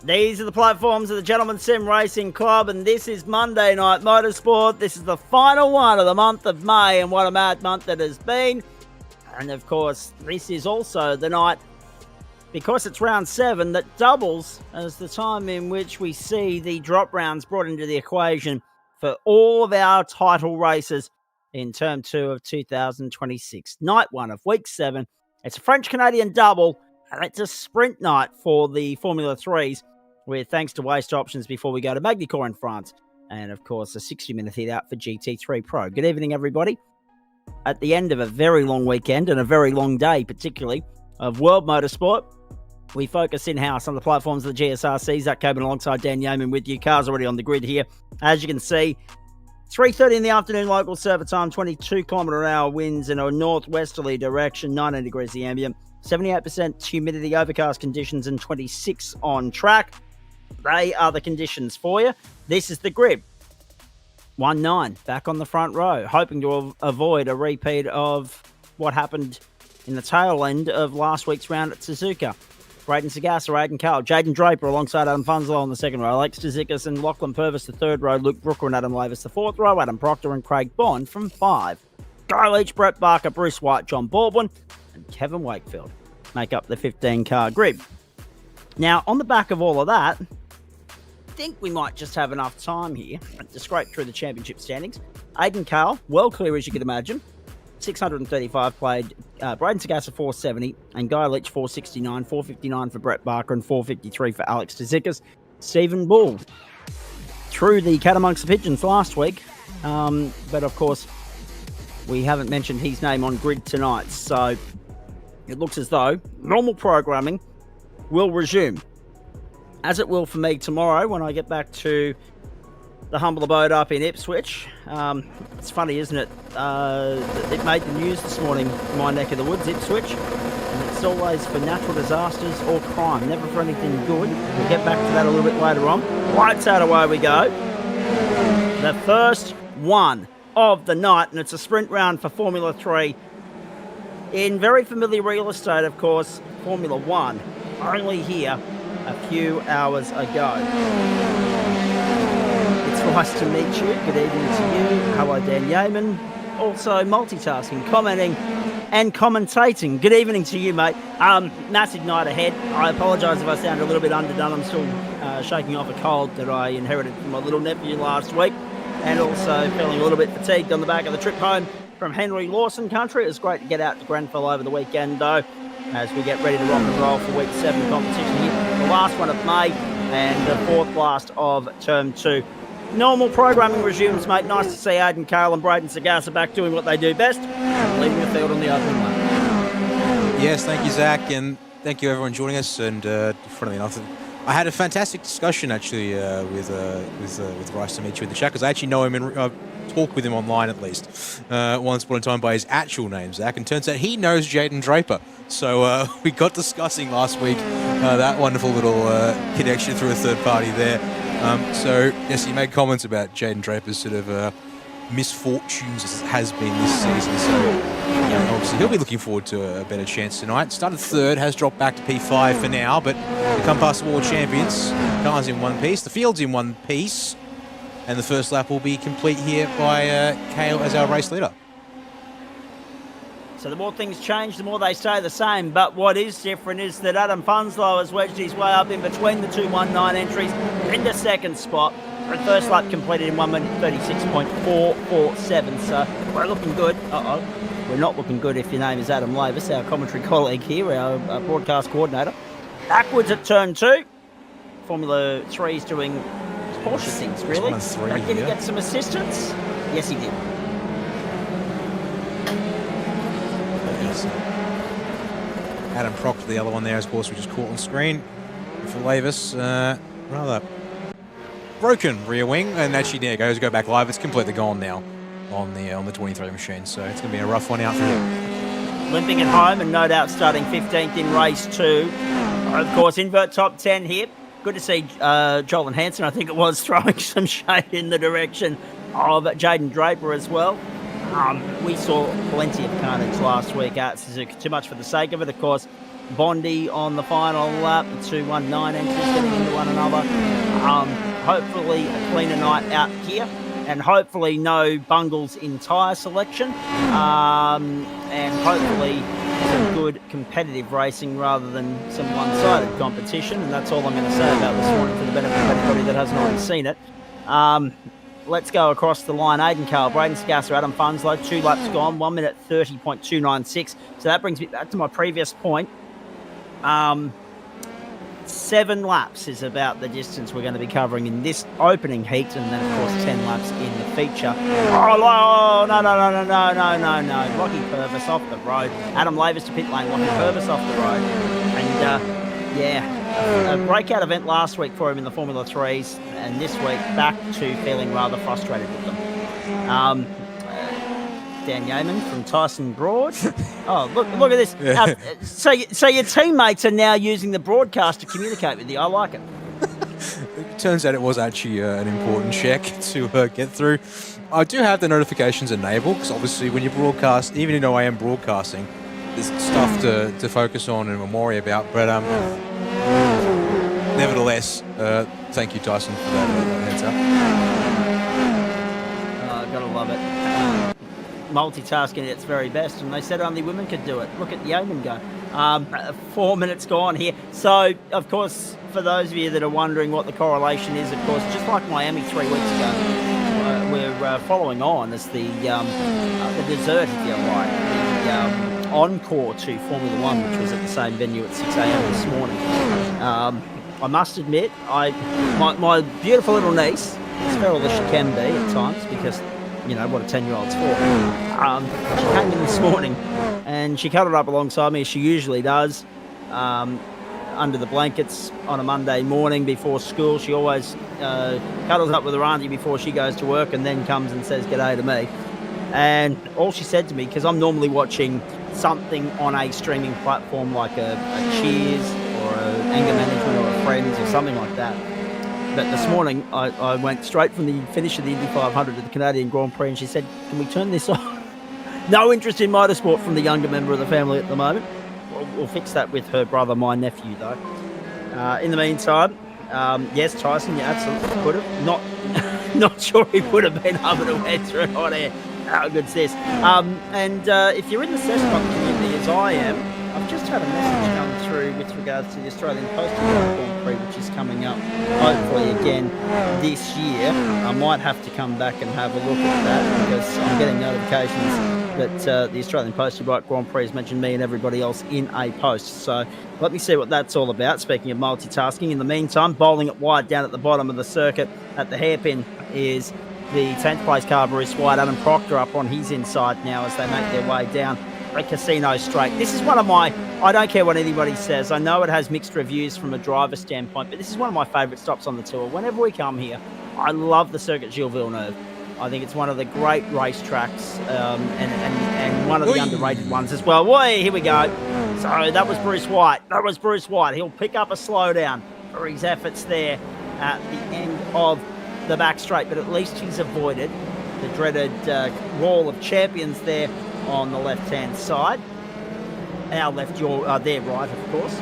These are the platforms of the Gentleman Sim Racing Club, and this is Monday Night Motorsport. This is the final one of the month of May, and what a mad month it has been. And of course, this is also the night, because it's round 7, that doubles as the time in which we see the drop rounds brought into the equation for all of our title races in Term 2 of 2026. Night 1 of Week 7. It's a French-Canadian double, and it's a sprint night for the Formula 3s, with thanks to waste options before we go to Magny-Cours in France. And of course, a 60-minute hit out for GT3 Pro. Good evening, everybody. At the end of a very long weekend and a very long day, particularly, of World Motorsport, we focus in-house on the platforms of the GSRC. Zach Coburn alongside Dan Yeoman with you. Cars already on the grid here. As you can see, 3:30 in the afternoon local server time, 22 km/h winds in a northwesterly direction, 19 degrees the ambient, 78% humidity, overcast conditions, and 26 on track. They are the conditions for you. This is the grid. 1-9, back on the front row, hoping to avoid a repeat of what happened in the tail end of last week's round at Suzuka. Braden Sagasa, Aidan Carl, Jaden Draper alongside Adam Funzlow on the second row, Alex Tzikis and Lachlan Purvis the third row, Luke Brooker and Adam Lavis the fourth row, Adam Proctor and Craig Bond from 5. Guy Leach, Brett Barker, Bruce White, John Baldwin, and Kevin Wakefield make up the 15-car grid. Now, on the back of all of that, I think we might just have enough time here to scrape through the championship standings. Aidan Carl, well clear as you can imagine, 635 played, Braden Sagasa 470, and Guy Leach 469, 459 for Brett Barker, and 453 for Alex Tzikis. Stephen Bull threw the cat amongst the pigeons last week, but of course, we haven't mentioned his name on grid tonight, so it looks as though normal programming will resume, as it will for me tomorrow when I get back to the humble abode up in Ipswich. It's funny, isn't it? It made the news this morning in my neck of the woods, Ipswich, and it's always for natural disasters or crime, never for anything good. We'll get back to that a little bit later on. Lights out, away we go. The first one of the night, and it's a sprint round for Formula 3 in very familiar real estate, of course, Formula 1, only here a few hours ago. Nice to meet you. Good evening to you. Hello, Dan Yeaman. Also multitasking, commenting and commentating. Good evening to you, mate. Massive night ahead. I apologise if I sound a little bit underdone. I'm still shaking off a cold that I inherited from my little nephew last week, and also feeling a little bit fatigued on the back of the trip home from Henry Lawson country. It was great to get out to Grenfell over the weekend, though, as we get ready to rock and roll for Week 7 competition here. The last one of May and the fourth last of Term 2. Normal programming resumes, mate. Nice to see Aidan Carl and Braden Sagasa back doing what they do best, leaving the field on the open one. Yes, thank you, Zach, and thank you everyone joining us. And funnily enough, I had a fantastic discussion actually with Rice to meet you in the chat, because I actually know him and talk with him online at least once upon a time by his actual name, Zach, and turns out he knows Jaden Draper. So we got discussing last week that wonderful little connection through a third party there. So, yes, he made comments about Jaden Draper's sort of misfortunes as it has been this season. So, obviously, he'll be looking forward to a better chance tonight. Started third, has dropped back to P5 for now, but we come past the World Champions. Car's in one piece, the field's in one piece, and the first lap will be complete here by Kale as our race leader. So the more things change, the more they stay the same. But what is different is that Adam Funzlow has wedged his way up in between the 2:19 entries into second spot. The first lap completed in 1 minute 36.447. So we're looking good. We're not looking good if your name is Adam Lavis, our commentary colleague here, our broadcast coordinator. Backwards at turn 2. Formula 3 is doing Porsche things, really. Did he get some assistance? Yes, he did. Adam Proctor, the other one there, of course, which is caught on screen. For Lavis, rather broken rear wing, and actually there goes, go back live. It's completely gone now on the 23 machine, so it's going to be a rough one out for him. Limping at home, and no doubt starting 15th in race 2. Of course, invert top 10 here. Good to see Joel and Hansen, I think it was, throwing some shade in the direction of Jaden Draper as well. We saw plenty of carnage last week at Suzuka. Too much for the sake of it, of course. Bondi on the final lap, the 2-1-9 entries getting into one another. Hopefully a cleaner night out here, and hopefully no bungles in tyre selection, and hopefully some good competitive racing rather than some one-sided competition. And that's all I'm going to say about this morning for the benefit of anybody that hasn't already seen it. Let's go across the line. Aidan Cale, Braden Sagasser, Adam Funslow, 2 laps gone, 1 minute 30.296. So that brings me back to my previous point. 7 laps is about the distance we're going to be covering in this opening heat, and then, of course, 10 laps in the feature. Oh, no. Lockie Purvis off the road. Adam Lavis to pit lane. Lockie Purvis off the road. And, a breakout event last week for him in the Formula 3s, and this week back to feeling rather frustrated with them. Dan Yeaman from Tyson Broad. Oh, look at this. Yeah. So your teammates are now using the broadcast to communicate with you. I like it. It turns out it was actually an important check to get through. I do have the notifications enabled because obviously when you broadcast, even though I am broadcasting, there's stuff to focus on and worry about. But nevertheless, thank you, Tyson, for that heads up. Gotta love it. Multitasking at its very best, and they said only women could do it. Look at the Yeoman go. 4 minutes gone here. So, of course, for those of you that are wondering what the correlation is, of course, just like Miami 3 weeks ago, we're following on as the dessert, if you like, the encore to Formula 1, which was at the same venue at 6 a.m. this morning. I must admit, my beautiful little niece, as feral as she can be at times, because you know what a 10-year-old's for. She came in this morning and she cuddled up alongside me as she usually does, under the blankets on a Monday morning before school. She always cuddles up with her auntie before she goes to work and then comes and says g'day to me. And all she said to me, because I'm normally watching something on a streaming platform like a Cheers or an Anger Management or a Friends or something like that. But this morning, I went straight from the finish of the Indy 500 to the Canadian Grand Prix, and she said, can we turn this off? No interest in motorsport from the younger member of the family at the moment. We'll fix that with her brother, my nephew, though. In the meantime, yes, Tyson, you absolutely could have. Not sure he would have been able to answer it on air. How good's this? And if you're in the Cesspock community, as I am, I've just had a message come through with regards to the Australian Postal Grand Prix, which is coming up, hopefully again this year. I might have to come back and have a look at that because I'm getting notifications that the Australian Postal Bike Grand Prix has mentioned me and everybody else in a post. So let me see what that's all about. Speaking of multitasking, in the meantime, bowling it wide down at the bottom of the circuit at the hairpin is the 10th place car, Bruce White. Adam Proctor up on his inside now as they make their way down a casino straight. This is one of my, I don't care what anybody says, I know it has mixed reviews from a driver standpoint, but this is one of my favourite stops on the tour. Whenever we come here, I love the circuit Gilles Villeneuve. I think it's one of the great racetracks and one of the underrated ones as well. Whoa, here we go. So that was Bruce White. He'll pick up a slowdown for his efforts there at the end of the back straight, but at least he's avoided the dreaded wall of champions there on the left-hand side. Our left, their right, of course.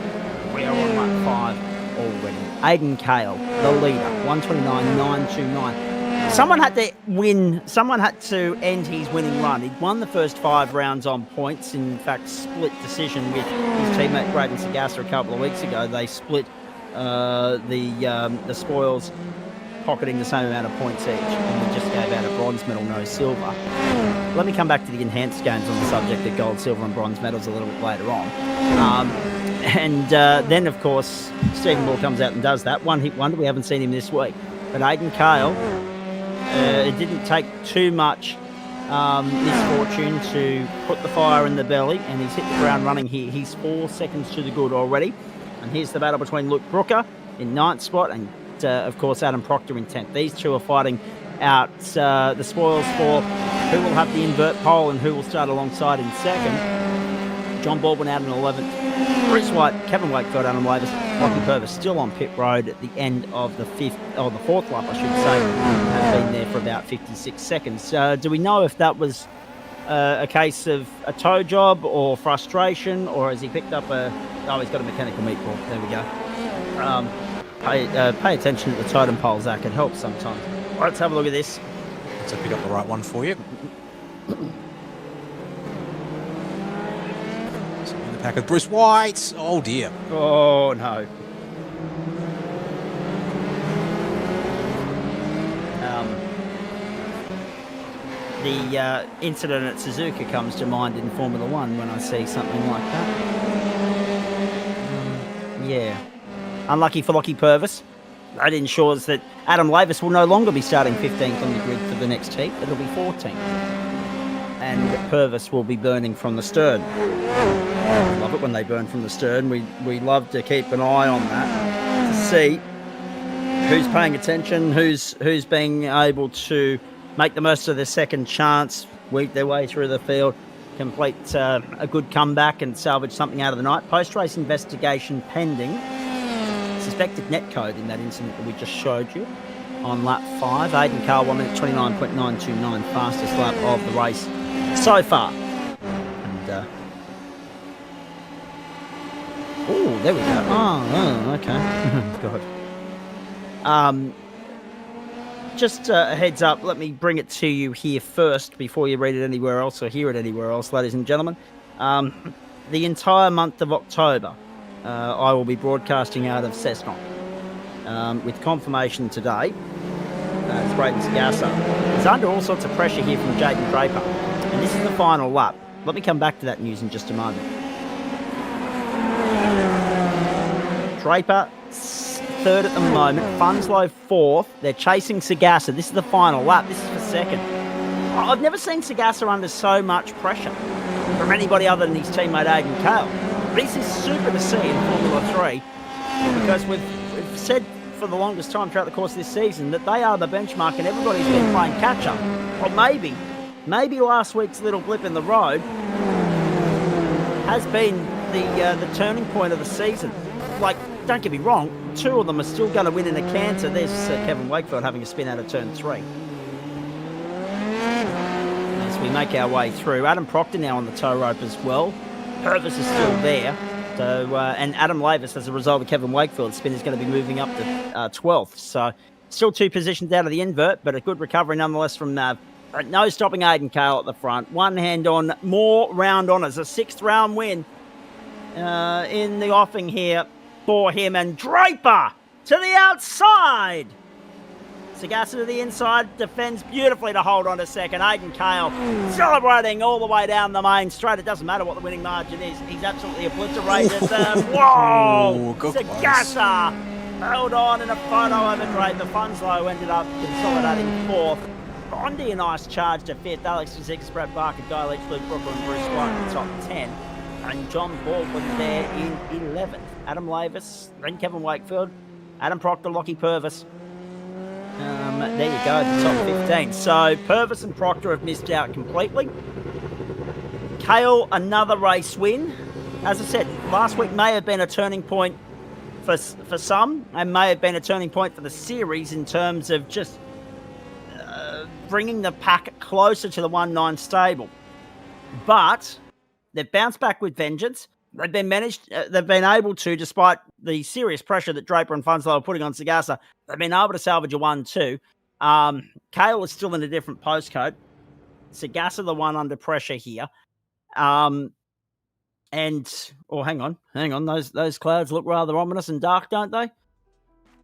We are on lap 5 already. Aidan Cale, the leader, 129.929. Someone had to end his winning run. He'd won the first 5 rounds on points. In fact, split decision with his teammate Braden Sagasser a couple of weeks ago. They split the spoils, pocketing the same amount of points each, and we just gave out a bronze medal, no silver. Let me come back to the enhanced games on the subject of gold, silver and bronze medals a little bit later on. Then, of course, Stephen Moore comes out and does that. One hit wonder, we haven't seen him this week. But Aidan Cale, it didn't take too much misfortune to put the fire in the belly, and he's hit the ground running here. He's 4 seconds to the good already. And here's the battle between Luke Brooker in 9th spot and of course, Adam Proctor in 10th. These two are fighting out the spoils for who will have the invert pole and who will start alongside in 2nd. John Baldwin out in 11th. Bruce White, Kevin Wakefield, Adam Lavis, Lockie Purvis still on pit road at the end of the 4th lap, I should say. Have been there for about 56 seconds. Do we know if that was a case of a tow job or frustration, or has he picked up he's got a mechanical meatball. There we go. Pay attention to the totem pole, Zach. It helps sometimes. Let's have a look at this. Let's pick up the right one for you. So in the pack with Bruce White. Oh dear. Oh no. The incident at Suzuka comes to mind in Formula One when I see something like that. Yeah. Unlucky for Lockie Purvis. That ensures that Adam Lavis will no longer be starting 15th on the grid for the next heat. It'll be 14th. And Purvis will be burning from the stern. I love it when they burn from the stern. We love to keep an eye on that to see who's paying attention, who's being able to make the most of their second chance, weed their way through the field, complete a good comeback and salvage something out of the night. Post-race investigation pending. Suspected net code in that incident that we just showed you on lap 5. Aiden Carl, 1 minute 29.929, fastest lap of the race so far. And, oh, there we go. Oh okay. God. Just a heads up, let me bring it to you here first before you read it anywhere else or hear it anywhere else, ladies and gentlemen. The entire month of October, I will be broadcasting out of Cessnock with confirmation today. It's Braden Sagasa. He's under all sorts of pressure here from Jaden Draper. And this is the final lap. Let me come back to that news in just a moment. Draper, third at the moment. Funslow, fourth. They're chasing Sagasa. This is the final lap. This is for second. I've never seen Sagasa under so much pressure from anybody other than his teammate Aiden Cale. This is super to see in Formula 3 because we've said for the longest time throughout the course of this season that they are the benchmark and everybody's been playing catch-up. Or maybe last week's little blip in the road has been the turning point of the season. Like, don't get me wrong, 2 of them are still going to win in a canter. There's Kevin Wakefield having a spin out of turn 3. As we make our way through, Adam Proctor now on the tow rope as well. Purvis is still there. So, and Adam Lavis, as a result of Kevin Wakefield's spin, is going to be moving up to 12th. So, still 2 positions out of the invert, but a good recovery nonetheless from Nav. No stopping Aiden Cale at the front. One hand on, more round honours. A 6th round win in the offing here for him. And Draper to the outside. Sagasa to the inside, defends beautifully to hold on to second. Aiden Cale celebrating all the way down the main straight. It doesn't matter what the winning margin is. He's absolutely obliterated them. Whoa! Sagasa held on in a photo over Draper. Funslow ended up consolidating 4th. Bondi a nice charge to 5th. Alex Vizickas, Brett Barker, Guy Leach, Luke Brooker and Bruce White in the top 10. And John Baldwin there in 11th. Adam Lavis, then Kevin Wakefield, Adam Proctor, Lockie Purvis. There you go, the top 15. So Purvis and Proctor have missed out completely. Cale, another race win. As I said, last week may have been a turning point for some, and may have been a turning point for the series in terms of just bringing the pack closer to the 1-9 stable. But they've bounced back with vengeance. They've been able to, despite the serious pressure that Draper and Funslow are putting on Sagasa, they've been able to salvage a 1-2. Cale is still in a different postcode. Sagasa, the one under pressure here. Hang on. Those clouds look rather ominous and dark, don't they?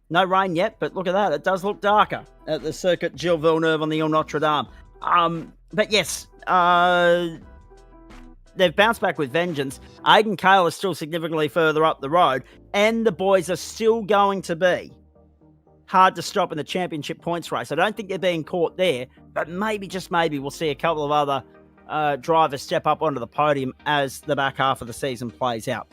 No rain yet, but look at that. It does look darker at the circuit Gilles Villeneuve on the Ile Notre Dame. But yes, they've bounced back with vengeance. Aiden Cale is still significantly further up the road, and the boys are still going to be hard to stop in the championship points race. I don't think they're being caught there, but maybe, just maybe, we'll see a couple of other drivers step up onto the podium as the back half of the season plays out.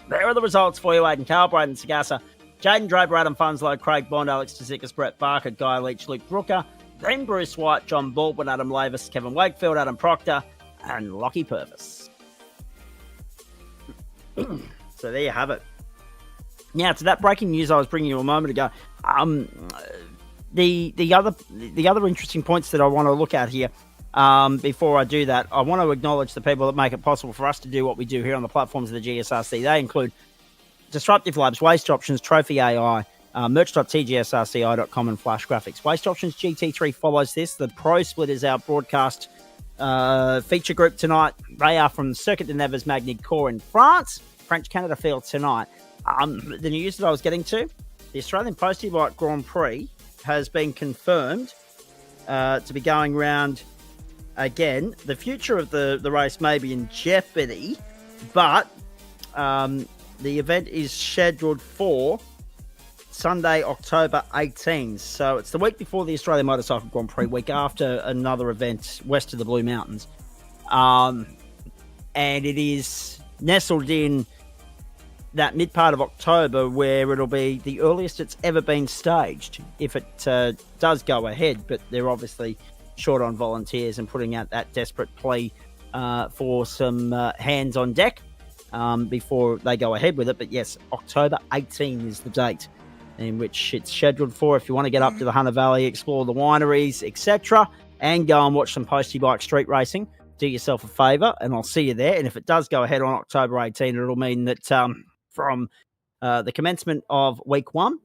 There are the results for you. Aiden Cale, Braden Sagasa, Jaden Draper, Adam Funslow, Craig Bond, Alex Vizickas, Brett Barker, Guy Leach, Luke Brooker, then Bruce White, John Baldwin, Adam Lavis, Kevin Wakefield, Adam Proctor, and Lockie Purvis. So there you have it. Now, to that breaking news I was bringing you a moment ago, the other interesting points that I want to look at here Before I do that, I want to acknowledge the people that make it possible for us to do what we do here on the platforms of the GSRC. They include Disruptive Labs, Waste Options, Trophy AI, merch.tgsrci.com, and Flash Graphics. Waste Options GT3 follows this. The Pro Split is our broadcast feature group tonight. They are from Circuit de Nevers Magny-Cours in France. French Canada field tonight. The news that I was getting to, the Australian Postie Bike Grand Prix has been confirmed to be going round again. The future of the race may be in jeopardy, but the event is scheduled for Sunday, October 18th. So it's the week before the Australian Motorcycle Grand Prix, week after another event west of the Blue Mountains. And it is nestled in that mid part of October, where it'll be the earliest it's ever been staged, if it does go ahead. But they're obviously short on volunteers and putting out that desperate plea for some hands on deck before they go ahead with it. But yes, October 18 is the date in which it's scheduled for. If you want to get up to the Hunter Valley, explore the wineries, etc., and go and watch some Postie Bike street racing, do yourself a favour, and I'll see you there. And if it does go ahead on October 18, it'll mean that from the commencement of week 1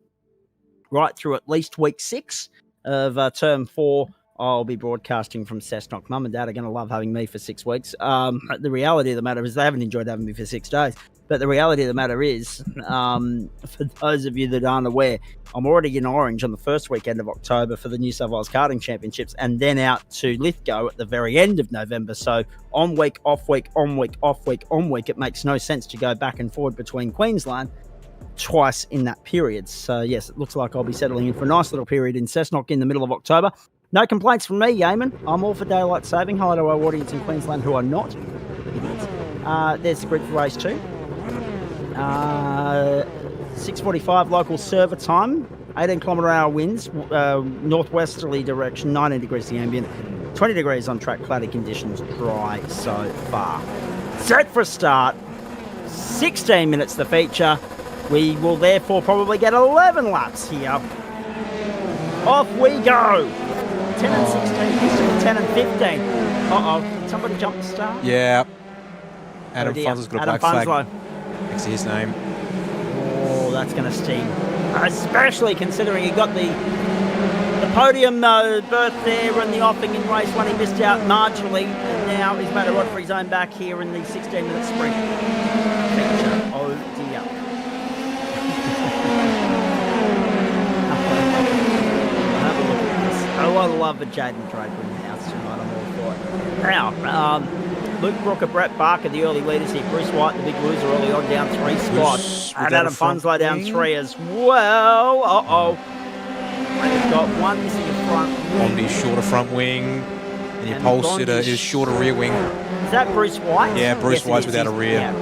right through at least week 6 of term 4, I'll be broadcasting from Cessnock. Mum and Dad are going to love having me for 6 weeks. The reality of the matter is they haven't enjoyed having me for 6 days. But the reality of the matter is, for those of you that aren't aware, I'm already in Orange on the first weekend of October for the New South Wales Karting Championships, and then out to Lithgow at the very end of November. So on week, off week, on week, off week, on week, it makes no sense to go back and forward between Queensland twice in that period. So yes, it looks like I'll be settling in for a nice little period in Cessnock in the middle of October. No complaints from me, Yeoman. I'm all for daylight saving. Hello to our audience in Queensland who are not idiots. There's the grid for race 2. 6:45 local server time, 18 km/h winds, northwesterly direction, 19 degrees the ambient, 20 degrees on track, cloudy conditions, dry so far. Set for a start, 16 minutes the feature. We will therefore probably get 11 laps here. Off we go. 10 and 16, used to be 10 and 15. Did somebody jump the start? Yeah. Adam Funzlo's got a black flag next to his name. Oh, that's going to sting. Especially considering he got the podium berth there in the offing in race 1. He missed out marginally, and now he's made a rod for his own back here in the 16-minute sprint. Oh dear. Have a look at this. Oh, I love the Jaden Draper in the house tonight. I'm all for it. Now, Luke Brooker, Brett Barker, the early leaders here. Bruce White, the big loser, early on, down 3 spots. And Adam Funzlo down 3 as well. We've got one missing a front wing. Bondi's shorter front wing. And your pole sitter is shorter rear wing. Is that Bruce White? Yeah, Bruce White's without a rear. Yeah.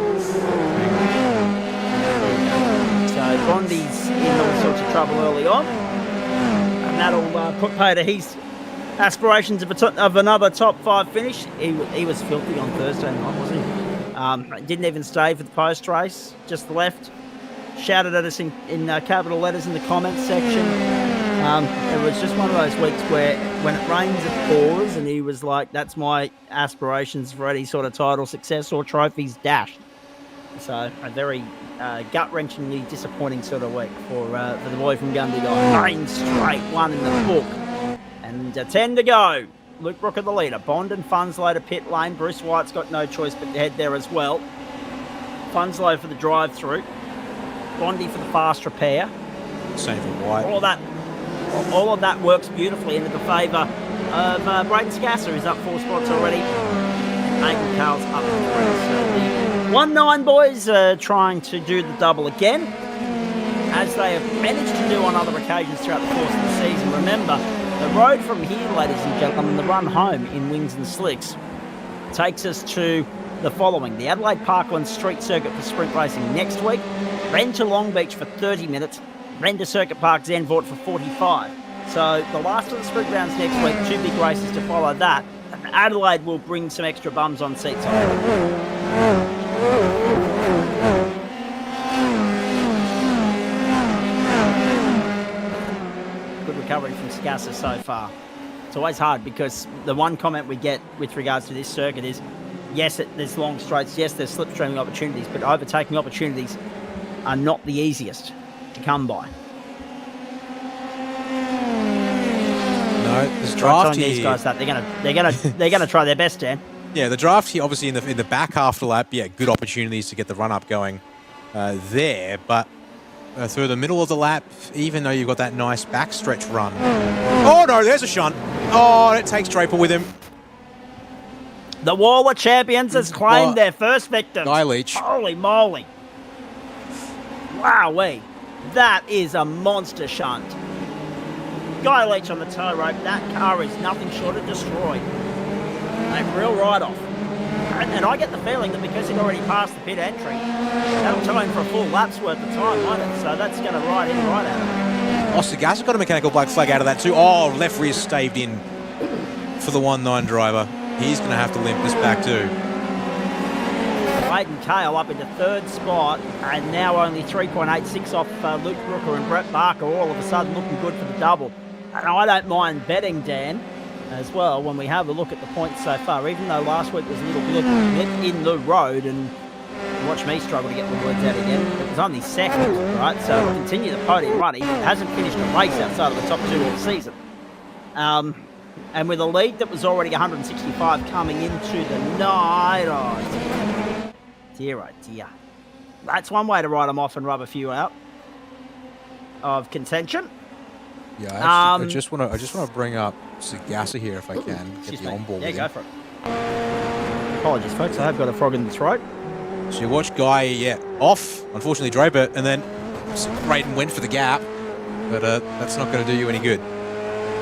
So Bondi's in all sorts of trouble early on. And that'll put pay to his aspirations of another top 5 finish. He was filthy on Thursday night, wasn't he? Didn't even stay for the post race, just left. Shouted at us in capital letters in the comments section. It was just one of those weeks where when it rains it pours, and he was like, that's my aspirations for any sort of title, success or trophies dashed. So a very gut-wrenchingly disappointing sort of week for the boy from Gundy. 9 straight, 1 in the book. And 10 to go. Luke Brooker the leader. Bond and Funzlo to pit lane. Bruce White's got no choice but to head there as well. Funzlo for the drive-through. Bondy for the fast repair. Same for White. All of that works beautifully into the favour of Braden Scasser, who's up 4 spots already. And Aidan Carl's up 3. So the 1-9 boys are trying to do the double again, as they have managed to do on other occasions throughout the course of the season. Remember, the road from here, ladies and gentlemen, the run home in Wings and Slicks, takes us to the following. The Adelaide Parkland Street Circuit for sprint racing next week. Ren to Long Beach for 30 minutes. Ren to Circuit Park Zandvoort for 45. So the last of the sprint rounds next week, 2 big races to follow that. And Adelaide will bring some extra bums on seats. Good recovery from Scasser so far. It's always hard because the one comment we get with regards to this circuit is, yes, there's long straights, yes, there's slipstreaming opportunities, but overtaking opportunities are not the easiest to come by. No, there's draft here. These guys that they're gonna try their best, Dan. Yeah, the draft here, obviously in the back half of the lap, yeah, good opportunities to get the run up going there, but through the middle of the lap, even though you've got that nice backstretch run. Oh no, there's a shunt. Oh, it takes Draper with him. The Wall of Champions has claimed their first victim. Guy Leach. Holy moly. Wowee. That is a monster shunt. Guy Leach on the tow rope. That car is nothing short of destroyed. A real write-off. And I get the feeling that because he'd already passed the pit entry, that'll tie him for a full lap's worth of time, won't it? So that's going to ride him right out of it. Oh, Sagasa got a mechanical black flag out of that too. Oh, left rear staved in for the 1-9 driver. He's going to have to limp this back too. Hayden Cale up into third spot, and now only 3.86 off Luke Brooker and Brett Barker, all of a sudden looking good for the double. And I don't mind betting, Dan, as well, when we have a look at the points so far, even though last week was a little blip in the road, and watch me struggle to get the words out again. It was only second, right? So we'll continue the podium run. He hasn't finished a race outside of the top two all season. And with a lead that was already 165 coming into the night, oh dear, oh dear. That's one way to write them off and rub a few out of contention. Yeah, I just want to bring up Sagasa here if I can. Get the onboard. Yeah, go for it. Apologies, folks. I have got a frog in the throat. So you watch Guy, off. Unfortunately, Draper, and then Brayden went for the gap, but that's not going to do you any good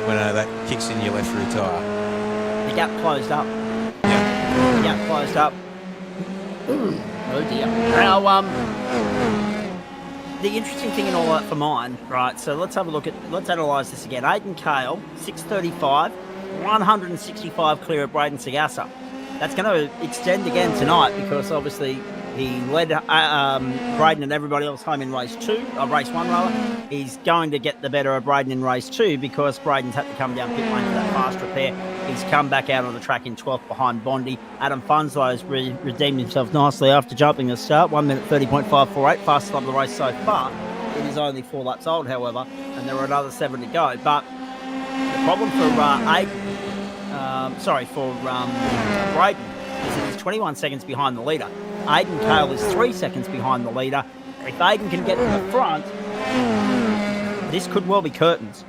when that kicks in your left rear tyre. The gap closed up. Yeah. The gap closed up. Oh dear. Now, the interesting thing in all that for mine, right, so let's analyse this again. Hayden Cale, 635, 165 clear of Brayden Sagasa. That's going to extend again tonight because obviously he led Brayden and everybody else home in race one rather. He's going to get the better of Brayden in race 2 because Brayden's had to come down pit lane for that fast repair. He's come back out on the track in 12th behind Bondi. Adam Funslow's redeemed himself nicely after jumping the start. 1 minute 30.548, fastest lap of the race so far. It is only 4 laps old, however, and there are another 7 to go. But the problem for Brayden is that he's 21 seconds behind the leader. Hayden Cale is 3 seconds behind the leader. If Hayden can get to the front, this could well be curtains.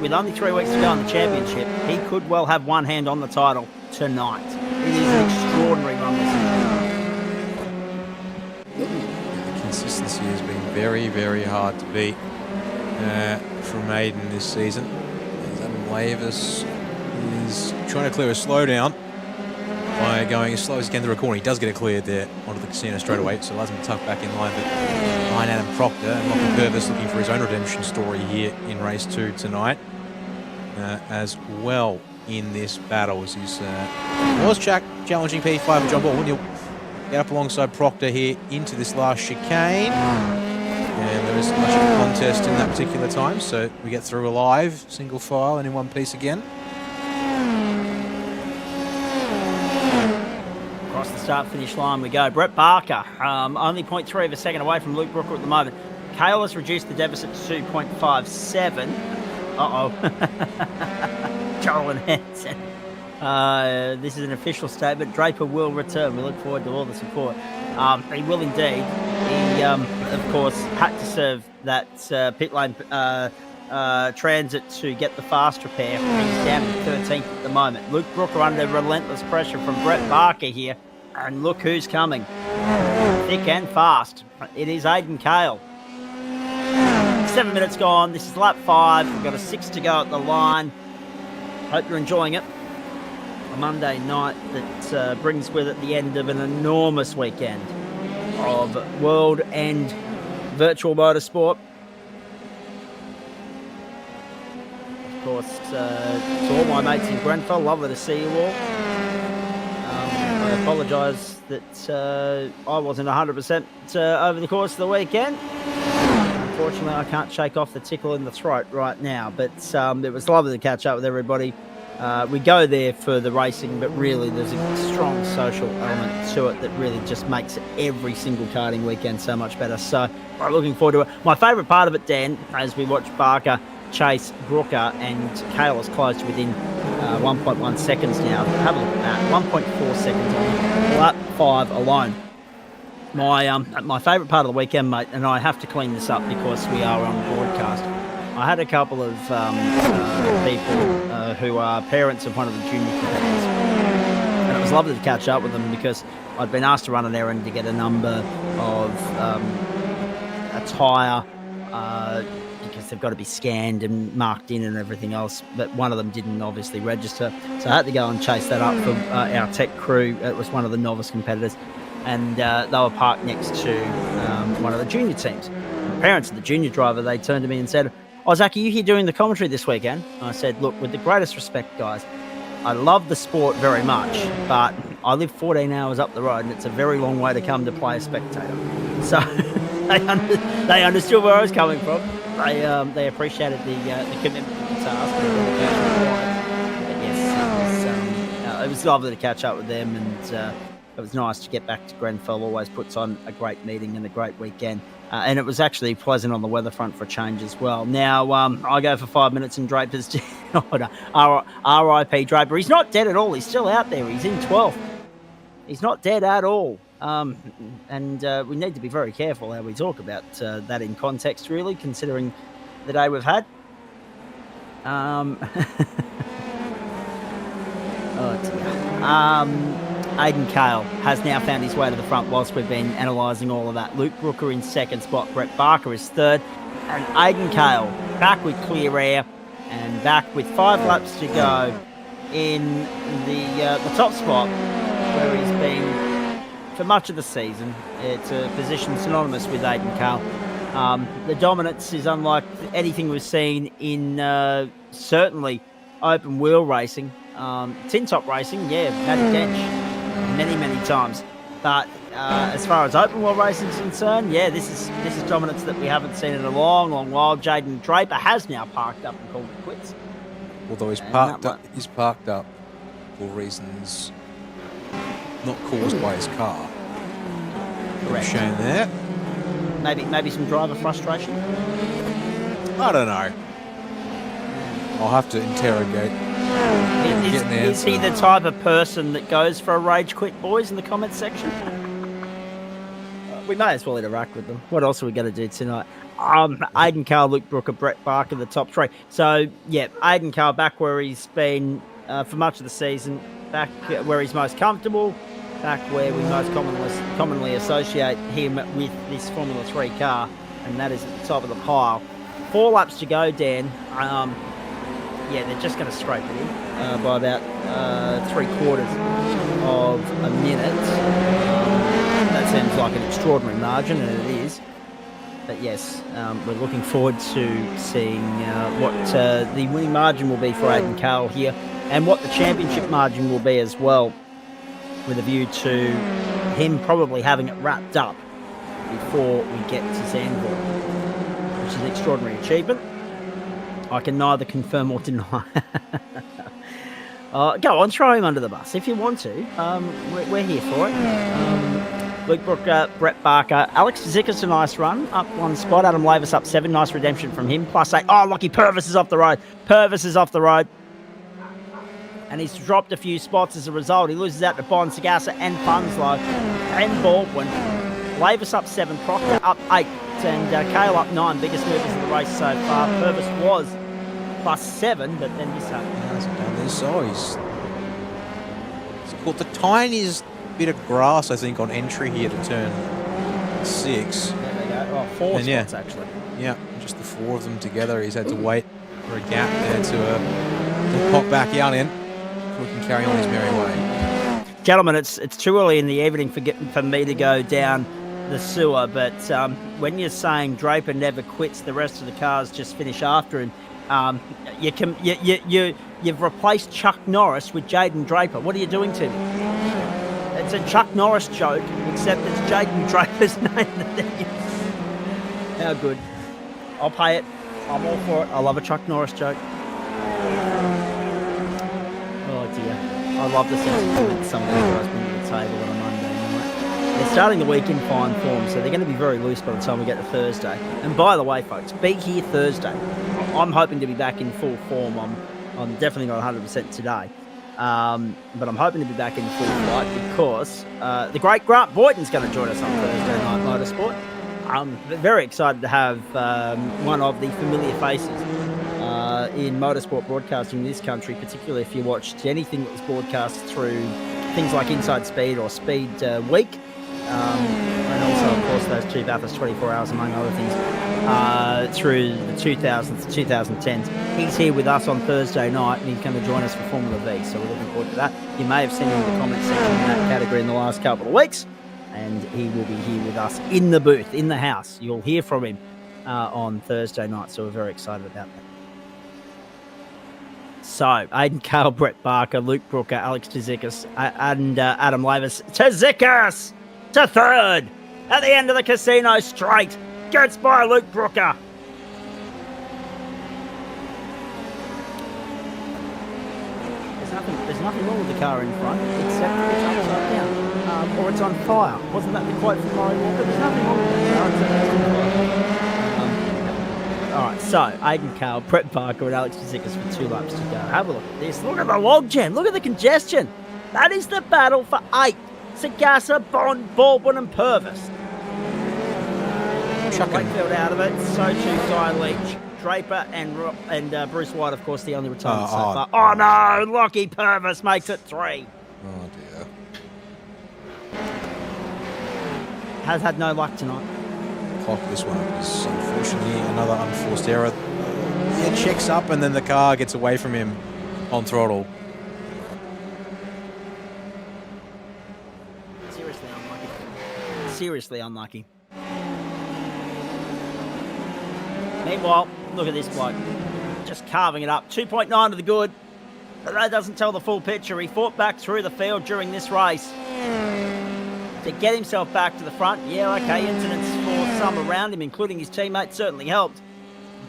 With only 3 weeks to go in the championship, he could well have one hand on the title tonight. It is an extraordinary run this season. The consistency has been very, very hard to beat from Hayden this season. Adam Lavis is trying to clear a slowdown by going as slow as he can through a corner. He does get it cleared there onto the casino straight away, so allows him to tuck back in line. But behind Adam Proctor, and Lachlan Purvis looking for his own redemption story here in race 2 tonight as well in this battle. As he's was challenging P5 John Ball. He'll get up alongside Proctor here into this last chicane. And there isn't much of a contest in that particular time, so we get through alive, single file, and in one piece again. Across the start-finish line we go. Brett Barker, only 0.3 of a second away from Luke Brooker at the moment. Cale has reduced the deficit to 2.57. Uh-oh. Joel and Hansen. This is an official statement. Draper will return. We look forward to all the support. He will indeed. He, of course, had to serve that pit lane transit to get the fast repair. He's down to 13th at the moment. Luke Brooker under relentless pressure from Brett Barker here. And look who's coming. Thick and fast. It is Hayden Cale. 7 minutes gone. This is lap 5. We've got a 6 to go at the line. Hope you're enjoying it. A Monday night that brings with it the end of an enormous weekend of world and virtual motorsport. Of course, to all my mates in Grenfell, lovely to see you all. I apologise that I wasn't 100% over the course of the weekend. unfortunately, I can't shake off the tickle in the throat right now. But it was lovely to catch up with everybody. We go there for the racing, but really there's a strong social element to it that really just makes every single karting weekend so much better. So I'm looking forward to it. My favourite part of it, Dan, as we watch Barker chase Brooker, and Cale is close to within 1.1 seconds now. Have a look at that, 1.4 seconds on lap 5 alone. My favourite part of the weekend, mate, and I have to clean this up because we are on broadcast. I had a couple of people who are parents of one of the junior competitors, and it was lovely to catch up with them because I'd been asked to run an errand to get a number of a tyre because they've got to be scanned and marked in and everything else, but one of them didn't obviously register, so I had to go and chase that up for our tech crew. It was one of the novice competitors, and they were parked next to one of the junior teams. And the parents of the junior driver, they turned to me and said, "Oh, Zach, are you here doing the commentary this weekend?" And I said, "Look, with the greatest respect, guys, I love the sport very much, but I live 14 hours up the road, and it's a very long way to come to play a spectator." So they understood where I was coming from. They appreciated the commitment to the task. But yes, it was lovely to catch up with them, and it was nice to get back to Grenfell. Always puts on a great meeting and a great weekend. And it was actually pleasant on the weather front for a change as well. Now, I go for 5 minutes and Draper's R.I.P. Draper. He's not dead at all. He's still out there. He's in 12th. He's not dead at all. And we need to be very careful how we talk about that in context, really, considering the day we've had. Oh, dear. Aidan Cale has now found his way to the front whilst we've been analysing all of that. Luke Brooker in second spot. Brett Barker is third. And Aidan Cale back with clear air and back with 5 laps to go in the top spot where he's been for much of the season. It's a position synonymous with Aidan Cale. The dominance is unlike anything we've seen in certainly open wheel racing. Tin top racing, yeah, Matty Dench. Many times, but as far as open wheel racing is concerned, yeah, this is dominance that we haven't seen in a long while. Jaden Draper has now parked up and called it quits. Although he's parked up for reasons not caused by his car. Correct. Shown there. Maybe some driver frustration. I don't know. I'll have to interrogate. Is he the type of person that goes for a rage quit, boys, in the comments section? We may as well interact with them. What else are we going to do tonight? Aidan Cale, Luke Brooker, Brett Barker, the top 3. So, yeah, Aidan Cale back where he's been for much of the season, back where he's most comfortable, back where we most commonly associate him with this Formula 3 car, and that is at the top of the pile. 4 laps to go, Dan. Yeah, they're just going to scrape it in by about 3/4 of a minute. That seems like an extraordinary margin, and it is. But yes, we're looking forward to seeing what the winning margin will be for Aidan Cale here, and what the championship margin will be as well, with a view to him probably having it wrapped up before we get to Zandvoort, which is an extraordinary achievement. I can neither confirm or deny. Go on, throw him under the bus if you want to. We're here for it. Luke Brooker, Brett Barker. Alex Zicker's a nice run, up 1 spot. Adam Lavis up 7, nice redemption from him. +8. Oh, lucky Purvis is off the road. And he's dropped a few spots as a result. He loses out to Bond, Sagasa and Punslow and Baldwin. Lavis up 7, Proctor up 8. And Cale up 9, biggest movers in the race so far. Purvis was +7, but then this happened. He hasn't done this. Oh, he's caught the tiniest bit of grass, I think, on entry here to turn 6. There they go. Oh, 4 spots, actually. Yeah, just the 4 of them together. He's had to wait for a gap there to pop back out in so he can carry on his merry way. Gentlemen, it's too early in the evening for me to go down the sewer, but when you're saying Draper never quits, the rest of the cars just finish after him. You've replaced Chuck Norris with Jaden Draper. What are you doing to me? It's a Chuck Norris joke, except it's Jaden Draper's name that they use. How good. I'll pay it. I'm all for it. I love a Chuck Norris joke. Oh dear. I love the sense that some of these guys bring to the table on a Monday night. They're starting the week in fine form, so they're going to be very loose by the time we get to Thursday. And by the way, folks, be here Thursday. I'm hoping to be back in full form. I'm definitely not 100% today. But I'm hoping to be back in full flight because the great Grant Boyden's going to join us on Thursday Night Motorsport. I'm very excited to have one of the familiar faces in motorsport broadcasting in this country, particularly if you watched anything that was broadcast through things like Inside Speed or Speed Week, and also, of course, those two Bathurst 24 Hours, among other things, through the 2000s, 2010s. He's here with us on Thursday night, and he's going to join us for Formula V, so we're looking forward to that. You may have seen him in the comment section in that category in the last couple of weeks, and he will be here with us in the booth, in the house. You'll hear from him on Thursday night, so we're very excited about that. So, Aiden Cale, Brett Barker, Luke Brooker, Alex Tzikis, and Adam Lavis. Tzikis to third at the end of the casino straight. Gets by Luke Brooker. There's nothing wrong with the car in front, except it's upside down. Or it's on fire. Wasn't that the quote from Murray Walker? There's nothing wrong with the car, except it's on fire. All right, so Aiden Cale, Brett Barker, and Alex Tzikis for 2 laps to go. Have a look at this. Look at the logjam. Look at the congestion. That is the battle for 8. Sagasa, Bond, Baldwin, and Purvis. Wakefield out of it. So too Guy Leach, Draper, and Bruce White, of course, the only retirement so far. Oh no, Lockie Purvis makes it 3. Oh dear. Has had no luck tonight. This one is unfortunately another unforced error. It checks up and then the car gets away from him on throttle. Seriously unlucky. Seriously unlucky. Meanwhile, look at this bloke. Just carving it up. 2.9 to the good. But that doesn't tell the full picture. He fought back through the field during this race to get himself back to the front. Yeah, okay, incidents for some around him, including his teammates, certainly helped.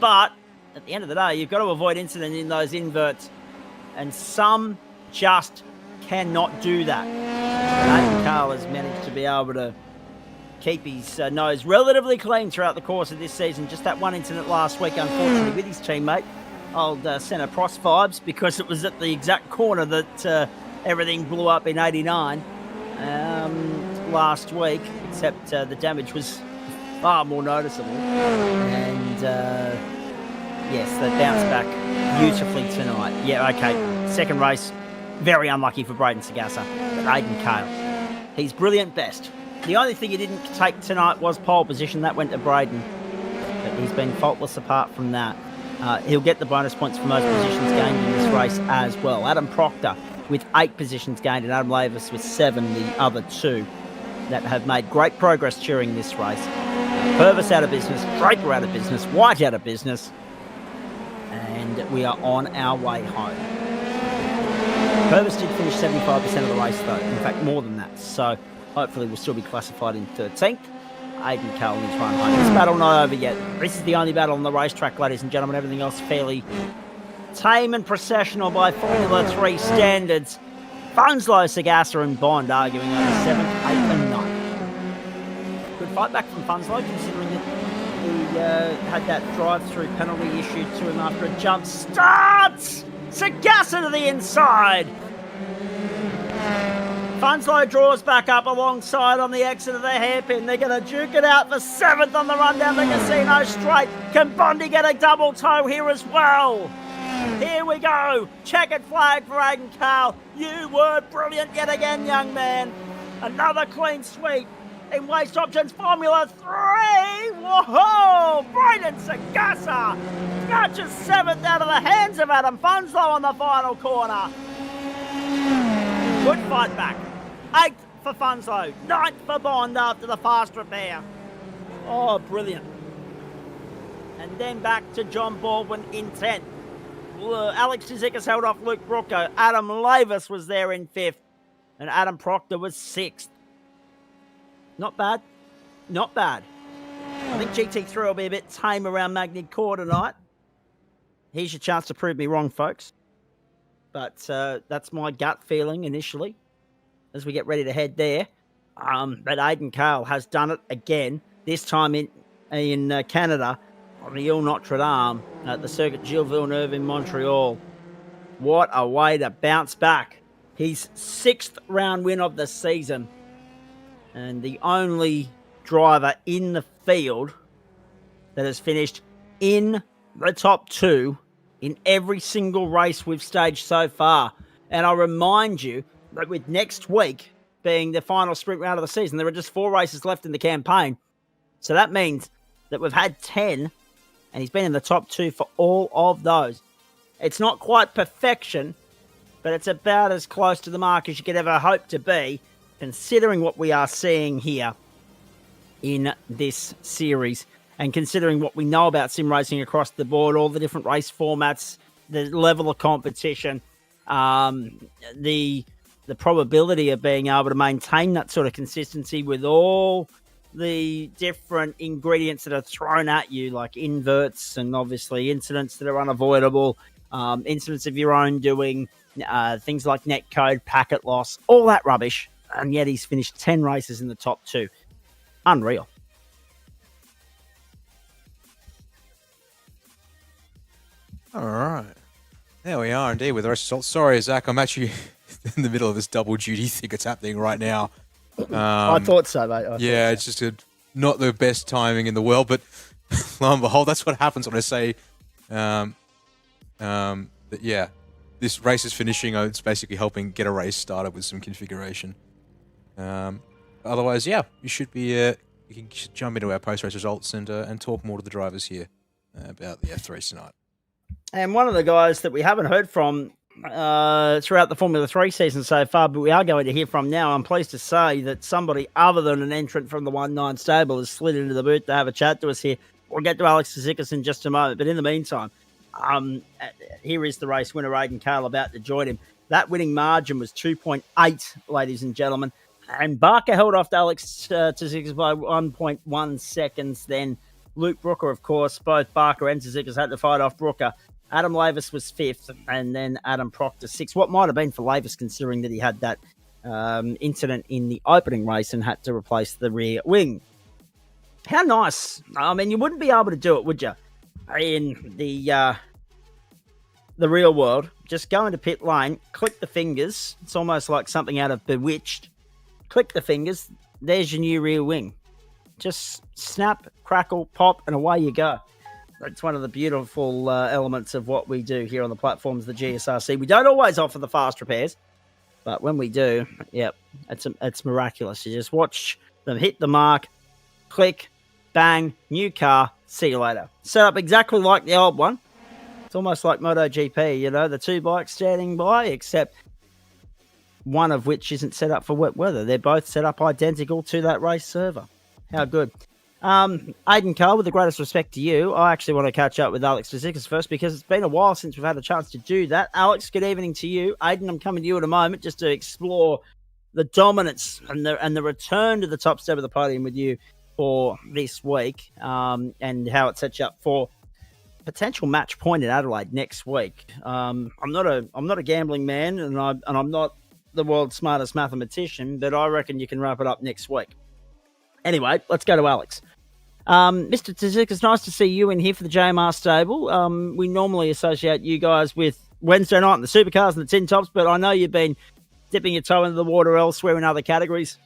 But at the end of the day, you've got to avoid incident in those inverts. And some just cannot do that. Aiden Cale has managed to be able to keep his nose relatively clean throughout the course of this season. Just that one incident last week, unfortunately, with his teammate. Old Senna Prost vibes, because it was at the exact corner that everything blew up in 89. Last week, except the damage was far more noticeable. And yes, they bounced back beautifully tonight. Yeah, okay. Second race, very unlucky for Braden Sagasa, but Aiden Cale. He's brilliant best. The only thing he didn't take tonight was pole position. That went to Braden, but he's been faultless apart from that. He'll get the bonus points from those positions gained in this race as well. Adam Proctor with 8 positions gained, and Adam Lavis with 7, the other 2 that have made great progress during this race. Purvis out of business, Draper out of business, White out of business, and we are on our way home. Purvis did finish 75% of the race though, in fact more than that, so hopefully we'll still be classified in 13th. Aiden Cale needs to run home. This battle not over yet. This is the only battle on the racetrack, ladies and gentlemen. Everything else fairly tame and processional by Formula 3 standards. Funslow, Sagasa and Bond arguing over 7th, 8th and 9th. Good fight back from Funslow, considering that he had that drive-through penalty issued to him after a jump. Starts! Sagasa to the inside! Funslow draws back up alongside on the exit of the hairpin. They're going to duke it out for 7th on the run down the casino straight. Can Bondi get a double toe here as well? Here we go. Checkered flag for Aiden Cale. You were brilliant yet again, young man. Another clean sweep in Waste Options Formula 3. Whoa! Braden Sagasa snatches 7th out of the hands of Adam Funslow on the final corner. Good fight back. 8th for Funslow. 9th for Bond after the fast repair. Oh, brilliant. And then back to John Baldwin in 10th. Alex Tzikis held off Luke Brooker. Adam Lavis was there in 5th. And Adam Proctor was 6th. Not bad. Not bad. I think GT3 will be a bit tame around Magny-Cours tonight. Here's your chance to prove me wrong, folks. But that's my gut feeling initially as we get ready to head there. But Aidan Cale has done it again, this time in Canada on the Ile Notre Dame at the Circuit Gilles Villeneuve in Montreal. What a way to bounce back. His 6th round win of the season. And the only driver in the field that has finished in the top 2 in every single race we've staged so far. And I'll remind you that with next week being the final sprint round of the season, there are just 4 races left in the campaign. So that means that we've had 10, and he's been in the top 2 for all of those. It's not quite perfection, but it's about as close to the mark as you could ever hope to be, considering what we are seeing here in this series, and considering what we know about sim racing across the board, all the different race formats, the level of competition, the probability of being able to maintain that sort of consistency with all the different ingredients that are thrown at you, like inverts and obviously incidents that are unavoidable, incidents of your own doing, things like netcode, packet loss, all that rubbish. And yet he's finished 10 races in the top 2. Unreal. All right. There we are indeed with the results. Sorry, Zach, I'm actually in the middle of this double duty thing that's happening right now. I thought so, mate. It's just not the best timing in the world, but lo and behold, that's what happens when I say that, this race is finishing. It's basically helping get a race started with some configuration. Otherwise, you should be you can jump into our post-race results and talk more to the drivers here about the F3 tonight. And one of the guys that we haven't heard from throughout the Formula 3 season so far, but we are going to hear from now. I'm pleased to say that somebody other than an entrant from the 1-9 stable has slid into the booth to have a chat to us here. We'll get to Alex Tzikis in just a moment, but in the meantime, here is the race winner, Aidan Cale, about to join him. That winning margin was 2.8, ladies and gentlemen, and Barker held off Alex Tzikis by 1.1 seconds. Then Luke Brooker, of course, both Barker and Tzikis had to fight off Brooker. Adam Lavis was 5th, and then Adam Proctor 6th. What might have been for Lavis, considering that he had that incident in the opening race and had to replace the rear wing. How nice. I mean, you wouldn't be able to do it, would you? In the real world, just go into pit lane, click the fingers. It's almost like something out of Bewitched. Click the fingers. There's your new rear wing. Just snap, crackle, pop, and away you go. It's one of the beautiful elements of what we do here on the platforms, the GSRC. We don't always offer the fast repairs, but when we do, it's miraculous. You just watch them hit the mark, click, bang, new car, see you later. Set up exactly like the old one. It's almost like MotoGP, the 2 bikes standing by, except one of which isn't set up for wet weather. They're both set up identical to that race server. How good. Aidan Cale, with the greatest respect to you, I actually want to catch up with Alex Tzikis first, because it's been a while since we've had a chance to do that. Alex, good evening to you. Aidan, I'm coming to you in a moment just to explore the dominance and the return to the top step of the podium with you for this week, and how it sets you up for potential match point in Adelaide next week. I'm not a gambling man, and I'm not the world's smartest mathematician, but I reckon you can wrap it up next week. Anyway, let's go to Alex. Mr. Tzikis, nice to see you in here for the JMR stable. We normally associate you guys with Wednesday night and the supercars and the tin tops, but I know you've been dipping your toe into the water elsewhere in other categories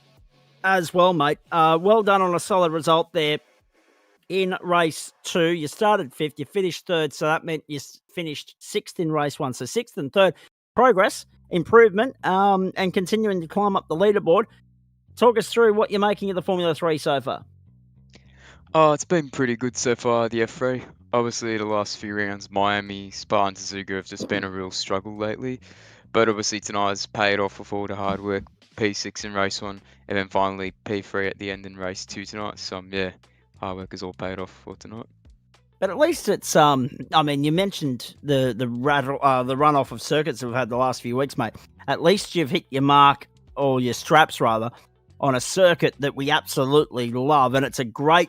as well, mate. Well done on a solid result there in race 2. You started 5th, you finished 3rd, so that meant you finished 6th in race 1. So 6th and 3rd. Progress, improvement, and continuing to climb up the leaderboard. Talk us through what you're making of the Formula 3 so far. Oh, it's been pretty good so far, the F3. Obviously, the last few rounds, Miami, Spa and Suzuka have just been a real struggle lately. But obviously tonight has paid off with all the hard work. P6 in race 1, and then finally P3 at the end in race 2 tonight. So, hard work has all paid off for tonight. But at least it's, I mean, you mentioned the runoff of circuits that we've had the last few weeks, mate. At least you've hit your mark, or your straps rather, on a circuit that we absolutely love, and it's a great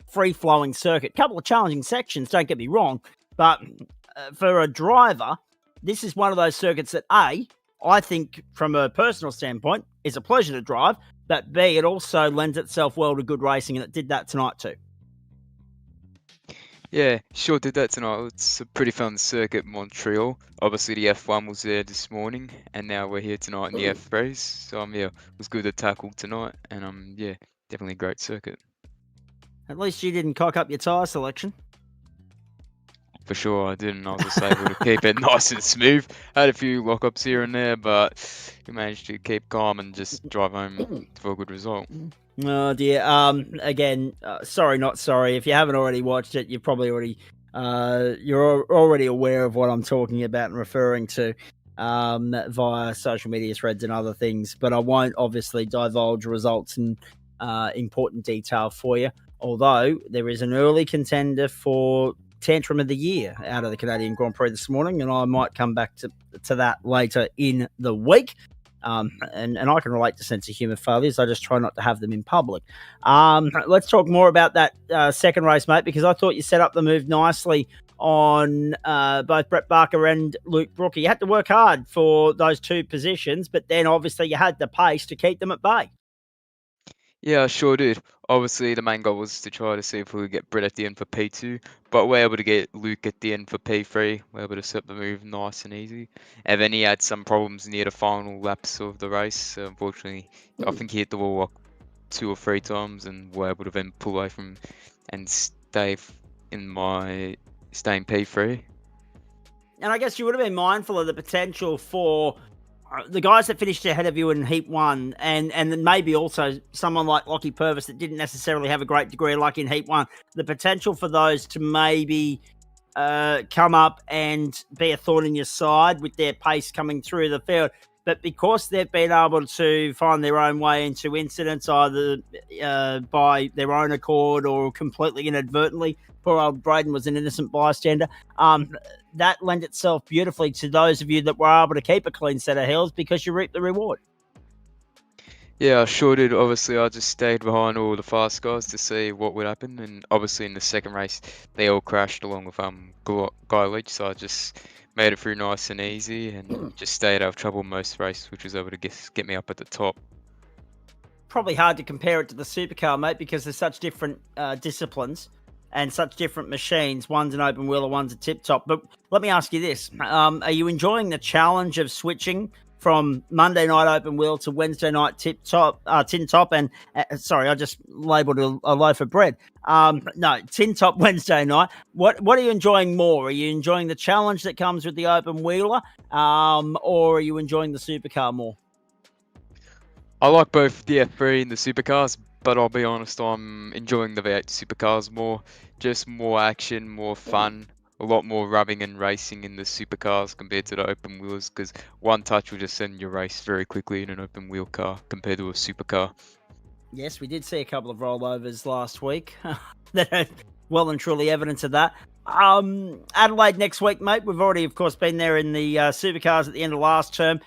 free-flowing circuit. Couple of challenging sections, don't get me wrong, but for a driver, this is one of those circuits that I think from a personal standpoint is a pleasure to drive, but B, it also lends itself well to good racing, and it did that tonight too. Yeah, sure did that tonight. It's a pretty fun circuit, Montreal. Obviously, the F1 was there this morning, and now we're here tonight in the F3s. So, yeah, it was good to tackle tonight, and yeah, definitely a great circuit. At least you didn't cock up your tyre selection. For sure, I didn't. I was just able to keep it nice and smooth. Had a few lockups here and there, but we managed to keep calm and just drive home for a good result. Oh dear. Again, sorry, not sorry. If you haven't already watched it, you're probably already you're already aware of what I'm talking about and referring to via social media threads and other things. But I won't obviously divulge results in important detail for you. Although there is an early contender for Tantrum of the Year out of the Canadian Grand Prix this morning, and I might come back to that later in the week. And I can relate to sense of humour failures. I just try not to have them in public. Let's talk more about that second race, mate, because I thought you set up the move nicely on both Brett Barker and Luke Brooker. You had to work hard for those two positions, but then obviously you had the pace to keep them at bay. Yeah, I sure did. Obviously, the main goal was to try to see if we could get Brett at the end for P2, but we're able to get Luke at the end for P3. We're able to set the move nice and easy. And then he had some problems near the final laps of the race. So unfortunately, I think he hit the wall like 2 or 3 times, and we're able to then pull away from and stay in P3. And I guess you would have been mindful of the potential for the guys that finished ahead of you in Heat 1, and then maybe also someone like Lockie Purvis that didn't necessarily have a great degree of luck in Heat 1, the potential for those to maybe come up and be a thorn in your side with their pace coming through the field. But because they've been able to find their own way into incidents, either by their own accord or completely inadvertently, poor old Braden was an innocent bystander, that lent itself beautifully to those of you that were able to keep a clean set of heels because you reaped the reward. Yeah, I sure did. Obviously, I just stayed behind all the fast guys to see what would happen. And obviously, in the second race, they all crashed along with Guy Leach. So I just made it through nice and easy and just stayed out of trouble most race, which was able to get me up at the top. Probably hard to compare it to the supercar, mate, because there's such different disciplines and such different machines. One's an open wheeler, one's a tip top. But let me ask you this. Are you enjoying the challenge of switching from Monday night open wheel to Wednesday night tin top? And sorry, I just labelled a loaf of bread. No, tin top Wednesday night. What are you enjoying more? Are you enjoying the challenge that comes with the open wheeler, or are you enjoying the supercar more? I like both the F3 and the supercars, but I'll be honest, I'm enjoying the V8 supercars more. Just more action, more fun, a lot more rubbing and racing in the supercars compared to the open wheels, because one touch will just send your race very quickly in an open wheel car compared to a supercar. Yes, we did see a couple of rollovers last week that are well and truly evidence of that. Adelaide next week, mate. We've already, of course, been there in the supercars at the end of last term.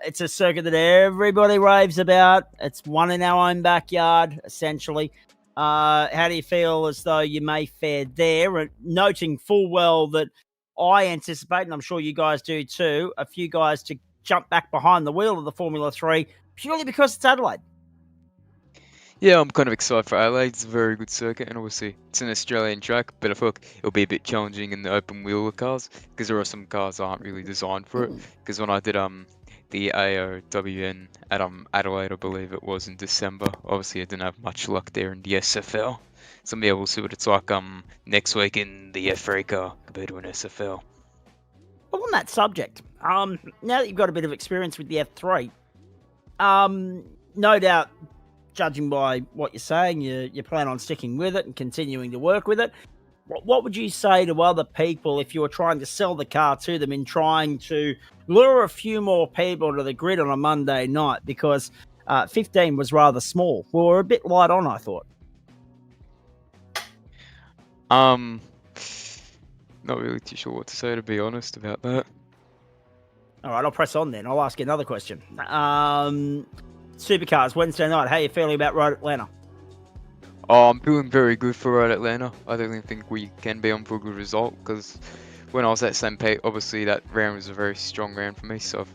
It's a circuit that everybody raves about. It's one in our own backyard, essentially. How do you feel as though you may fare there? Noting full well that I anticipate, and I'm sure you guys do too, a few guys to jump back behind the wheel of the Formula 3 purely because it's Adelaide. Yeah, I'm kind of excited for Adelaide. It's a very good circuit, and obviously it's an Australian track, but I feel like it'll be a bit challenging in the open wheel cars because there are some cars that aren't really designed for it. Because when I did the AOWN at Adelaide, I believe it was in December, obviously I didn't have much luck there in the SFL. So yeah, we'll see what it's like next week in the F3 car compared to an SFL. Well, on that subject, now that you've got a bit of experience with the F3, no doubt, judging by what you're saying, you plan on sticking with it and continuing to work with it. What would you say to other people if you were trying to sell the car to them in trying to lure a few more people to the grid on a Monday night? Because 15 was rather small. We were a bit light on, I thought. Not really too sure what to say, to be honest, about that. All right, I'll press on then. I'll ask you another question. Supercars, Wednesday night. How are you feeling about Road Atlanta? Oh, I'm feeling very good for Atlanta. I definitely think we can be on for a good result because when I was at St. Pete, obviously that round was a very strong round for me. So I'm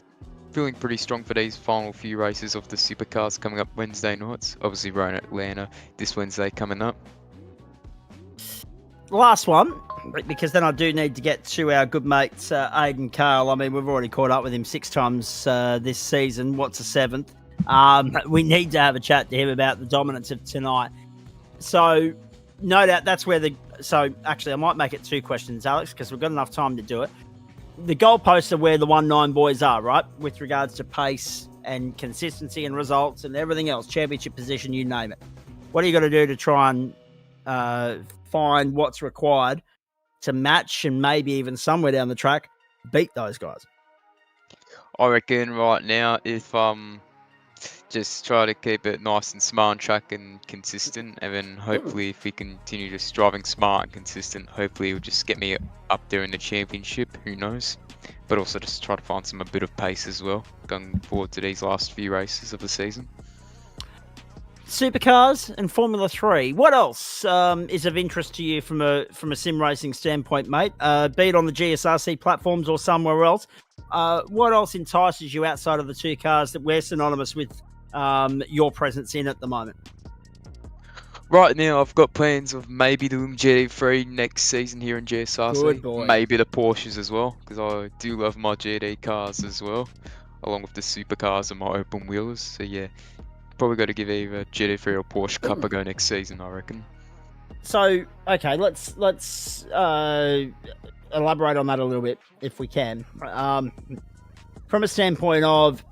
feeling pretty strong for these final few races of the supercars coming up Wednesday nights. Obviously, we're in Atlanta this Wednesday coming up. Last one, because then I do need to get to our good mates, Aidan Cale. I mean, we've already caught up with him 6 times this season. What's a 7th? We need to have a chat to him about the dominance of tonight. So, no doubt that's where So, actually, I might make it 2 questions, Alex, because we've got enough time to do it. The goalposts are where the 1-9 boys are, right? With regards to pace and consistency and results and everything else, championship position, you name it. What are you got to do to try and find what's required to match and maybe even somewhere down the track beat those guys? I reckon right now, if just try to keep it nice and smart on track and consistent, and then hopefully if we continue just driving smart and consistent, hopefully it'll just get me up there in the championship, who knows, but also just try to find a bit of pace as well going forward to these last few races of the season. Supercars and Formula 3. What else is of interest to you from a sim racing standpoint, mate? Be it on the GSRC platforms or somewhere else. What else entices you outside of the 2 cars that we're synonymous with your presence in at the moment? Right now, I've got plans of maybe doing GT3 next season here in GSRC. Good boy. Maybe the Porsches as well, because I do love my GT cars as well, along with the supercars and my open wheelers. So yeah, probably got to give either GT3 or Porsche Cup a go next season, I reckon. So, okay, let's elaborate on that a little bit if we can. From a standpoint of,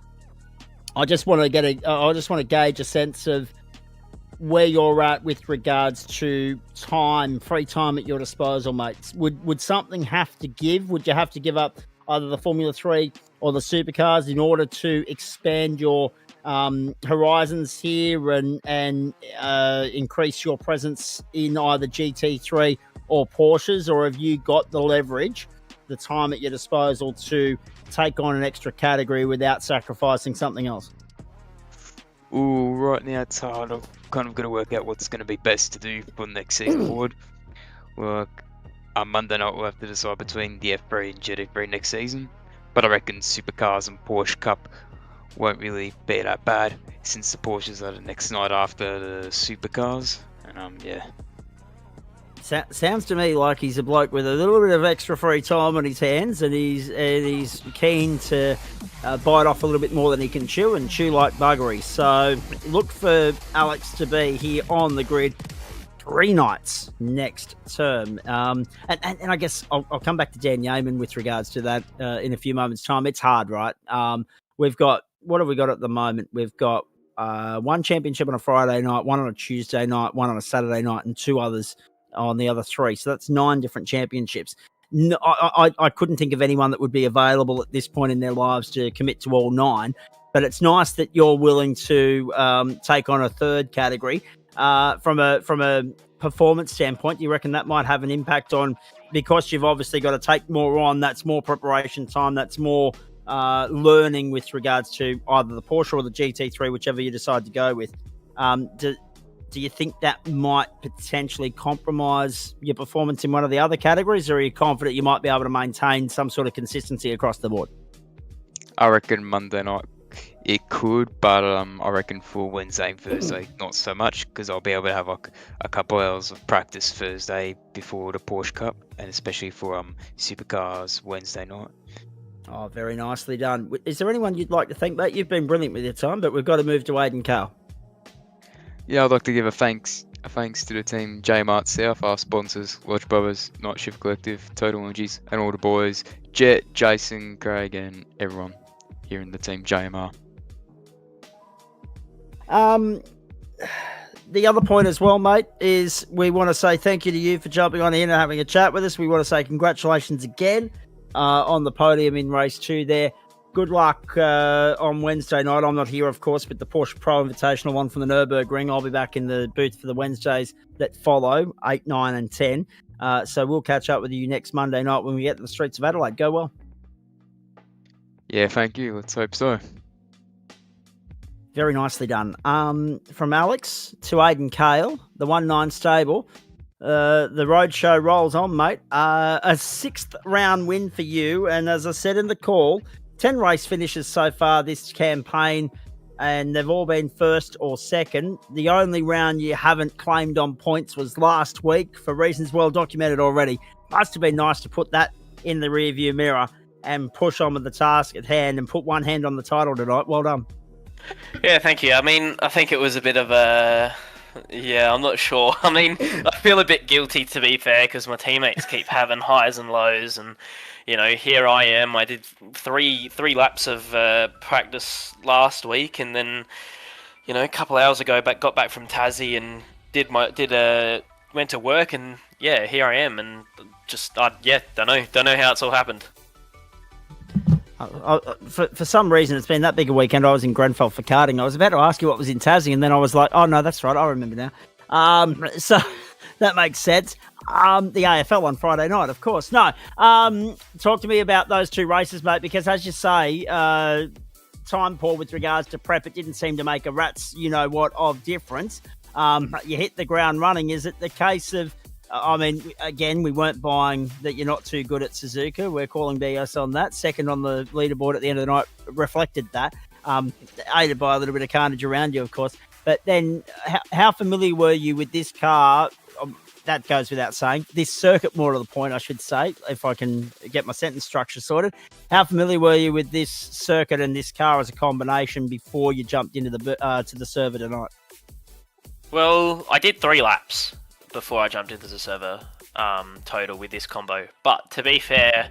I just want to gauge a sense of where you're at with regards to free time at your disposal, mates. Would something have to give? Would you have to give up either the Formula 3 or the supercars in order to expand your horizons here and increase your presence in either GT3 or Porsches? Or have you got the leverage, the time at your disposal to take on an extra category without sacrificing something else? Ooh, right now it's hard. I've kind of got to work out what's going to be best to do for the next season forward. Well, on Monday night we'll have to decide between the F3 and GT3 next season. But I reckon Supercars and Porsche Cup won't really be that bad, since the Porsches are the next night after the Supercars. And yeah. Sounds to me like he's a bloke with a little bit of extra free time on his hands, and he's keen to bite off a little bit more than he can chew, and chew like buggery. So look for Alex to be here on the grid 3 nights next term. And I guess I'll come back to Dan Yeaman with regards to that in a few moments' time. It's hard, right? We've got, what have we got at the moment? We've got 1 championship on a Friday night, 1 on a Tuesday night, 1 on a Saturday night, and 2 others on the other 3. So that's 9 different championships. No, I couldn't think of anyone that would be available at this point in their lives to commit to all 9. But it's nice that you're willing to take on a 3rd category. From a performance standpoint, do you reckon that might have an impact on, because you've obviously got to take more on, that's more preparation time, that's more learning with regards to either the Porsche or the GT3, whichever you decide to go with. Do you think that might potentially compromise your performance in one of the other categories, or are you confident you might be able to maintain some sort of consistency across the board? I reckon Monday night it could, but I reckon for Wednesday and Thursday not so much, because I'll be able to have a couple hours of practice Thursday before the Porsche Cup, and especially for Supercars Wednesday night. Oh, very nicely done. Is there anyone you'd like to thank, mate? You've been brilliant with your time, but we've got to move to Aidan Cale. Yeah, I'd like to give a thanks to the team, J-Mart South, our sponsors, Lodge Brothers, Night Shift Collective, Total Energies, and all the boys, Jet, Jason, Craig, and everyone here in the team, JMR. The other point as well, mate, is we want to say thank you to you for jumping on in and having a chat with us. We want to say congratulations again on the podium in race 2 there. Good luck on Wednesday night. I'm not here, of course, but the Porsche Pro Invitational one from the Nürburgring. I'll be back in the booth for the Wednesdays that follow, 8, 9 and 10. So we'll catch up with you next Monday night when we get to the streets of Adelaide. Go well. Yeah, thank you. Let's hope so. Very nicely done. From Alex to Aidan Kale, the 1-9 stable. The roadshow rolls on, mate. A 6th round win for you. And as I said in the call, 10 race finishes so far this campaign, and they've all been first or second. The only round you haven't claimed on points was last week for reasons well documented already. Must have been nice to put that in the rearview mirror and push on with the task at hand and put one hand on the title tonight. Well done. Yeah, thank you. I mean, I think it was a bit of a... Yeah, I'm not sure. I mean, I feel a bit guilty, to be fair, because my teammates keep having highs and lows, and, you know, here I am. I did three laps of practice last week, and then, you know, a couple hours ago, got back from Tassie and went to work, and yeah, here I am, and just don't know how it's all happened. For some reason, it's been that big a weekend. I was in Grenfell for karting. I was about to ask you what was in Tassie, and then I was like, oh, no, that's right. I remember now. So that makes sense. The AFL on Friday night, of course. No, talk to me about those two races, mate, because as you say, time poor with regards to prep. It didn't seem to make a rat's you-know-what of difference. You hit the ground running. Is it the case of, I mean, again, we weren't buying that you're not too good at Suzuka. We're calling BS on that. Second on the leaderboard at the end of the night reflected that. Aided by a little bit of carnage around you, of course. But then how familiar were you with this car? That goes without saying. This circuit, more to the point, I should say, if I can get my sentence structure sorted. How familiar were you with this circuit and this car as a combination before you jumped into to the server tonight? Well, I did 3 laps before I jumped into the server total with this combo. But to be fair,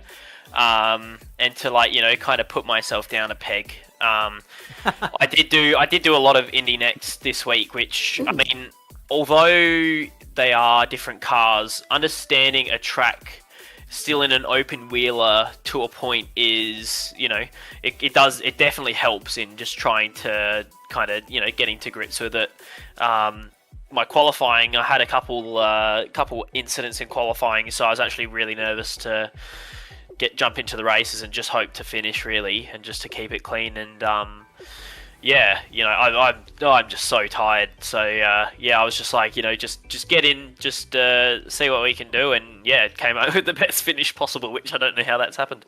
and to kind of put myself down a peg, I did do a lot of Indy Next this week, which I mean, although they are different cars, understanding a track still in an open wheeler to a point is, it definitely helps in just trying to kind of, getting to grips with it. My qualifying, I had a couple incidents in qualifying, so I was actually really nervous to jump into the races and just hope to finish, really, and just to keep it clean. And I'm just so tired. So I was just like, just get in, just see what we can do, and yeah, it came out with the best finish possible, which I don't know how that's happened.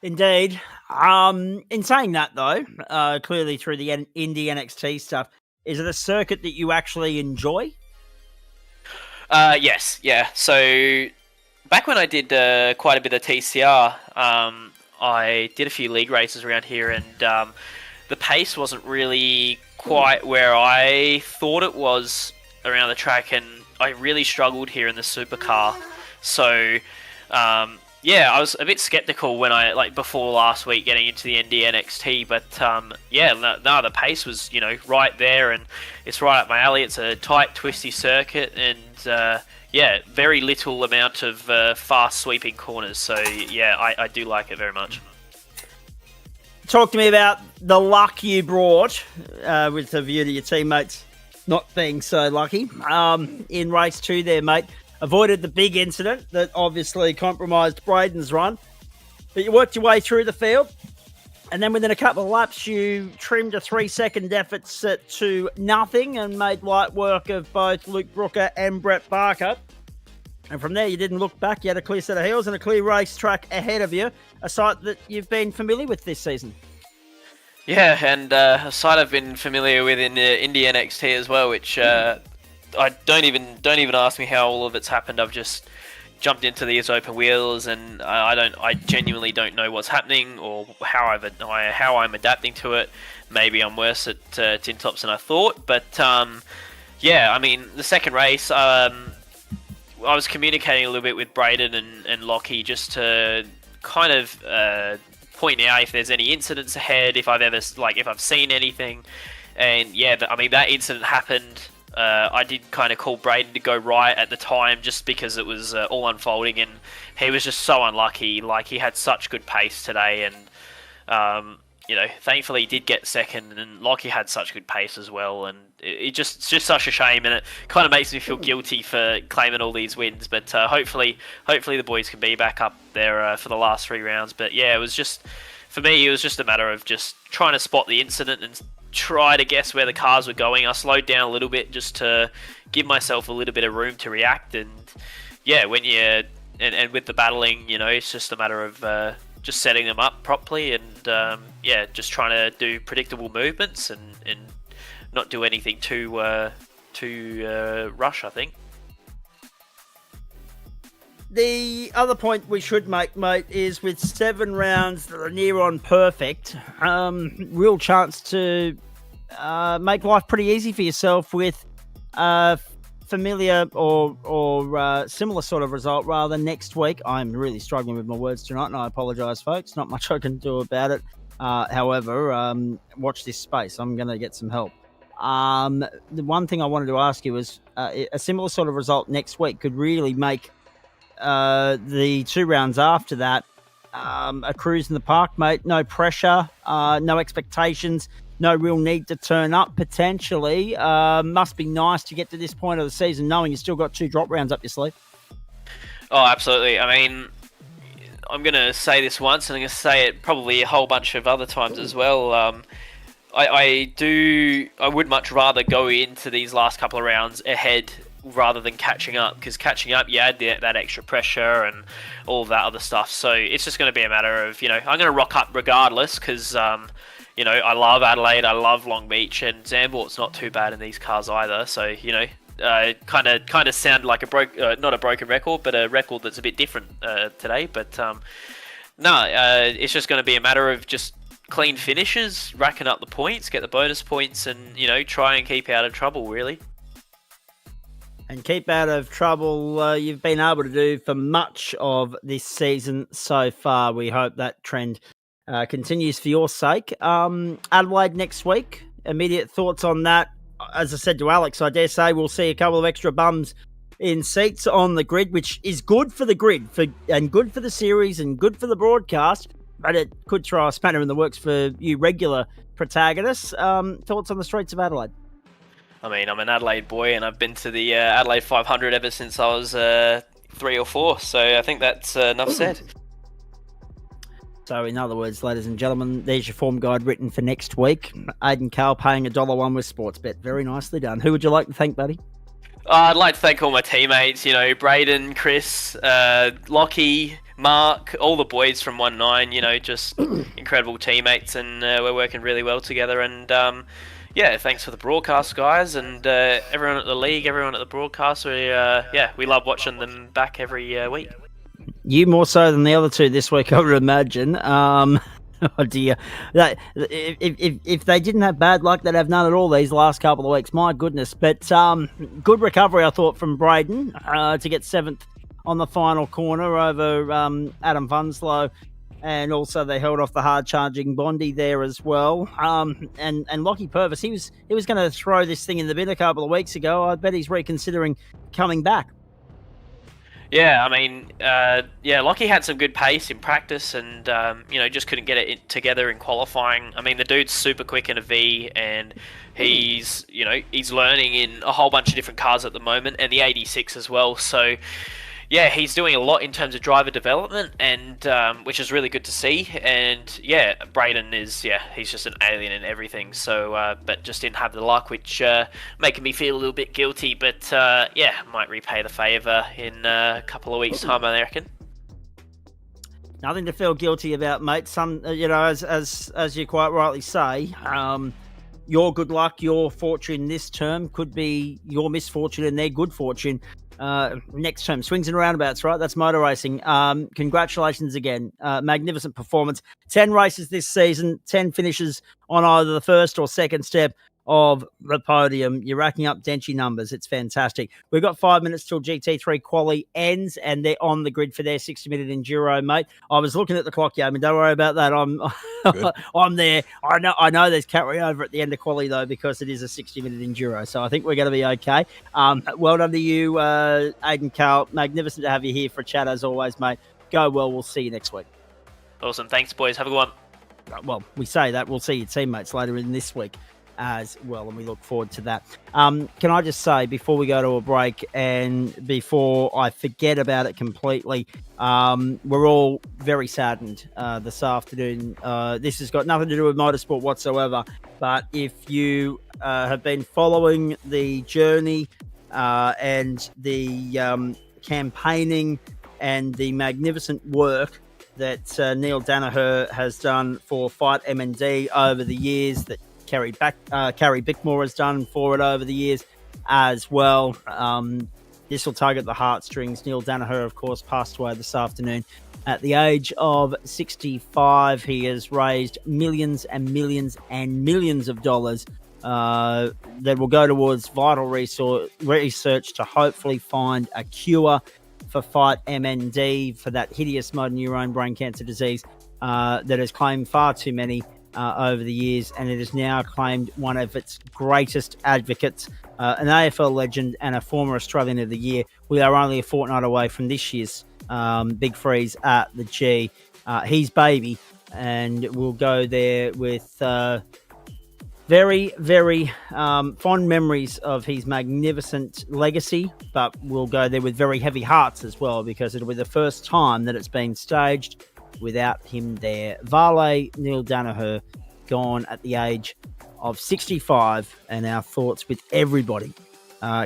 Indeed. In saying that, though, clearly through the Indy NXT stuff, is it a circuit that you actually enjoy? Yes, yeah. So back when I did quite a bit of TCR, I did a few league races around here, and the pace wasn't really quite where I thought it was around the track, and I really struggled here in the supercar. So I was a bit skeptical when before last week getting into the ND NXT, but the pace was right there, and it's right up my alley. It's a tight, twisty circuit, and very little amount of fast sweeping corners. So yeah, I do like it very much. Talk to me about the luck you brought with a view to your teammates not being so lucky in race 2 there, mate. Avoided the big incident that obviously compromised Braden's run. But you worked your way through the field. And then within a couple of laps, you trimmed a 3-second deficit to nothing and made light work of both Luke Brooker and Brett Barker. And from there, you didn't look back. You had a clear set of heels and a clear racetrack ahead of you, a site that you've been familiar with this season. Yeah, and a site I've been familiar with in Indy NXT as well, which... I don't even ask me how all of it's happened. I've just jumped into these open wheels, and I genuinely don't know what's happening or how I'm adapting to it. Maybe I'm worse at tin tops than I thought, but I mean, the second race, I was communicating a little bit with Braden and Lockie just to kind of point out if there's any incidents ahead, if I've seen anything, and that incident happened. I did kind of call Braden to go right at the time just because it was all unfolding, and he was just so unlucky. Like, he had such good pace today, and thankfully he did get second, and Lockie had such good pace as well, and it's just such a shame, and it kind of makes me feel guilty for claiming all these wins. But hopefully the boys can be back up there for the last 3 rounds. But yeah, it was just, for me, it was just a matter of just trying to spot the incident and try to guess where the cars were going. I slowed down a little bit just to give myself a little bit of room to react. And yeah, when you and with the battling, you know, it's just a matter of just setting them up properly and yeah, just trying to do predictable movements and not do anything too rush, I think. The other point we should make, mate, is with 7 rounds that are near on perfect, real chance to make life pretty easy for yourself with familiar or similar sort of result rather next week. I'm really struggling with my words tonight, and I apologise, folks. Not much I can do about it. However, watch this space. I'm going to get some help. The one thing I wanted to ask you was a similar sort of result next week could really make the 2 rounds after that a cruise in the park, mate. No pressure, no expectations, no real need to turn up potentially. Must be nice to get to this point of the season knowing you still got 2 drop rounds up your sleeve. Oh, absolutely. I mean, I'm going to say this once and I'm going to say it probably a whole bunch of other times as well. I would much rather go into these last couple of rounds ahead rather than catching up, because catching up, you add that extra pressure and all of that other stuff. So it's just going to be a matter of, you know, I'm going to rock up regardless because, you know, I love Adelaide, I love Long Beach, and Zandvoort's not too bad in these cars either. So, you know, kind of sound like not a broken record, but a record that's a bit different today. But no, it's just going to be a matter of just clean finishes, racking up the points, get the bonus points, and, you know, try and keep out of trouble, really. And keep out of trouble you've been able to do for much of this season so far. We hope that trend continues for your sake. Adelaide next week, immediate thoughts on that? As I said to Alex, I dare say we'll see a couple of extra bums in seats on the grid, which is good for the grid and good for the series and good for the broadcast, but it could throw a spanner in the works for you regular protagonists. Thoughts on the streets of Adelaide? I mean, I'm an Adelaide boy, and I've been to the Adelaide 500 ever since I was 3 or 4, so I think that's enough said. So, in other words, ladies and gentlemen, there's your form guide written for next week. Aidan Carl paying $1 with Sportsbet. Very nicely done. Who would you like to thank, buddy? I'd like to thank all my teammates, you know, Braden, Chris, Lockie, Mark, all the boys from 1-9, you know, just incredible teammates, and we're working really well together, and yeah, thanks for the broadcast, guys, and everyone at the league, everyone at the broadcast. We love watching them back every week. You more so than the other two this week, I would imagine. Oh dear, if they didn't have bad luck, they'd have none at all these last couple of weeks. My goodness, but good recovery, I thought, from Braden to get 7th on the final corner over Adam Vunslow. And also they held off the hard-charging Bondi there as well. And Lockie Purvis, he was going to throw this thing in the bin a couple of weeks ago. I bet he's reconsidering coming back. Yeah, I mean, Lockie had some good pace in practice and, you know, just couldn't get it together in qualifying. I mean, the dude's super quick in a V, and he's learning in a whole bunch of different cars at the moment, and the 86 as well. So, yeah, he's doing a lot in terms of driver development, and which is really good to see. And yeah, Braden is he's just an alien in everything. So, but just didn't have the luck, which making me feel a little bit guilty. But might repay the favour in a couple of weeks' time, I reckon. Nothing to feel guilty about, mate. Some, you know, as you quite rightly say, your good luck, your fortune this term could be your misfortune and their good fortune next term. Swings and roundabouts, right? That's motor racing. Congratulations again. Magnificent performance. 10 races this season, 10 finishes on either the first or second step of the podium. You're racking up Denchi numbers. It's fantastic. We've got 5 minutes till GT3 quali ends, and they're on the grid for their 60-minute enduro, mate. I was looking at the clock, yeah. I mean, don't worry about that. I'm there. I know there's carryover at the end of quali though, because it is a 60-minute enduro. So I think we're going to be okay. Well done to you, Aidan Carl. Magnificent to have you here for a chat as always, mate. Go well. We'll see you next week. Awesome. Thanks, boys. Have a good one. Well, we say that. We'll see your teammates later in this week. as well, and we look forward to that. Can I just say, before we go to a break and before I forget about it completely, we're all very saddened this afternoon. This has got nothing to do with motorsport whatsoever, but if you have been following the journey and the campaigning and the magnificent work that Neil Danaher has done for Fight MND over the years, that Kerry Bickmore has done for it over the years as well. This will target the heartstrings. Neil Danaher, of course, passed away this afternoon at the age of 65. He has raised millions and millions and millions of dollars that will go towards vital research to hopefully find a cure for Fight MND, for that hideous motor neurone brain cancer disease that has claimed far too many over the years, and it has now claimed one of its greatest advocates, an AFL legend and a former Australian of the Year. We are only a fortnight away from this year's Big Freeze at the G, his baby, and we'll go there with very, very fond memories of his magnificent legacy, but we'll go there with very heavy hearts as well, because it'll be the first time that it's been staged without him there. Vale Neil Danaher, gone at the age of 65, and our thoughts with everybody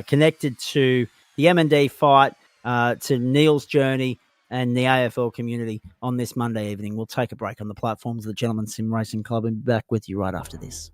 connected to the MND fight, to Neil's journey, and the AFL community on this Monday evening. We'll take a break on the platforms of the Gentleman Sim Racing Club and be back with you right after this.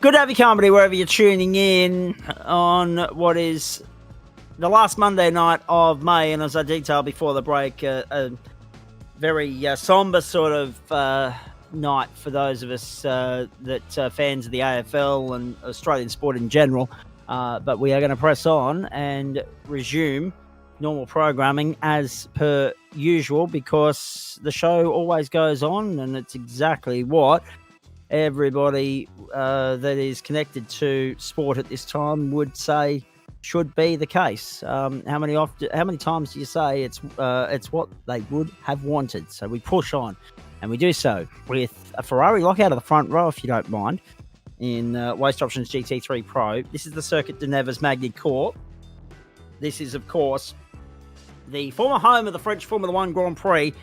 Good to have you company wherever you're tuning in on what is the last Monday night of May. And as I detailed before the break, a very somber sort of night for those of us that fans of the AFL and Australian sport in general. But we are going to press on and resume normal programming as per usual, because the show always goes on, and it's exactly what everybody that is connected to sport at this time would say should be the case. How many times do you say it's what they would have wanted? So we push on, and we do so with a Ferrari lockout of the front row, if you don't mind, in Waste Options GT3 Pro. This is the Circuit de Nevers Magny-Cours. This is, of course, the former home of the French Formula One Grand Prix,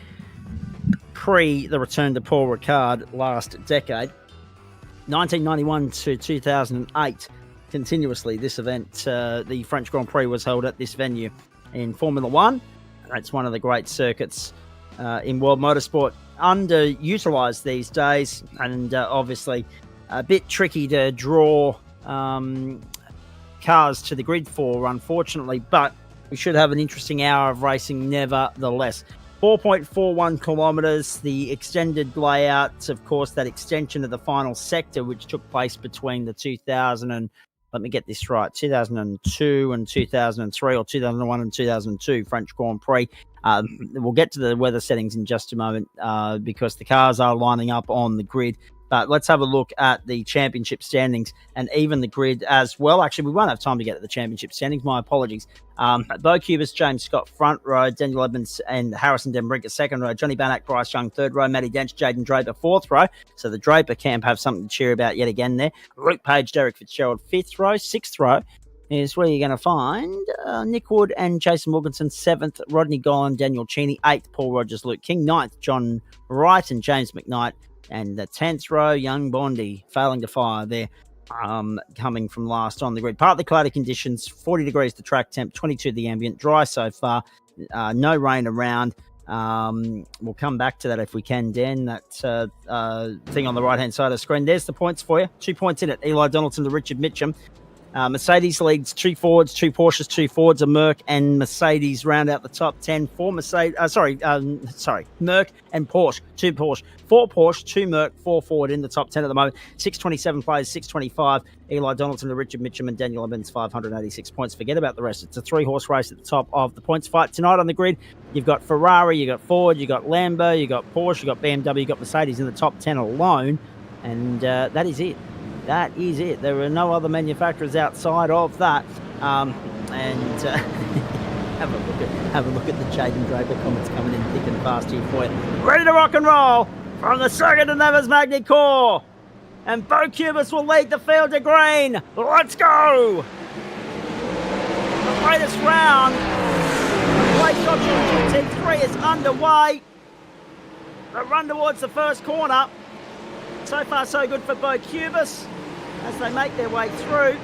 pre the return to Paul Ricard last decade. 1991 to 2008, continuously, this event, the French Grand Prix, was held at this venue in Formula One. It's one of the great circuits in world motorsport, underutilised these days, and obviously a bit tricky to draw cars to the grid for, unfortunately, but we should have an interesting hour of racing nevertheless. 4.41 kilometres, the extended layout, of course, that extension of the final sector, which took place between the 2002 and 2003, or 2001 and 2002 French Grand Prix. We'll get to the weather settings in just a moment because the cars are lining up on the grid. But let's have a look at the championship standings and even the grid as well. Actually, we won't have time to get to the championship standings. My apologies. Bo Cubis, James Scott, front row. Daniel Evans and Harrison Denbrinker, second row. Johnny Bannack, Bryce Young, third row. Matty Dench, Jaden Draper, fourth row. So the Draper camp have something to cheer about yet again there. Luke Page, Derek Fitzgerald, fifth row. Sixth row is where you're going to find Nick Wood and Jason Wilkinson. Seventh, Rodney Gollan, Daniel Cheney. Eighth, Paul Rogers, Luke King. Ninth, John Wright and James McKnight. And the 10th row, Young Bondi, failing to fire there, coming from last on the grid. Partly cloudy conditions, 40 degrees the track temp, 22 the ambient, dry so far, no rain around. We'll come back to that if we can, Dan. That thing on the right-hand side of the screen. There's the points for you. 2 points in it. Eli Donaldson to Richard Mitchum. Mercedes leads 2 Fords, 2 Porsches, 2 Fords, a Merc and Mercedes round out the top 10. Merc and Porsche, 2 Porsche, 4 Porsche, 2 Merc, 4 Ford in the top 10 at the moment. 627 players, 625. Eli Donaldson to Richard Mitchum and Daniel Evans, 586 points. Forget about the rest. It's a 3-horse race at the top of the points fight tonight on the grid. You've got Ferrari, you've got Ford, you've got Lambo, you've got Porsche, you've got BMW, you've got Mercedes in the top 10 alone, and that is it. That is it. There are no other manufacturers outside of that. Have a look at the Jaden Draper comments coming in thick and fast here for you. Ready to rock and roll from the Circuit de Nevers Magny-Cours. And Bo Cubis will lead the field to green. Let's go! The latest round of Waste Options GT3 is underway. The run towards the first corner. So far, so good for Bo Cubis as they make their way through.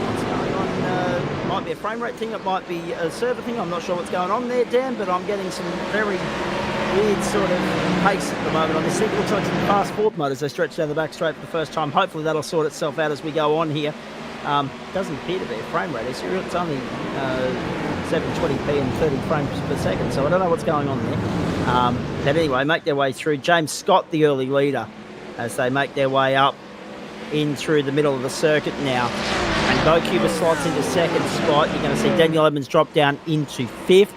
What's going on? Might be a frame rate thing, it might be a server thing. I'm not sure what's going on there, Dan, but I'm getting some very weird sort of pace at the moment on this thing. It looks like some fast forward mode as they stretch down the back straight for the first time. Hopefully that'll sort itself out as we go on here. Doesn't appear to be a frame rate issue. It's only 720p and 30 frames per second, so I don't know what's going on there. But anyway, make their way through. James Scott, the early leader, as they make their way up in through the middle of the circuit now. And Bo Cubis slots into second spot. You're going to see Daniel Evans drop down into fifth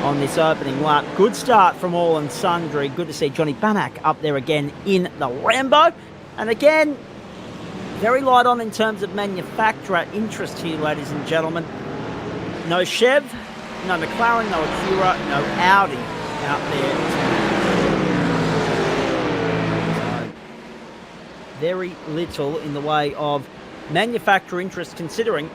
on this opening lap. Good start from all and sundry. Good to see Johnny Bannack up there again in the Lambo. And again, very light on in terms of manufacturer interest here, ladies and gentlemen. No Chev, no McLaren, no Acura, no Audi out there. So, very little in the way of manufacturer interest, considering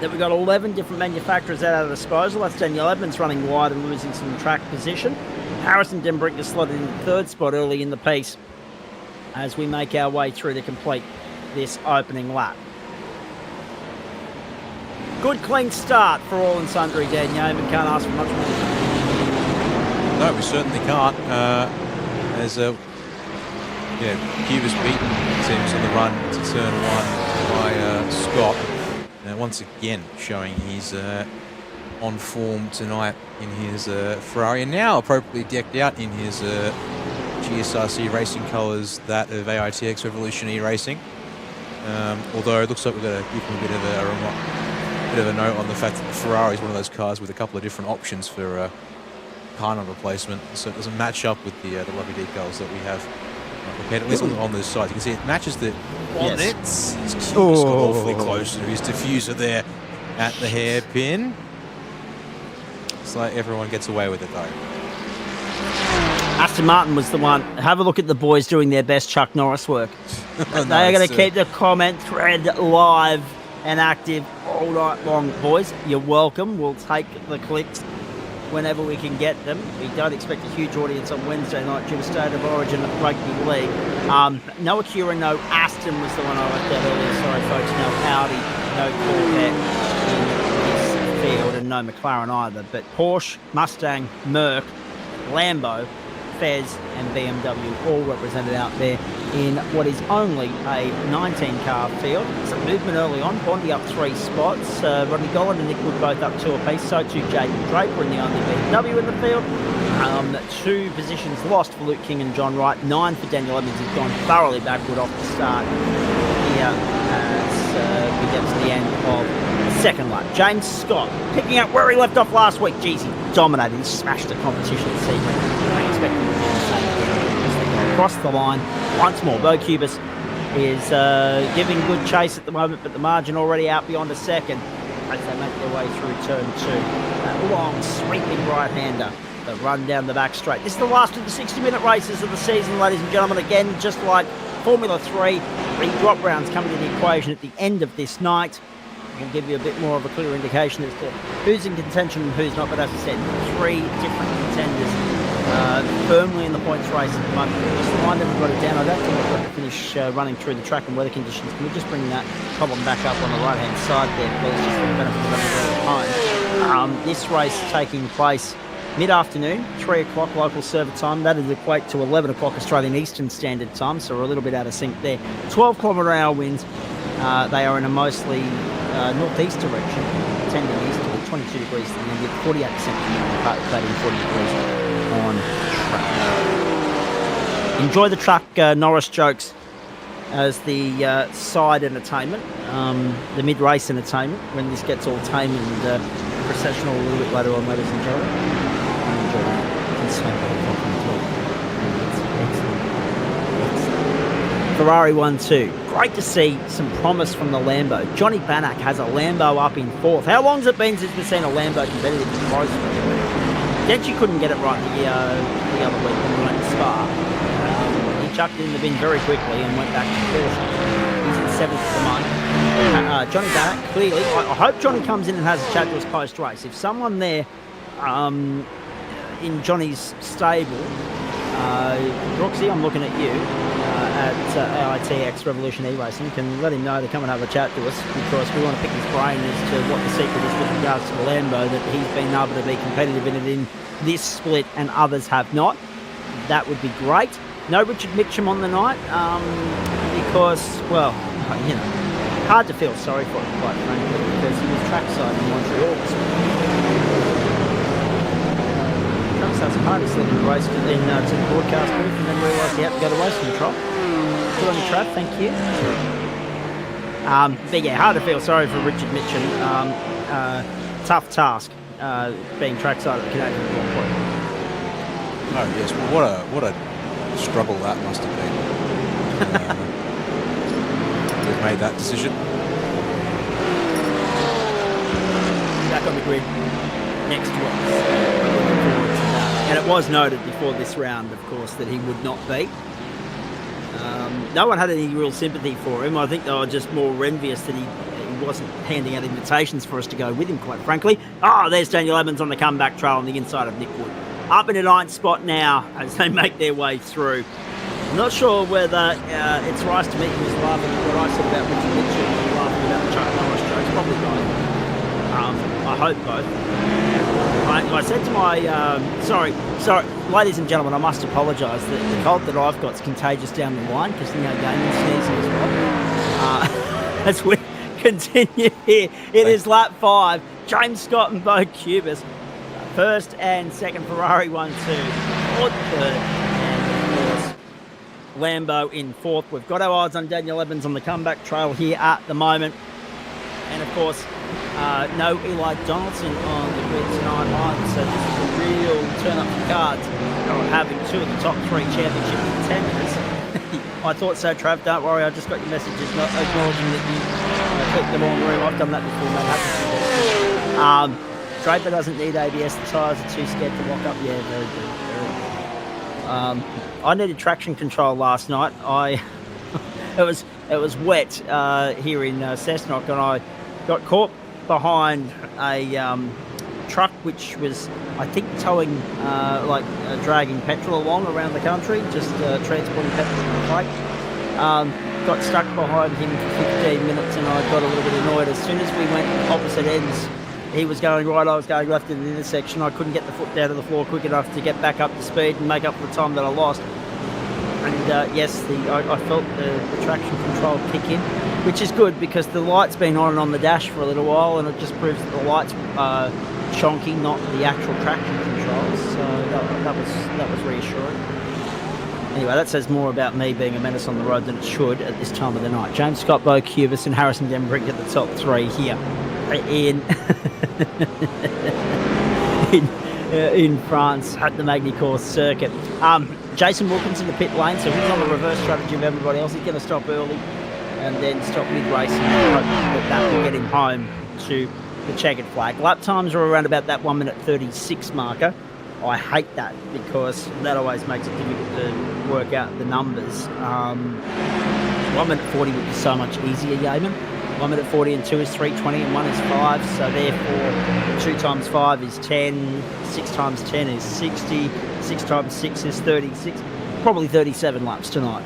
that we've got 11 different manufacturers at our disposal. That's Daniel Evans running wide and losing some track position. Harrison Denbrinker slotted in the third spot early in the piece as we make our way through to complete this opening lap. Good clean start for all and sundry, Dan Yeoman. Can't ask for much more. No, we certainly can't. There's Yeah, Cuba's beaten Sims on the run to turn 1 by Scott. Once again, showing he's on form tonight in his Ferrari, and now appropriately decked out in his GSRC racing colours, that of AITX Revolution E Racing. Although it looks like we've got to give him a bit of a note on the fact that the Ferrari is one of those cars with a couple of different options for car number replacement, so it doesn't match up with the lovely decals that we have prepared, at least on those sides. You can see it matches the bonnets. He's got awfully close to his diffuser there at the hairpin. It's like everyone gets away with it though. Aston Martin was the one. Have a look at the boys doing their best Chuck Norris work. They are going to keep the comment thread live and active all night long. Boys, you're welcome. We'll take the clicks whenever we can get them. We don't expect a huge audience on Wednesday night due to State of Origin Rugby League. No Acura, no Aston was the one I looked at earlier. Sorry, folks. No Audi, no Corvette in this field, and no McLaren either. But Porsche, Mustang, Merc, Lambo, Fez and BMW all represented out there in what is only a 19-car field. Some movement early on. Bondi up 3 spots. Rodney Gollan and Nick Wood both up 2 apiece. So too Jaden Draper in the only BMW in the field. 2 positions lost for Luke King and John Wright. 9 for Daniel Evans, who's gone thoroughly backward off the start here as we get to the end of the second lap. James Scott picking up where he left off last week. Jeez, he dominated. He smashed the competition this evening. I expect him to do the same as they go across the line once more. Bo Cubis is giving good chase at the moment, but the margin already out beyond a second as they make their way through turn 2. That long sweeping right-hander that run down the back straight. This is the last of the 60-minute races of the season, ladies and gentlemen. Again, just like Formula 3, 3 drop rounds coming to the equation at the end of this night. We'll give you a bit more of a clear indication as to who's in contention and who's not. But as I said, 3 different contenders firmly in the points race at the moment. Just to wind everybody down, I don't think we're going to finish running through the track and weather conditions. Can we just bring that column back up on the right-hand side there, please, just for the benefit of everybody at home. This race taking place mid-afternoon, 3 o'clock local server time. That would equate to 11 o'clock Australian Eastern Standard Time, so we're a little bit out of sync there. 12-kilometre-hour winds. They are in a mostly northeast direction, tending east to 22 degrees to the wind, with 48% humidity, 40 degrees on track. Enjoy the truck Norris jokes as the side entertainment, the mid-race entertainment, when this gets all tame and processional a little bit later on, ladies and gentlemen. Enjoy that. Ferrari 1-2. Great to see some promise from the Lambo. Johnny Bannack has a Lambo up in 4th. How long has it been since we've seen a Lambo competitive in close? Denchi couldn't get it right the other week when we went to Spa. He chucked it in the bin very quickly and went back to 4th. He's in 7th at the moment. Johnny Bannack, clearly, I hope Johnny comes in and has a chat to us post-race. If someone there in Johnny's stable, Brooksy, I'm looking at you, at AITX Revolution E-Racing, can let him know to come and have a chat to us, because we want to pick his brain as to what the secret is with regards to the Lambo, that he's been able to be competitive in it in this split and others have not. That would be great. No Richard Mitchum on the night, because, well, you know, hard to feel sorry for him, quite frankly, because he was trackside in Montreal this week. That's a party slip in the race to the broadcast booth, and then realised he had to go to race control. Good on you, Trav, thank you. But yeah, hard to feel sorry for Richard Mitchum. Tough task being trackside at the Canadian Grand Prix. Oh yes, well, what a struggle that must have been. We've made that decision. Back on the grid next to us. And it was noted before this round, of course, that he would not be. No one had any real sympathy for him. I think they were just more envious that he wasn't handing out invitations for us to go with him, quite frankly. Oh, there's Daniel Evans on the comeback trail on the inside of Nick Wood. Up in a 9th spot now as they make their way through. I'm not sure whether it's Rice to me who's laughing at what I said about Richard Mitchell and laughing about the Chuck Norris jokes. Probably both. I hope both. I I said to my, sorry, ladies and gentlemen, I must apologise. The cold that I've got is contagious down the line because, you know, gaming season as well. As we continue here, it is lap 5. James Scott and Bo Cubis, first and second. Ferrari 1-2, fourth, third, and of course Lambo in fourth. We've got our eyes on Daniel Evans on the comeback trail here at the moment, and of course no Eli Donaldson on the grid tonight either. So this is a real turn up the cards of having two of the top 3 championship contenders. I thought so, Trav. Don't worry, I just got your messages not acknowledging that you clicked the wrong room. I've done that before, mate. Draper doesn't need ABS. The tyres are too scared to lock up. Yeah, very good. Very good. I needed traction control last night. It was wet here in Cessnock, and I got caught behind a truck which was, I think, towing dragging petrol along around the country, just transporting petrol on the plate. Got stuck behind him for 15 minutes, and I got a little bit annoyed. As soon as we went opposite ends, he was going right, I was going left in the intersection. I couldn't get the foot down to the floor quick enough to get back up to speed and make up for the time that I lost. And yes, I felt the traction control kick in, which is good because the light's been on and on the dash for a little while, and it just proves that the light's chonky, not the actual traction controls. So that was reassuring. Anyway, that says more about me being a menace on the road than it should at this time of the night. James Scott, Bo Cubis, and Harrison Denbrink at the top 3 here in France at the Magny-Cours circuit. Jason Wilkins in the pit lane, so he's on the reverse strategy of everybody else. He's going to stop early and then stop mid-race and hope that will get him home to the checkered flag. Lap times are around about that 1 minute 36 marker. I hate that because that always makes it difficult to work out the numbers. 1 minute 40 would be so much easier, Yeaman. 1 minute 40 and 2 is 3:20 and 1 is 5. So therefore 2 times 5 is 10, 6 times 10 is 60, 6 times 6 is 36. Probably 37 laps tonight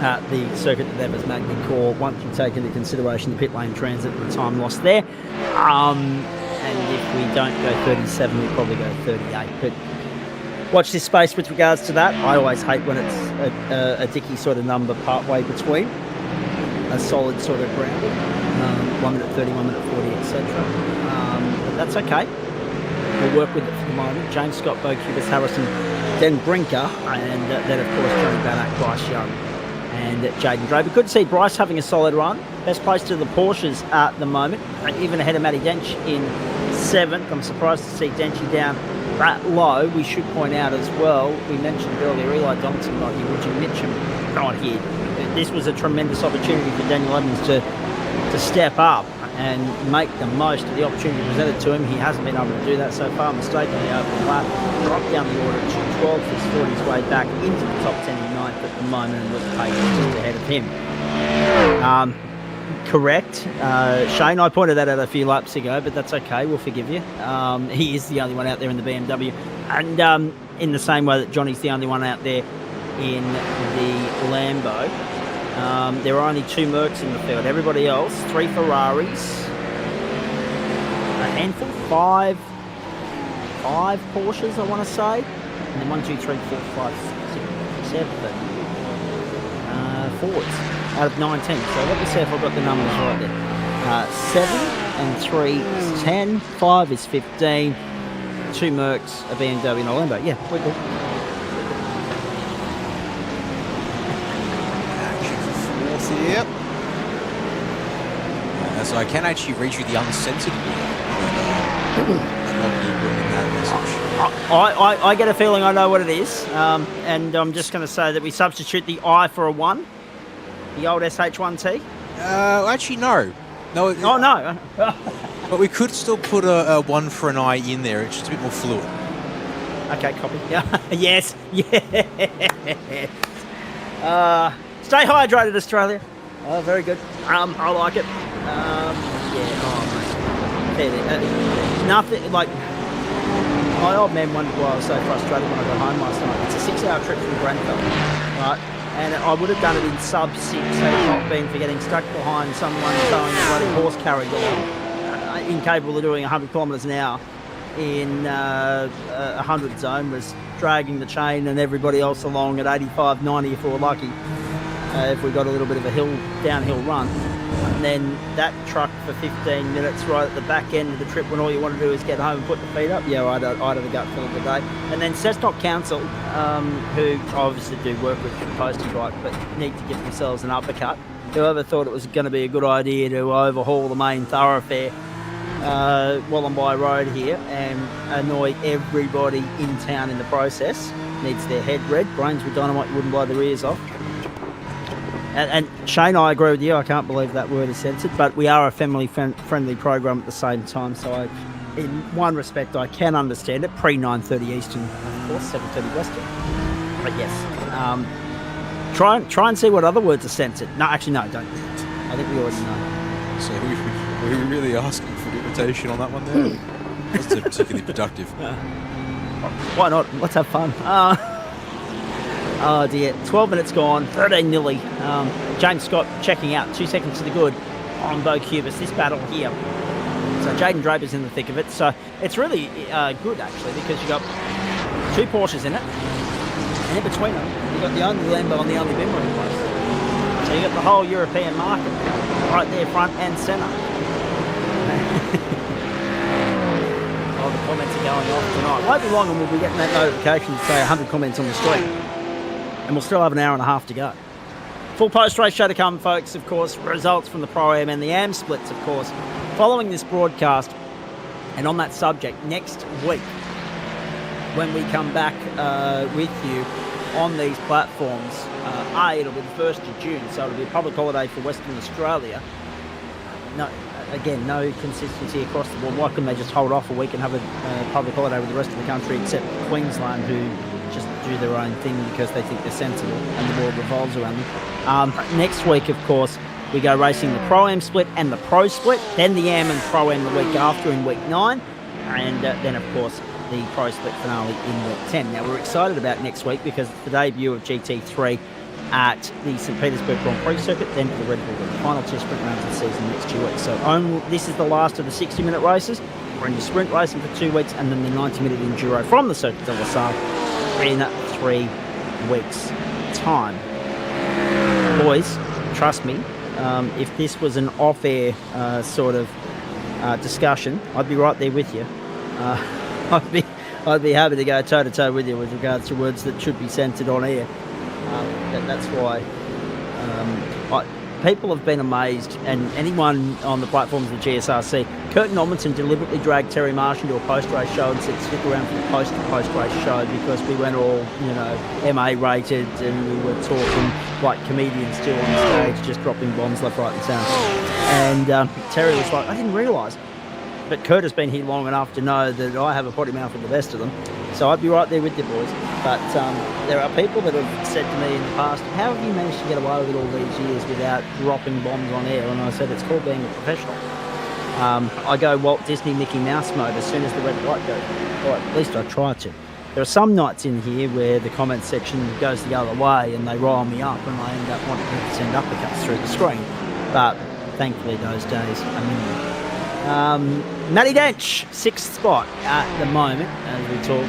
at the circuit of Evers Magny-Cours, once you take into consideration the pit lane transit and the time lost there. And if we don't go 37, we'll probably go 38. But watch this space with regards to that. I always hate when it's a dicky sort of number part way between a solid sort of grounding. 1 minute 30, 1 minute 40, etc. But that's okay. We'll work with it for the moment. James Scott, Bo Cubis, Harrison, then Brinker, and then of course Johnny Bannock, Bryce Young, and Jaden Draper. Good to see Bryce having a solid run. Best place to the Porsches at the moment, and even ahead of Matty Dench in 7th. I'm surprised to see Denchy down that low. We should point out as well, we mentioned earlier, Eli Donaldson not here, Richard Mitchum not here. This was a tremendous opportunity for Daniel Evans to step up and make the most of the opportunity presented to him. He hasn't been able to do that so far. Mistake on the open lap, dropped down the order to 12th, has fought his way back into the top 10 in 9th at the moment, and was paid just ahead of him. Correct. Shane, I pointed that out a few laps ago, but that's okay. We'll forgive you. He is the only one out there in the BMW. And in the same way that Johnny's the only one out there in the Lambo, there are only 2 Mercs in the field. Everybody else, 3 Ferraris, a handful, 5 Porsches, I want to say. And then 1, 2, 3, 4, 5, 6, 7 Fords out of 19. So let me see if I've got the numbers right there. 7 and 3 is 10, 5 is 15, 2 Mercs, a BMW and a Lambo. Yeah, we're good. Yep. So I can actually read you the uncensored I get a feeling I know what it is, and I'm just going to say that we substitute the I for a 1, the old SH1T. Actually, no. No. Oh, no. But we could still put a 1 for an I in there. It's just a bit more fluid. Okay, copy. Yes. Yes. Stay hydrated, Australia. Oh, very good. I like it. Nothing like. My old man wondered why I was so frustrated when I got home last night. It's a 6-hour trip from Grenfell, right? And I would have done it in sub 6 had it not been for getting stuck behind someone towing a bloody horse carriage along, incapable of doing 100 kilometres an hour. in 100 zone was dragging the chain and everybody else along at 85, 90 if we were lucky, if we got a little bit of a downhill run. And then that truck for 15 minutes right at the back end of the trip when all you want to do is get home and put the feet up. Yeah, I'd have a gut feel of the day. And then Cessnock Council, who obviously do work with the posting bike, but need to give themselves an uppercut. Whoever thought it was going to be a good idea to overhaul the main thoroughfare, Wollombi Road here, and annoy everybody in town in the process, needs their head read. Brains with dynamite, you wouldn't blow their ears off. And Shane, I agree with you. I can't believe that word is censored, but we are a family-friendly program at the same time. So, in one respect, I can understand it. Pre 9:30 Eastern, of course, 7:30 Western. But yes, try and see what other words are censored. No, actually, no, don't. I think we already know. So, were we really asking for invitation on that one there? That's particularly productive. Why not? Let's have fun. Oh dear, 12 minutes gone, 13 nearly. James Scott checking out, 2 seconds to the good on Bo Cubis, this battle here. So Jaden Draper's in the thick of it. So it's really good actually, because you've got 2 Porsches in it, and in between them, you've got the only Lambo and the only Bimmer in place. So you've got the whole European market right there, front and centre. Oh, the comments are going off tonight. Won't be long and we'll be getting that notification to say 100 comments on the stream. And we'll still have an hour and a half to go. Full post-race show to come, folks. Of course, results from the Pro-Am and the Am splits, of course, following this broadcast. And on that subject, next week, when we come back with you on these platforms, it'll be the 1st of June, so it'll be a public holiday for Western Australia. No consistency across the board. Why couldn't they just hold off a week and have a public holiday with the rest of the country, except Queensland, who just do their own thing because they think they're sensible and the world revolves around them. Next week, of course, we go racing the Pro-Am split and the Pro split, then the Am and Pro-Am the week after in week 9, and then, of course, the Pro split finale in week 10. Now, we're excited about next week because it's the debut of GT3 at the St. Petersburg Grand Prix circuit, then to the Red Bull Ring. Final 2 sprint rounds of the season next 2 weeks. So this is the last of the 60-minute races. We're into sprint racing for 2 weeks, and then the 90-minute enduro from the Circuit de la Salle in 3 weeks' time. Boys, trust me, if this was an off-air sort of discussion, I'd be right there with you. I'd be happy to go toe-to-toe with you with regards to words that should be censored on air. That's why people have been amazed, and anyone on the platforms of the GSRC, Curtin Edmondson deliberately dragged Terry Marsh into a post-race show and said stick around for the post-race show because we went all, MA rated and we were talking like comedians do on stage, just dropping bombs left, right and centre. And Terry was like, I didn't realise. But Kurt has been here long enough to know that I have a potty mouth with the best of them. So I'd be right there with you boys. But there are people that have said to me in the past, how have you managed to get away with it all these years without dropping bombs on air? And I said, it's called being a professional. I go Walt Disney Mickey Mouse mode as soon as the red light goes. Or at least I try to. There are some nights in here where the comment section goes the other way and they rile me up and I end up wanting to send uppercuts through the screen. But thankfully those days are minimal. Matty Dench, 6th spot at the moment as we talk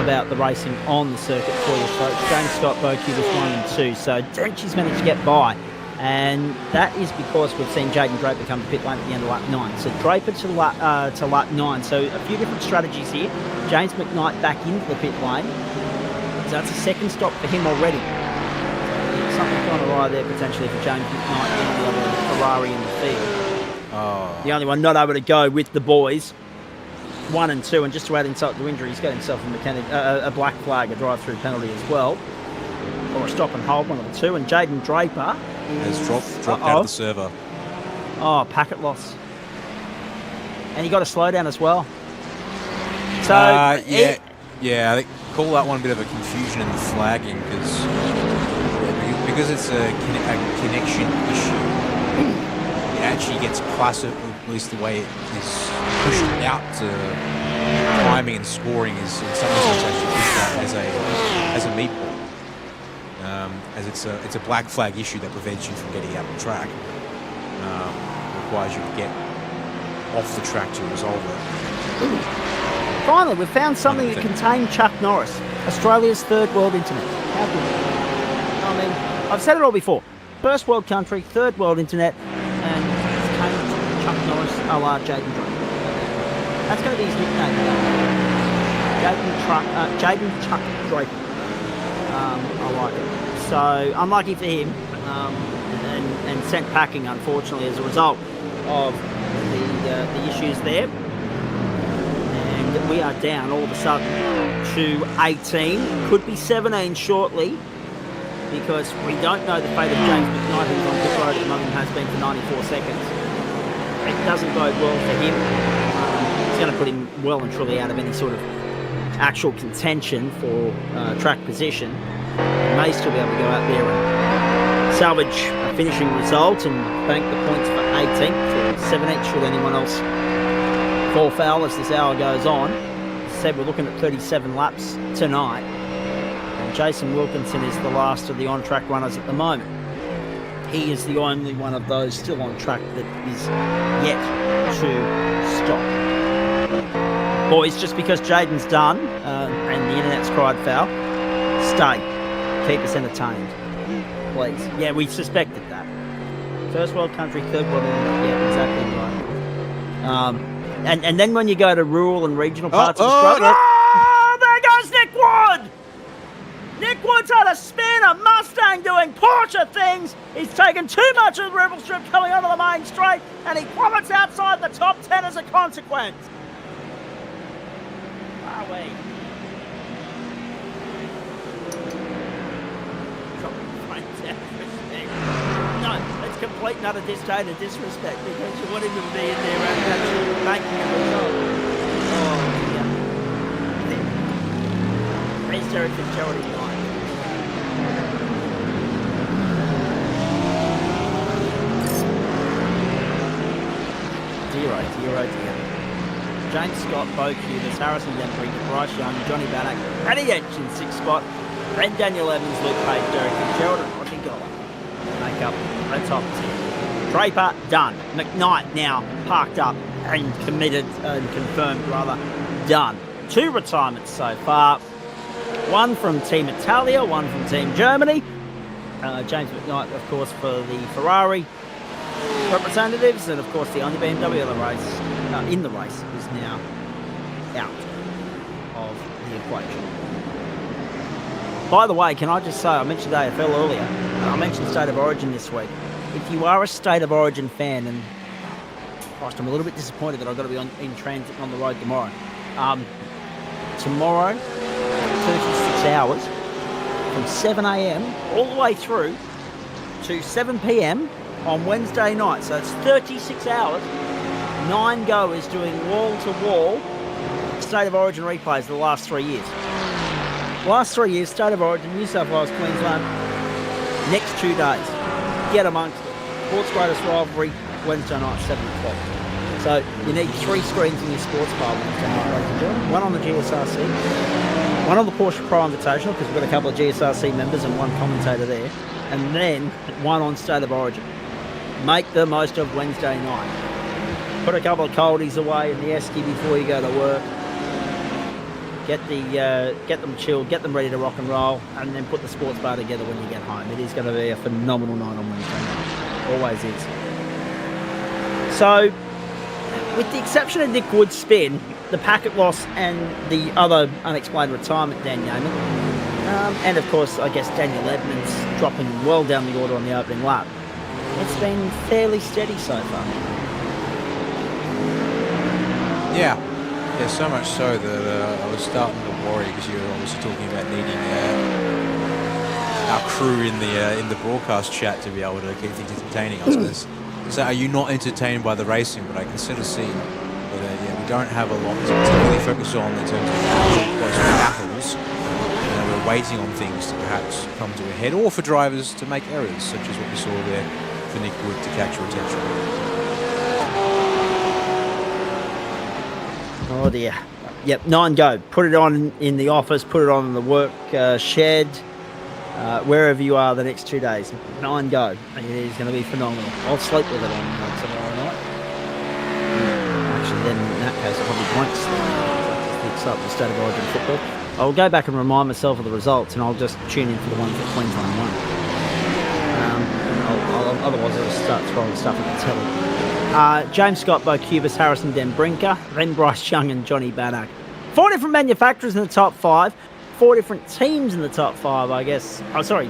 about the racing on the circuit for you folks. James Scott, Bo Cubis 1 and 2. So Dench has managed to get by, and that is because we've seen Jaden Draper come to pit lane at the end of lap 9. So Draper to lap 9. So a few different strategies here. James McKnight back into the pit lane. So that's a 2nd stop for him already. So something on the right there potentially for James McKnight and the other Ferrari in the field. Oh. The only one not able to go with the boys, 1 and 2, and just to add insult to injury, he's got himself a black flag, a drive-through penalty as well, or a stop and hold, one of the 2. And Jaden Draper has dropped out of the server. Oh, packet loss, and he got a slowdown as well. So I think call that one a bit of a confusion in the flagging because it's a connection issue. It actually gets classified, at least the way it is pushed out to timing and scoring is in some respects actually pushed out as a meatball, as it's a black flag issue that prevents you from getting out of the track. Requires you to get off the track to resolve it. finally, we've found something that contained Chuck Norris, Australia's third world internet. How good. I mean, I've said it all before. First world country, third world internet, and it's came Chuck Norris a la Jaden Drake. That's going to be his nickname. Jaden Chuck Drake. I like it. So, unlucky for him, and sent packing, unfortunately, as a result of the issues there. And we are down all of a sudden to 18. Could be 17 shortly, because we don't know the fate of James McKnight, who's on pit road at the moment, has been for 94 seconds. It doesn't bode well for him. It's going to put him well and truly out of any sort of actual contention for track position. He may still be able to go out there and salvage a finishing result and bank the points for 18th or 17th should anyone else fall foul as this hour goes on. As I said, we're looking at 37 laps tonight. And Jason Wilkinson is the last of the on-track runners at the moment. He is the only one of those still on track that is yet to stop. Boys, just because Jaden's done and the internet's cried foul, stay. Keep us entertained, please. Yeah, we suspected that. First world country, third world internet. Yeah, exactly right. And then when you go to rural and regional parts of Australia... Oh, there goes Nick Wood! Nick Wood's had a spin, a Mustang doing Porsche things. He's taken too much of the rebel strip coming onto the main straight, and he plummets outside the top 10 as a consequence. Away. No, it's complete and utter disdain and disrespect because you wouldn't even be in there and actually making a result. Oh, yeah. There's Derek Fitzgerald in line. Dear. James Scott, Bo Cubis, Harrison Denbury, Bryce Young, Johnny Bannock, Paddy Etch in 6th spot, then Daniel Evans, Luke Page, Derek Fitzgerald, and Rocky Goller make up the top 10. Draper, done. McKnight now parked up and committed and confirmed, rather, done. 2 retirements so far. One from Team Italia, one from Team Germany. James McKnight, of course, for the Ferrari representatives, and of course the only BMW in the race is now out of the equation. By the way, can I just say, I mentioned AFL earlier, and I mentioned State of Origin this week. If you are a State of Origin fan, and gosh, I'm a little bit disappointed that I've got to be in transit on the road tomorrow. Tomorrow, 36 hours, from 7 a.m. all the way through to 7 p.m. on Wednesday night. So it's 36 hours. 9 goers doing wall-to-wall State of Origin replays for the last 3 years. Last 3 years, State of Origin, New South Wales, Queensland, next 2 days. Get amongst it. Sports Greatest Rivalry, Wednesday night, 7 o'clock. So you need 3 screens in your sports bar Wednesday night, ladies and gentlemen. One on the GSRC, one on the Porsche Pro Invitational, because we've got a couple of GSRC members and one commentator there, and then one on State of Origin. Make the most of Wednesday night. Put a couple of coldies away in the esky before you go to work. Get them chilled, get them ready to rock and roll, and then put the sports bar together when you get home. It is going to be a phenomenal night on Wednesday night. Always is. So, with the exception of Nick Wood's spin, the packet loss and the other unexplained retirement, Dan Yeaman, and of course, I guess Daniel Edmonds dropping well down the order on the opening lap, it's been fairly steady so far. Yeah, so much so that I was starting to worry, because you were obviously talking about needing our crew in the broadcast chat to be able to keep things entertaining. I was going to say, are you not entertained by the racing? But I can sort of see that we don't have a lot to really focus on in terms of close battles. We're waiting on things to perhaps come to a head, or for drivers to make errors, such as what we saw there for Nick Wood to catch your attention. Oh dear. Yep, 9 go. Put it on in the office, put it on in the work shed, wherever you are the next 2 days. 9 go. It is going to be phenomenal. I'll sleep with it on tomorrow night. Actually, then in that case, I probably won't sleep. That's the up with the state of origin football. I'll go back and remind myself of the results, and I'll just tune in for the ones that Queensland won. Otherwise, I'll just start throwing stuff at the telly. James Scott, Bo Cubis, Harrison Den Brinker, then Bryce Young and Johnny Bannock. 4 different manufacturers in the top 5. 4 different teams in the top 5, I guess. 3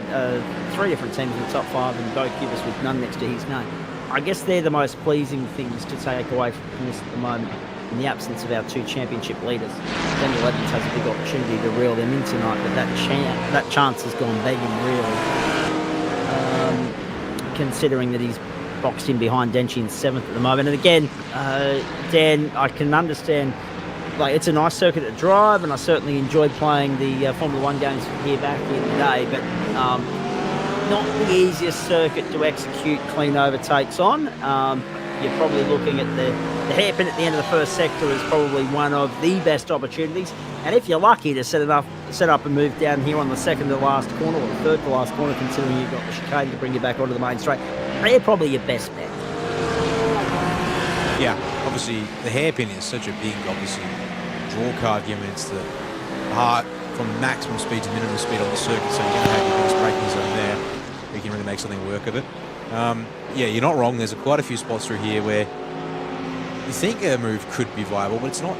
different teams in the top 5, and Bo Cubis with none next to his name. I guess they're the most pleasing things to take away from this at the moment, in the absence of our 2 championship leaders. Daniel Evans has a big opportunity to reel them in tonight, but that chance has gone begging, really. Considering that he's boxed in behind Denchi in 7th at the moment. And again, Dan, I can understand, like, it's a nice circuit to drive, and I certainly enjoyed playing the Formula 1 games here back in the day, but not the easiest circuit to execute clean overtakes on. You're probably looking at the hairpin at the end of the first sector is probably one of the best opportunities. And if you're lucky to set up and move down here on the second to last corner, or the third to last corner, considering you've got the chicane to bring you back onto the main straight, they're probably your best bet. Yeah, obviously the hairpin is such a big, obviously, draw card, given it's the heart from maximum speed to minimum speed on the circuit, so you're going to have your best braking zone there. You can really make something work of it. Yeah, you're not wrong. There's quite a few spots through here where you think a move could be viable, but it's not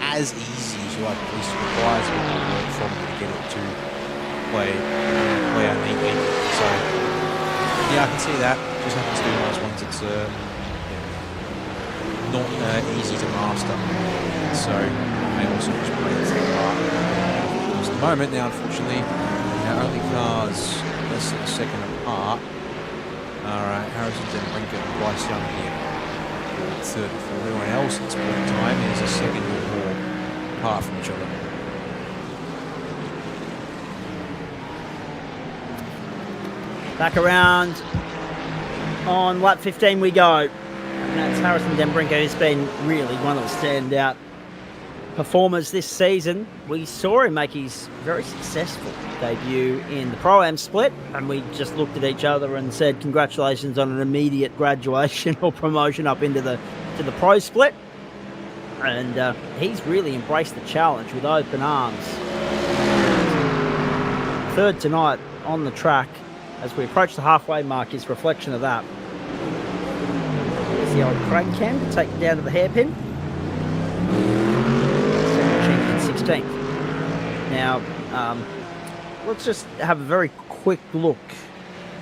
as easy as you like. At least it requires a bit more work from you to get it to play out neatly. So yeah, I can see that. Just happens to be one of those ones that's not easy to master. So may also just play the same part. At the moment now, unfortunately, only cars less than a second apart. Alright, Harrison Den Brinker and Bryce Young here. Third for everyone else at this point in time is a second or more apart from each other. Back around on lap 15 we go. And that's Harrison Den Brinker, who's been really one of the standout performers this season. We saw him make his very successful debut in the Pro-Am split, and we just looked at each other and said congratulations on an immediate graduation or promotion up into the Pro split. And he's really embraced the challenge with open arms. Third tonight on the track as we approach the halfway mark is reflection of that. There's the old crank cam to take it down to the hairpin. 16th. Now, let's just have a very quick look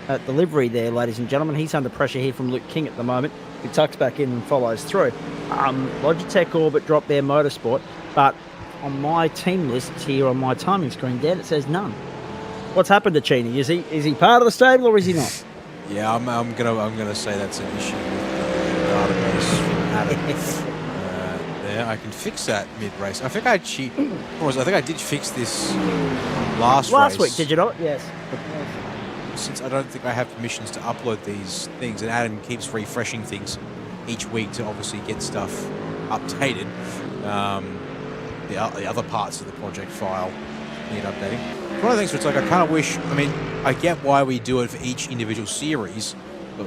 at the livery there, ladies and gentlemen. He's under pressure here from Luke King at the moment, who tucks back in and follows through. Logitech Orbit dropped their Motorsport, but on my team list here on my timing screen, Dan, it says none. What's happened to Cheney? Is he part of the stable or is he not? Yeah, I'm gonna say that's an issue with the database from Adam. I can fix that mid-race. I think I did fix this last race. Week, did you not? Yes. Since I don't think I have permissions to upload these things, and Adam keeps refreshing things each week to obviously get stuff updated. The other parts of the project file need updating. One of the things where it's like, I kind of wish, I mean, I get why we do it for each individual series, but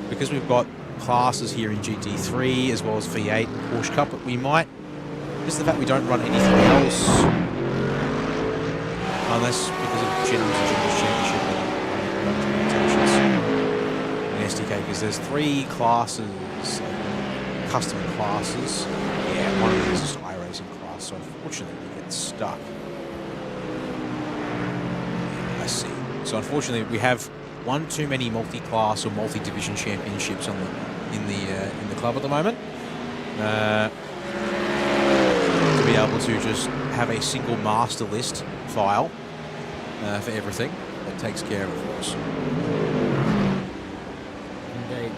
because we've got classes here in GT3 as well as V8 and Porsche Cup, but we might, just the fact we don't run anything else, unless because of General Championship and SDK, because there's 3 classes, like custom classes. Yeah, one of them is just iRacing class, so unfortunately we get stuck. Yeah, I see. So unfortunately we have one too many multi-class or multi-division championships on in the club at the moment. To be able to just have a single master list file for everything that takes care of us. Indeed.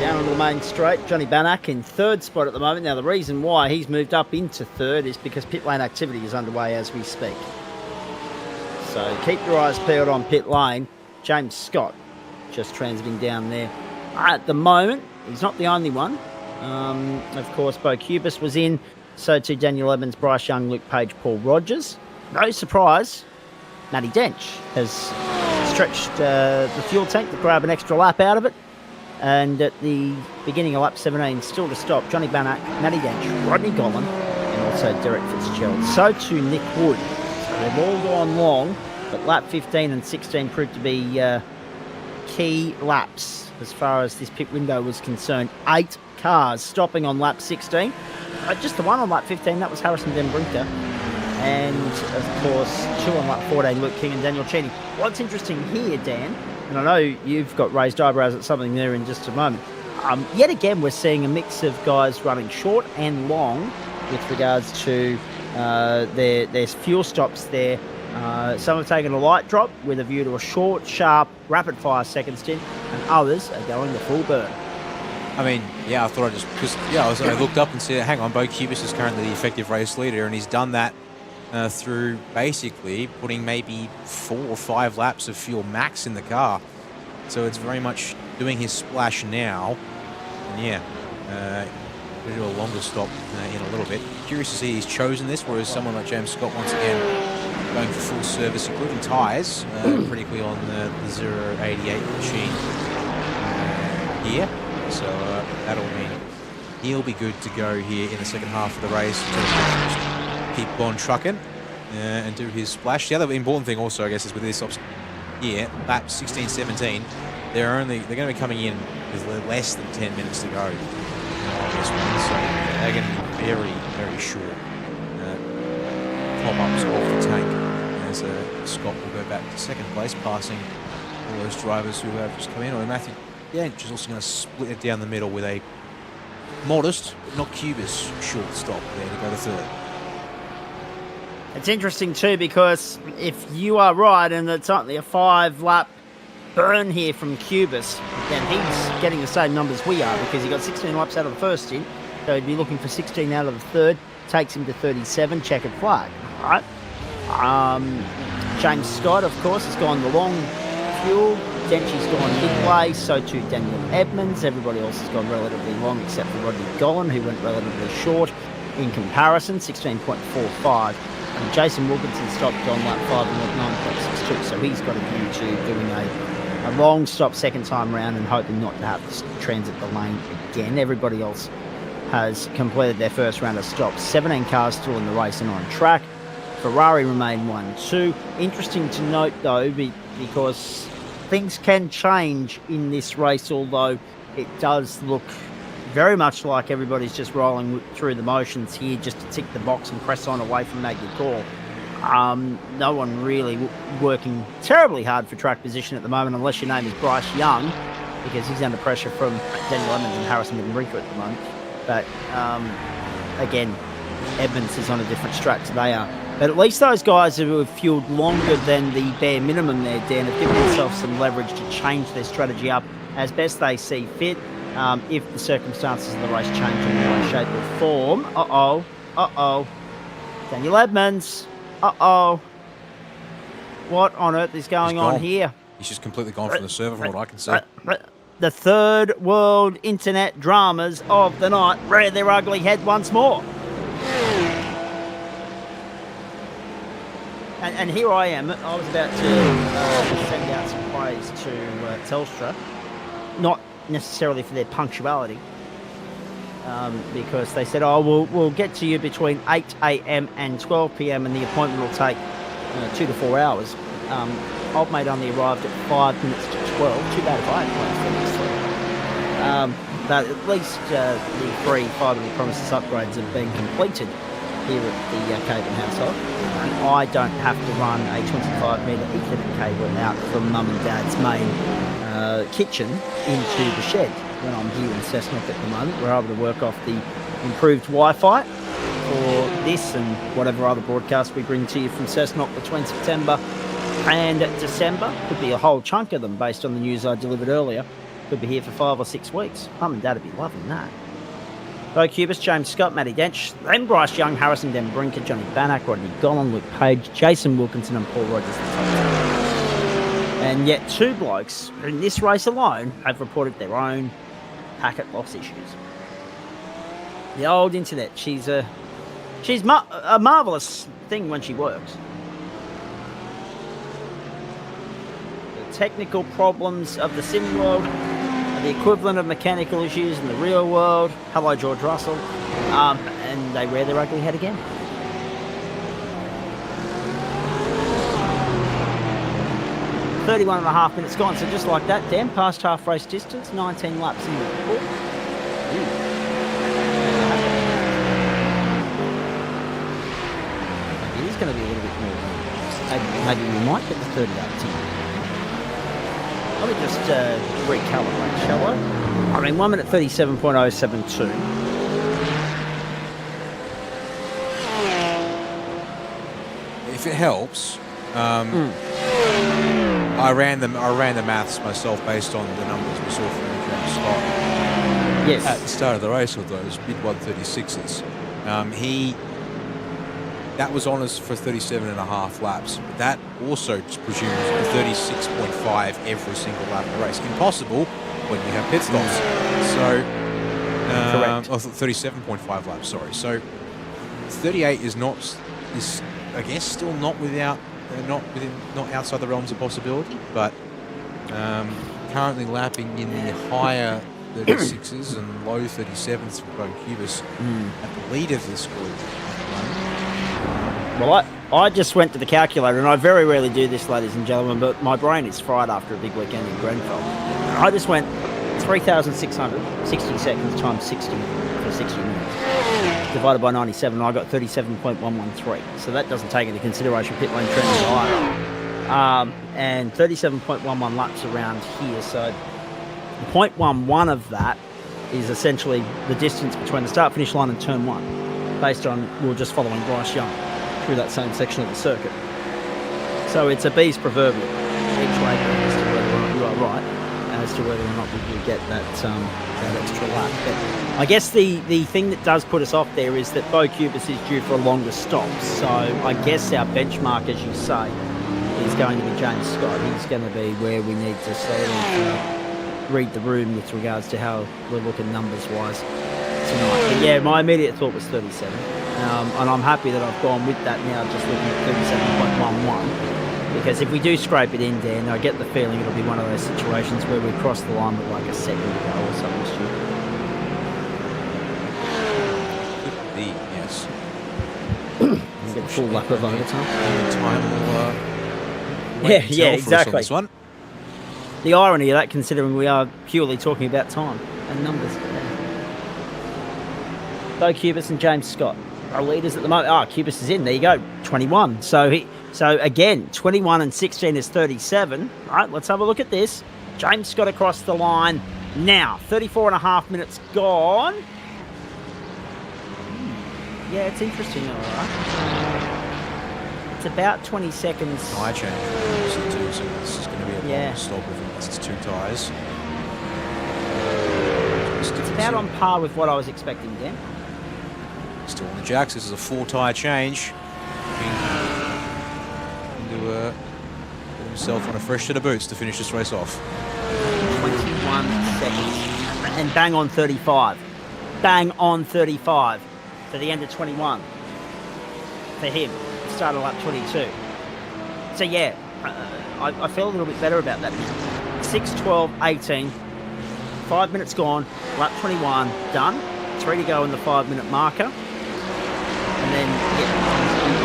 Down on the main straight, Johnny Bannock in 3rd spot at the moment. Now the reason why he's moved up into 3rd is because pit lane activity is underway as we speak. So keep your eyes peeled on pit lane. James Scott just transiting down there. At the moment, he's not the only one. Of course, Bo Cubis was in. So too Daniel Evans, Bryce Young, Luke Page, Paul Rogers. No surprise, Matty Dench has stretched the fuel tank to grab an extra lap out of it. And at the beginning of lap 17, still to stop, Johnny Bannock, Matty Dench, Rodney Gollan, and also Derek Fitzgerald. So too Nick Wood. So they've all gone long, but lap 15 and 16 proved to be key laps as far as this pit window was concerned. 8 cars stopping on lap 16. Just the one on lap 15, that was Harrison Den Brinker. And, of course, 2 on lap 14, Luke King and Daniel Cheney. What's interesting here, Dan, and I know you've got raised eyebrows at something there in just a moment. Yet again, we're seeing a mix of guys running short and long with regards to their fuel stops there. Some have taken a light drop with a view to a short, sharp, rapid-fire second stint, and others are going the full burn. I mean, yeah, I thought I looked up and said, hang on, Bo Cubis is currently the effective race leader, and he's done that through basically putting maybe 4 or 5 laps of fuel max in the car. So it's very much doing his splash now. And yeah, we'll do a longer stop in a little bit. Curious to see he's chosen this, whereas someone like James Scott, once again, going for full service, including tyres, critically on the 088 machine here. So that'll mean he'll be good to go here in the second half of the race to keep on trucking and do his splash. The other important thing also, I guess, is with this here, lap 16, 17, they're going to be coming in with less than 10 minutes to go on this one. So they're going to be very, very short pop-ups off the tank. As Scott will go back to second place, passing all those drivers who have just come in. Or Matthew Dench is also going to split it down the middle with a modest, but not Cubis, short stop there to go to third. It's interesting too, because if you are right and it's only a 5-lap burn here from Cubis, then he's getting the same numbers we are, because he got 16 laps out of the first stint, so he'd be looking for 16 out of the third, takes him to 37, checkered flag. All right. James Scott, of course, has gone the long fuel. Denchi's gone midway, so too Daniel Edmonds. Everybody else has gone relatively long except for Rodney Gollan, who went relatively short in comparison, 16.45. And Jason Wilkinson stopped on lap 5 and went 9.62, so he's got a view to doing a long stop second time round and hoping not to have to transit the lane again. Everybody else has completed their first round of stops. 17 cars still in the race and on track. Ferrari remain 1-2. Interesting to note, though, because things can change in this race, although it does look very much like everybody's just rolling through the motions here just to tick the box and press on away from Magny-Cours. No one really working terribly hard for track position at the moment, unless your name is Bryce Young, because he's under pressure from Daniel Edmonds and Harrison Den Brinker at the moment. But again, Edmonds is on a different track to they are. But at least those guys who have fueled longer than the bare minimum there, Dan, have given themselves some leverage to change their strategy up as best they see fit. If the circumstances of the race change in any way, shape or form. Daniel Edmonds. What on earth is going on here? He's just completely gone from the server from what I can see. The third world internet dramas of the night rear their ugly head once more. And here I am. I was about to send out some praise to Telstra. Not necessarily for their punctuality, because they said, we'll get to you between 8 a.m. and 12 p.m. and the appointment will take 2 to 4 hours. Old mate only arrived at 5 minutes to 12. Too bad if I had plans for this. But at least the 3 fibre promises upgrades have been completed here at the Caven household. And I don't have to run a 25-metre Ethernet cable out from Mum and Dad's main kitchen into the shed when I'm here in Cessnock at the moment. We're able to work off the improved Wi-Fi for this and whatever other broadcasts we bring to you from Cessnock between September and December. Could be a whole chunk of them based on the news I delivered earlier. Could be here for 5 or 6 weeks. Mum and Dad would be loving that. Bo Cubis, James Scott, Matty Dench, then Bryce Young, Harrison Den Brinker, Johnny Bannock, Rodney Gollan, Luke Page, Jason Wilkinson and Paul Rogers. And yet 2 blokes in this race alone have reported their own packet loss issues. The old internet, she's a marvellous thing when she works. The technical problems of the sim world are the equivalent of mechanical issues in the real world. Hello, George Russell. And they rear their ugly head again. .31.5 minutes gone, so just like that, Dan, past half race distance, 19 laps in the report. Maybe it is going to be a little bit more. Maybe we might get the 38 tonight. Let me just recalibrate, shall I? I mean, 1 minute 37.072. If it helps, I ran the maths myself based on the numbers we saw from James Scott. Yes. At the start of the race with those mid 136s. That was on us for 37.5 laps. But that also presumes 36.5 every single lap of the race. Impossible when you have pit stops. So, correct. 37.5 laps. Sorry. So, 38 is I guess still not outside the realms of possibility, but currently lapping in the higher 36s and low 37s for Bo Cubis at the lead of this group. Well, I just went to the calculator, and I very rarely do this, ladies and gentlemen, but my brain is fried after a big weekend in Grenfell. I just went 3,660 seconds times 60 for 60 minutes. Divided by 97, I got 37.113. So that doesn't take into consideration pit lane trends either. And 37.11 laps around here. So 0.11 of that is essentially the distance between the start-finish line and turn 1, based on we're just following Bryce Young through that same section of the circuit. So it's a bee's proverbial each way as to whether or not you are right, as to whether or not we do get that extra lap. But I guess the thing that does put us off there is that Bo Cubis is due for a longer stop. So I guess our benchmark, as you say, is going to be James Scott. He's going to be where we need to sort of read the room with regards to how we're looking numbers-wise tonight. But yeah, my immediate thought was 37. And I'm happy that I've gone with that now, just looking at 37.11. Because if we do scrape it in, Dan, I get the feeling it'll be one of those situations where we cross the line with like a second to go or something stupid. Could be, yes. We'll get a full lap of overtime. Time will Yeah, on exactly. this one. The irony of that, considering we are purely talking about time and numbers. Bo Cubis and James Scott are leaders at the moment. Cubis is in. There you go. 21. So again, 21 and 16 is 37. All right, let's have a look at this. James Scott across the line now. 34.5 minutes gone. Yeah, it's interesting, all right. It's about 20 seconds. Tyre change. So this is going to be a long stop if it's 2 tyres. It's about on par with what I was expecting, Dan. Still on the jacks. This is a 4 tyre change. Put himself on a fresh set of boots to finish this race off. 21 seconds. And bang on 35. Bang on 35 to the end of 21 for him. Start of lap 22. So yeah, I feel a little bit better about that now. 6:12.18. 5 minutes gone. Lap 21 done. 3 to go in the 5 minute marker. And then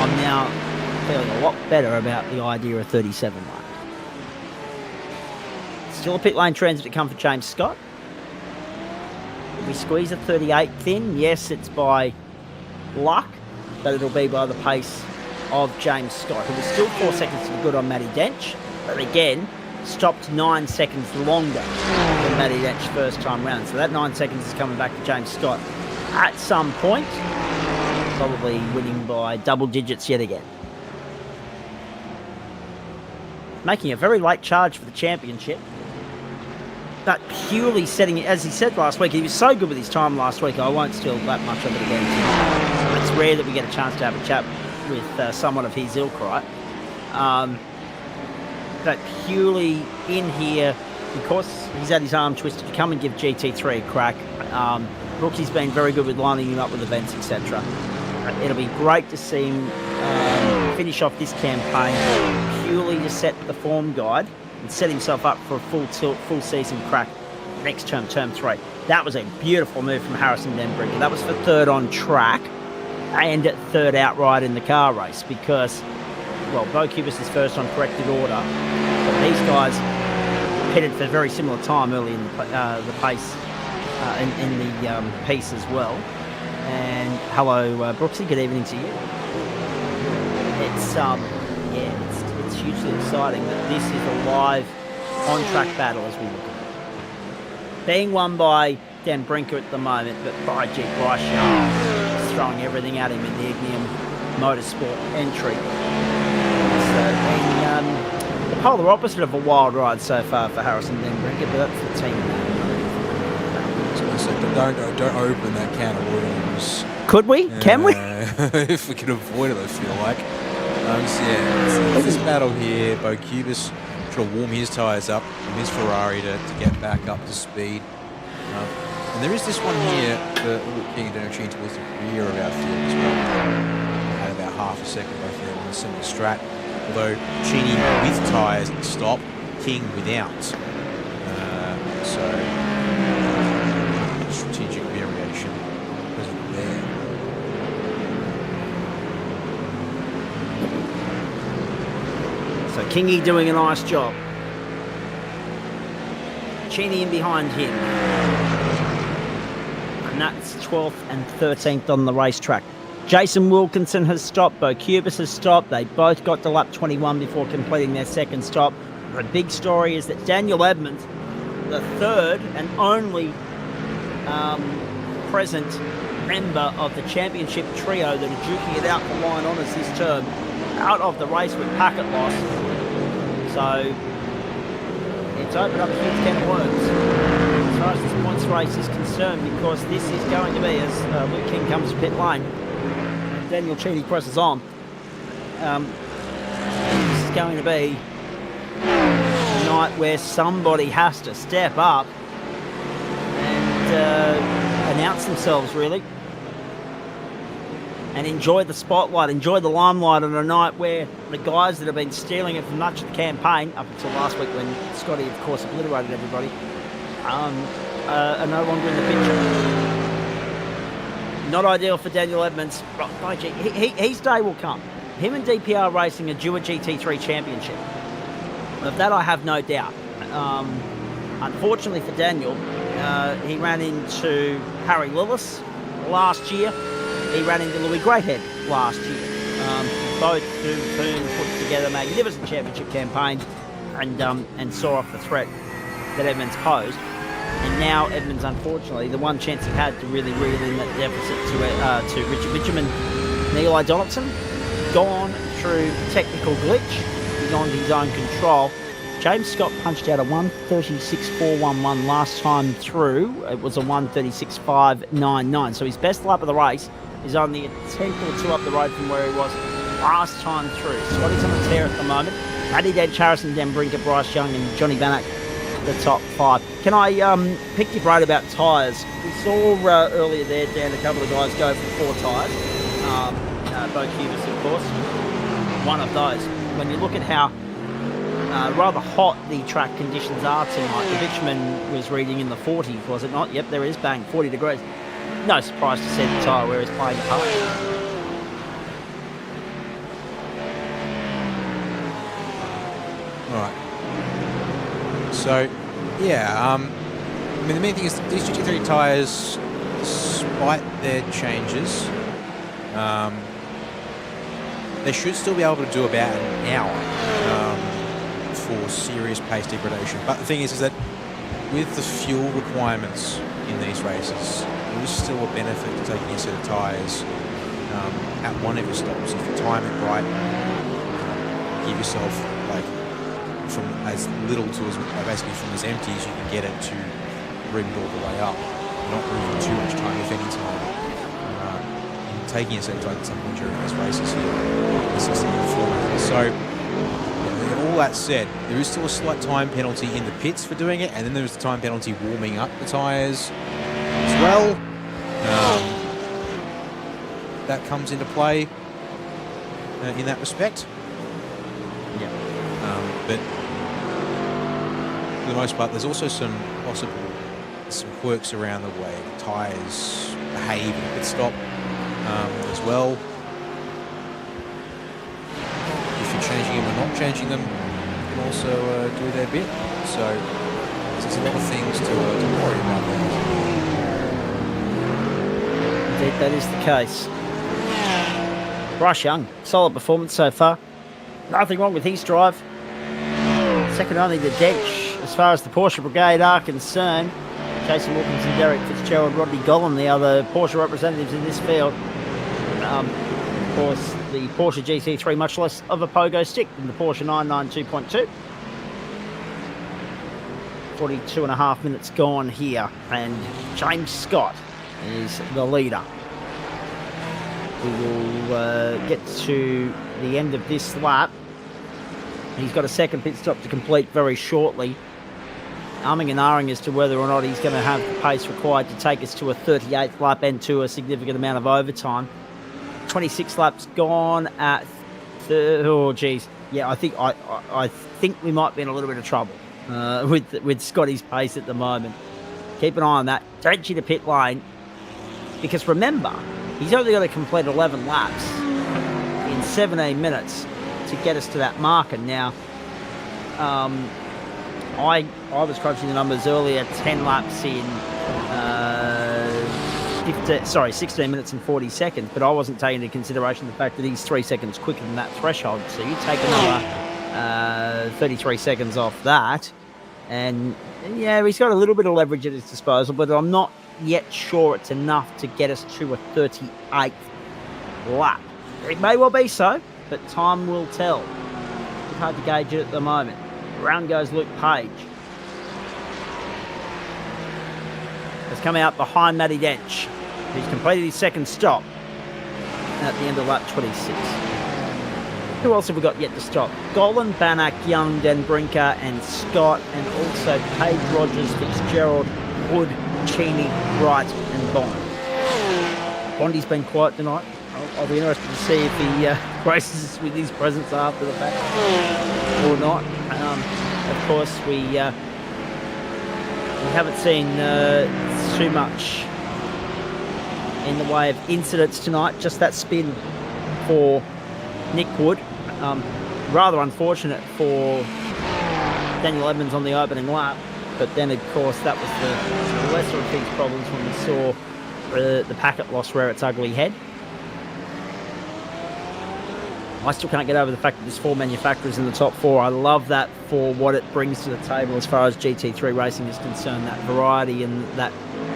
I'm now feeling a lot better about the idea of 37 lap. Still a pit lane transit to come for James Scott. We squeeze a 38 thin. Yes, it's by luck, but it'll be by the pace of James Scott, who was still 4 seconds to the good on Matty Dench, but again stopped 9 seconds longer than Matty Dench first time round. So that 9 seconds is coming back to James Scott at some point, probably winning by double digits yet again. Making a very late charge for the championship, but purely setting it, as he said last week, he was so good with his time last week, I won't steal that much of it again tonight. It's rare that we get a chance to have a chat with someone of his ilk, right? But purely in here, because he's had his arm twisted to come and give GT3 a crack. Rookie's been very good with lining him up with events, etc. It'll be great to see him finish off this campaign purely to set the form guide and set himself up for a full season crack next term, term 3. That was a beautiful move from Harrison Denbrinker. That was for third on track and at third outright in the car race because, well, Bo Cubis is first on corrected order, but these guys pitted for a very similar time early in the pace, in the piece as well. And hello, Brooksy, good evening to you. It's it's hugely exciting that this is a live on-track battle as we look at it. Being won by Dan Brinker at the moment, but by Bryce Young is throwing everything at him in the Ignium Motorsport entry. So the polar opposite of a wild ride so far for Harrison Dan Brinker, but that's the team. So don't open that can of worms. Could we? Can we? If we can avoid it, I feel like. It's this battle here. Bo Cubis trying to warm his tyres up from his Ferrari to get back up to speed. And there is this one here for King and Donoghue towards the rear of our field as well. At about half a second both there on a similar strat. Although Cheney with tyres at the stop, King without. So strategic variation present there. So Kingy doing a nice job. Cheney in behind him. And that's 12th and 13th on the racetrack. Jason Wilkinson has stopped. Bo Cubis has stopped. They both got to lap 21 before completing their second stop. The big story is that Daniel Edmonds, the third and only present member of the championship trio that are duking it out for line honours this term, out of the race with packet loss. So it's opened up a huge can of worms as far as this points race is concerned, because this is going to be, as Luke King comes to pit lane and Daniel Cheney presses on, this is going to be a night where somebody has to step up and announce themselves, really, and enjoy the spotlight, enjoy the limelight on a night where the guys that have been stealing it for much of the campaign, up until last week when Scotty, of course, obliterated everybody, are no longer in the picture. Not ideal for Daniel Edmonds. His day will come. Him and DPR Racing are due a GT3 championship. Of that I have no doubt. Unfortunately for Daniel, he ran into Harry Lillis last year. He ran into Louis Greathead last year. Both whom put together magnificent championship campaigns and saw off the threat that Edmonds posed. And now Edmonds, unfortunately, the one chance he had to really reel in that deficit to Richard Mitchum and Neil Donaldson, gone through technical glitch, beyond his own control. James Scott punched out a 1:36.411 last time through. It was a 1:36.599. So his best lap of the race is only a tenth or two up the road from where he was last time through. Scotty's on the tear at the moment. Paddy Dench, Harrison Denbrinker, Bryce Young and Johnny Bannock, the top 5. Can I pick your brain about tyres? We saw earlier there, Dan, a couple of guys go for 4 tyres. Bo Cubis, of course, one of those. When you look at how rather hot the track conditions are tonight, the bitumen was reading in the 40s, was it not? Yep, there it is, bang, 40 degrees. No surprise to see the tyre wear is playing a part. All right. So, yeah, I mean, the main thing is these GT3 tyres, despite their changes, they should still be able to do about an hour for serious pace degradation. But the thing is that with the fuel requirements in these races, there is still a benefit to taking a set of tyres at one of your stops. If you time it right, give yourself like from as little to as basically from as empty as you can get it to bring it all the way up. You're not losing too much time, if any time. Taking a set of tyres at some point during these races here. This is the format. So, all that said, there is still a slight time penalty in the pits for doing it, and then there's the time penalty warming up the tyres as well. That comes into play in that respect. Yeah. But for the most part, there's also some possible some quirks around the way the tyres behave in a pit stop as well. If you're changing them or not changing them, you can also do their bit. So there's a lot of things to worry about there. Indeed, that is the case. Bryce Young, solid performance so far. Nothing wrong with his drive. Second only to Dench as far as the Porsche Brigade are concerned. Jason Wilkinson, Derek Fitzgerald, Rodney Gollan, the other Porsche representatives in this field. Of course, the Porsche GT3 much less of a pogo stick than the Porsche 992.2. 42.5 minutes gone here, and James Scott is the leader. We will get to the end of this lap. He's got a second pit stop to complete very shortly. Umming and ahhing as to whether or not he's going to have the pace required to take us to a 38th lap and to a significant amount of overtime. 26 laps gone at... oh, geez. Yeah, I think we might be in a little bit of trouble with Scotty's pace at the moment. Keep an eye on that. Don't cheat a pit lane. Because remember, he's only got to complete 11 laps in 17 minutes to get us to that marker. Now, I was crunching the numbers earlier, 10 laps in 16 minutes and 40 seconds, but I wasn't taking into consideration the fact that he's 3 seconds quicker than that threshold. So you take another 33 seconds off that, and yeah, he's got a little bit of leverage at his disposal, but I'm not yet sure it's enough to get us to a 38th lap. It may well be so, but time will tell. It's hard to gauge it at the moment. Round goes Luke Page. Has come out behind Matty Dench, who's completed his second stop at the end of lap 26. Who else have we got yet to stop? Gollan, Bannock, Young, Den Brinker, and Scott, and also Page, Rogers, Fitzgerald, Wood, Cheney, Wright, and Bond. Bondy's been quiet tonight. I'll be interested to see if he races with his presence after the fact or not. Of course, we haven't seen too much in the way of incidents tonight. Just that spin for Nick Wood. Rather unfortunate for Daniel Edmonds on the opening lap. But then, of course, that was the lesser of these problems when we saw the packet loss rear its ugly head. I still can't get over the fact that there's 4 manufacturers in the top 4. I love that for what it brings to the table as far as GT3 racing is concerned, that variety and that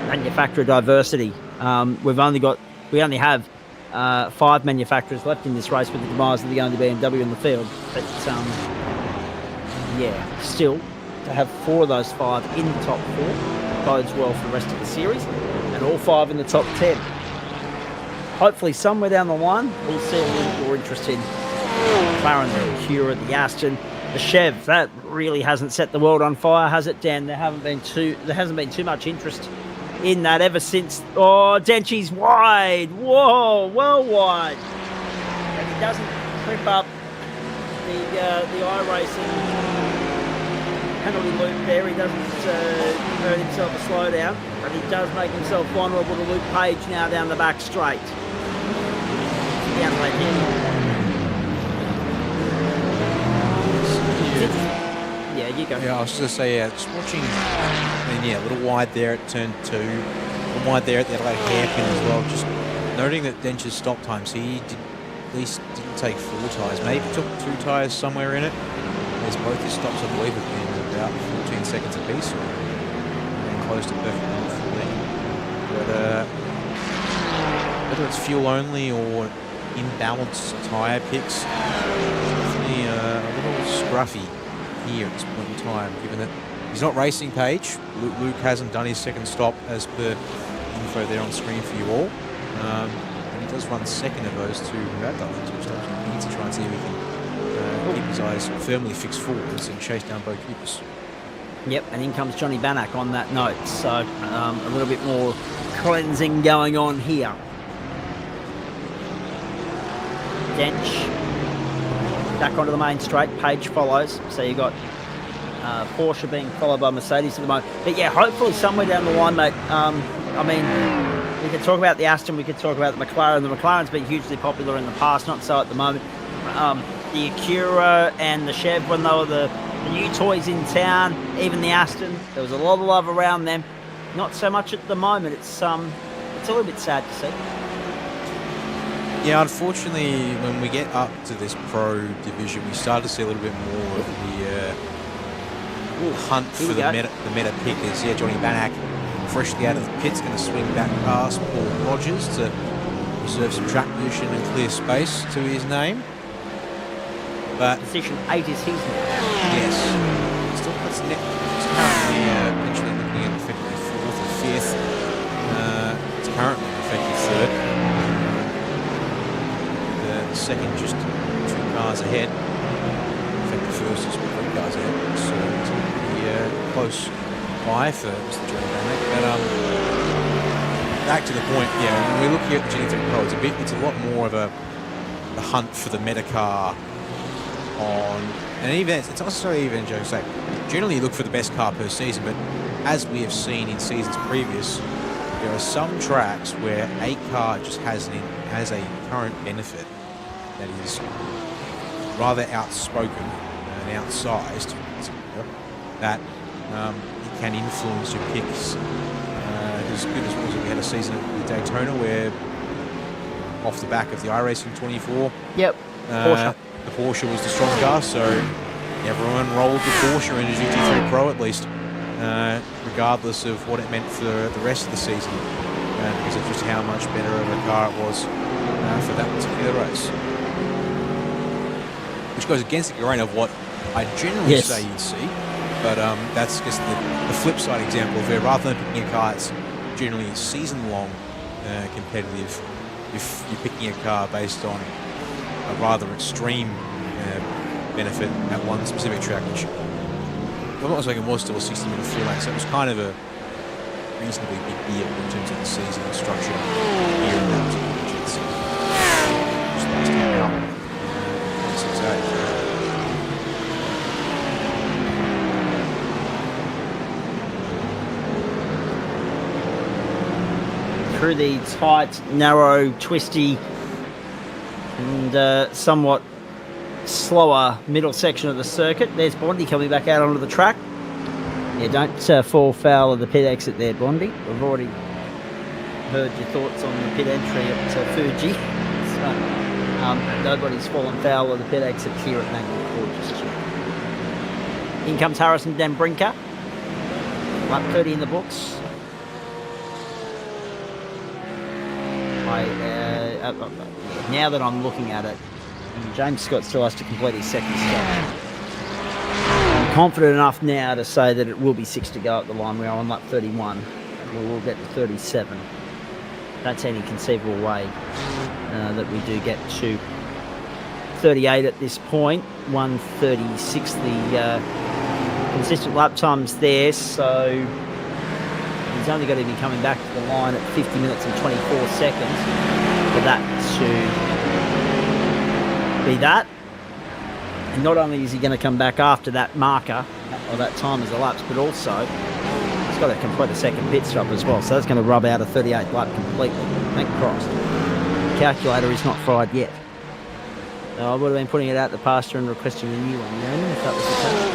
manufacturer diversity. We only have 5 manufacturers left in this race with the demise of the only BMW in the field. But yeah, still, to have 4 of those 5 in the top 4 bodes well for the rest of the series, and all 5 in the top 10. Hopefully somewhere down the line we'll see a little more interest in McLaren, the Acura, the Aston, the Chev. That really hasn't set the world on fire, has it, Dan? There hasn't been too much interest in that ever since. Oh, Denchi's wide. Whoa, well wide. And he doesn't trip up the iRacing penalty loop there. He doesn't earn himself a slowdown, but he does make himself vulnerable to Luke Page now down the back straight. Down lane here. Yeah, you go. Yeah, I was just going to say, just watching, a little wide there at turn 2, a little wide there at the Adelaide hairpin as well. Just noting that Dench's stop times, he at least didn't take 4 tyres, maybe took 2 tyres somewhere in it. As both his stops, I believe, have been about 14 seconds apiece, and close to perfect for them. But whether it's fuel only or imbalanced tyre picks, definitely a little scruffy here at this point in time, given that he's not racing Page. Luke hasn't done his second stop as per info there on screen for you all. And he does run second of those 2 stops. He needs to try and see if he can keep his eyes firmly fixed forwards and chase down both keepers. Yep, and in comes Johnny Bannock on that note. So a little bit more cleansing going on here. Dench back onto the main straight. Page follows. So you got Porsche being followed by Mercedes at the moment. But yeah, hopefully somewhere down the line, mate. I mean, we could talk about the Aston, we could talk about the McLaren. The McLaren's been hugely popular in the past, not so at the moment. The Acura and the Chev, when they were the new toys in town, even the Aston, there was a lot of love around them. Not so much at the moment. It's a little bit sad to see. Yeah, unfortunately, when we get up to this pro division, we start to see a little bit more of the hunt for the meta pickers. Yeah, Johnny Banach, freshly out of the pits, going to swing back past Paul Rogers to reserve some track position and clear space to his name. But position 8 is his now. Yes. Still, it's currently eventually looking at effectively 4th or 5th. It's currently effective 3rd. The second just 2 cars ahead. Effective 1st is 3 cars ahead. So it's a pretty close buy for Mr. Johnny Bannock. But back to the point, yeah, when we're looking at the GT3 Pro, it's a lot more of a hunt for the meta car. And even it's not necessarily even Joe say. Generally, you look for the best car per season, but as we have seen in seasons previous, there are some tracks where a car just has a current benefit that is rather outspoken and outsized, that it can influence your picks. As good as was it, we had a season at Daytona where, off the back of the iRacing 24, yep, Porsche. The Porsche was the strong car, so everyone rolled the Porsche into GT3 Pro at least, regardless of what it meant for the rest of the season, because of just how much better of a car it was for that particular race. Which goes against the grain of what I generally say you'd see, but that's just the flip side example of where rather than picking a car that's generally season-long competitive, if you're picking a car based on a rather extreme benefit at one specific track, which I'm not saying it was still a 60-minute free lane, so it was kind of a reasonably big deal in terms of the season and structure here in that particular region. So just last time out, 6-8. Through the tight, narrow, twisty, and somewhat slower middle section of the circuit. There's Bondi coming back out onto the track. Yeah, don't fall foul of the pit exit there, Bondi. We've already heard your thoughts on the pit entry at Fuji. So nobody's fallen foul of the pit exit here at Magny-Cours just yet. In comes Harrison Den Brinker. Lap 30 in the books. Now that I'm looking at it, James Scott still has to complete his second stop. I'm confident enough now to say that it will be 6 to go at the line. We are on lap 31. We will get to 37. That's any conceivable way that we do get to 38 at this point. 1:36 the consistent lap times there, so he's only going to be coming back to the line at 50 minutes and 24 seconds for that to be that. And not only is he going to come back after that marker, or that time has elapsed, but also he's got to complete a second pit stop as well. So that's going to rub out a 38th lap completely. Thank Christ. The calculator is not fried yet. I would have been putting it out the pasture and requesting a new one, if that was the case.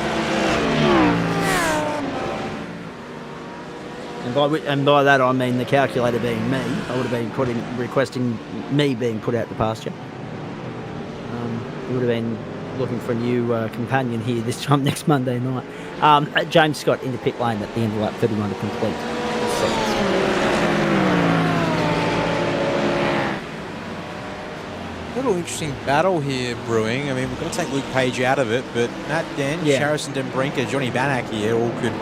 And by that I mean the calculator being me. I would have been requesting me being put out the pasture. We would have been looking for a new companion here this time next Monday night. James Scott into pit lane at the end of lap 31 to complete. Little interesting battle here brewing. I mean, we're going to take Luke Page out of it, but Matt Dench, Harrison Den Brinker, Johnny Banach here all could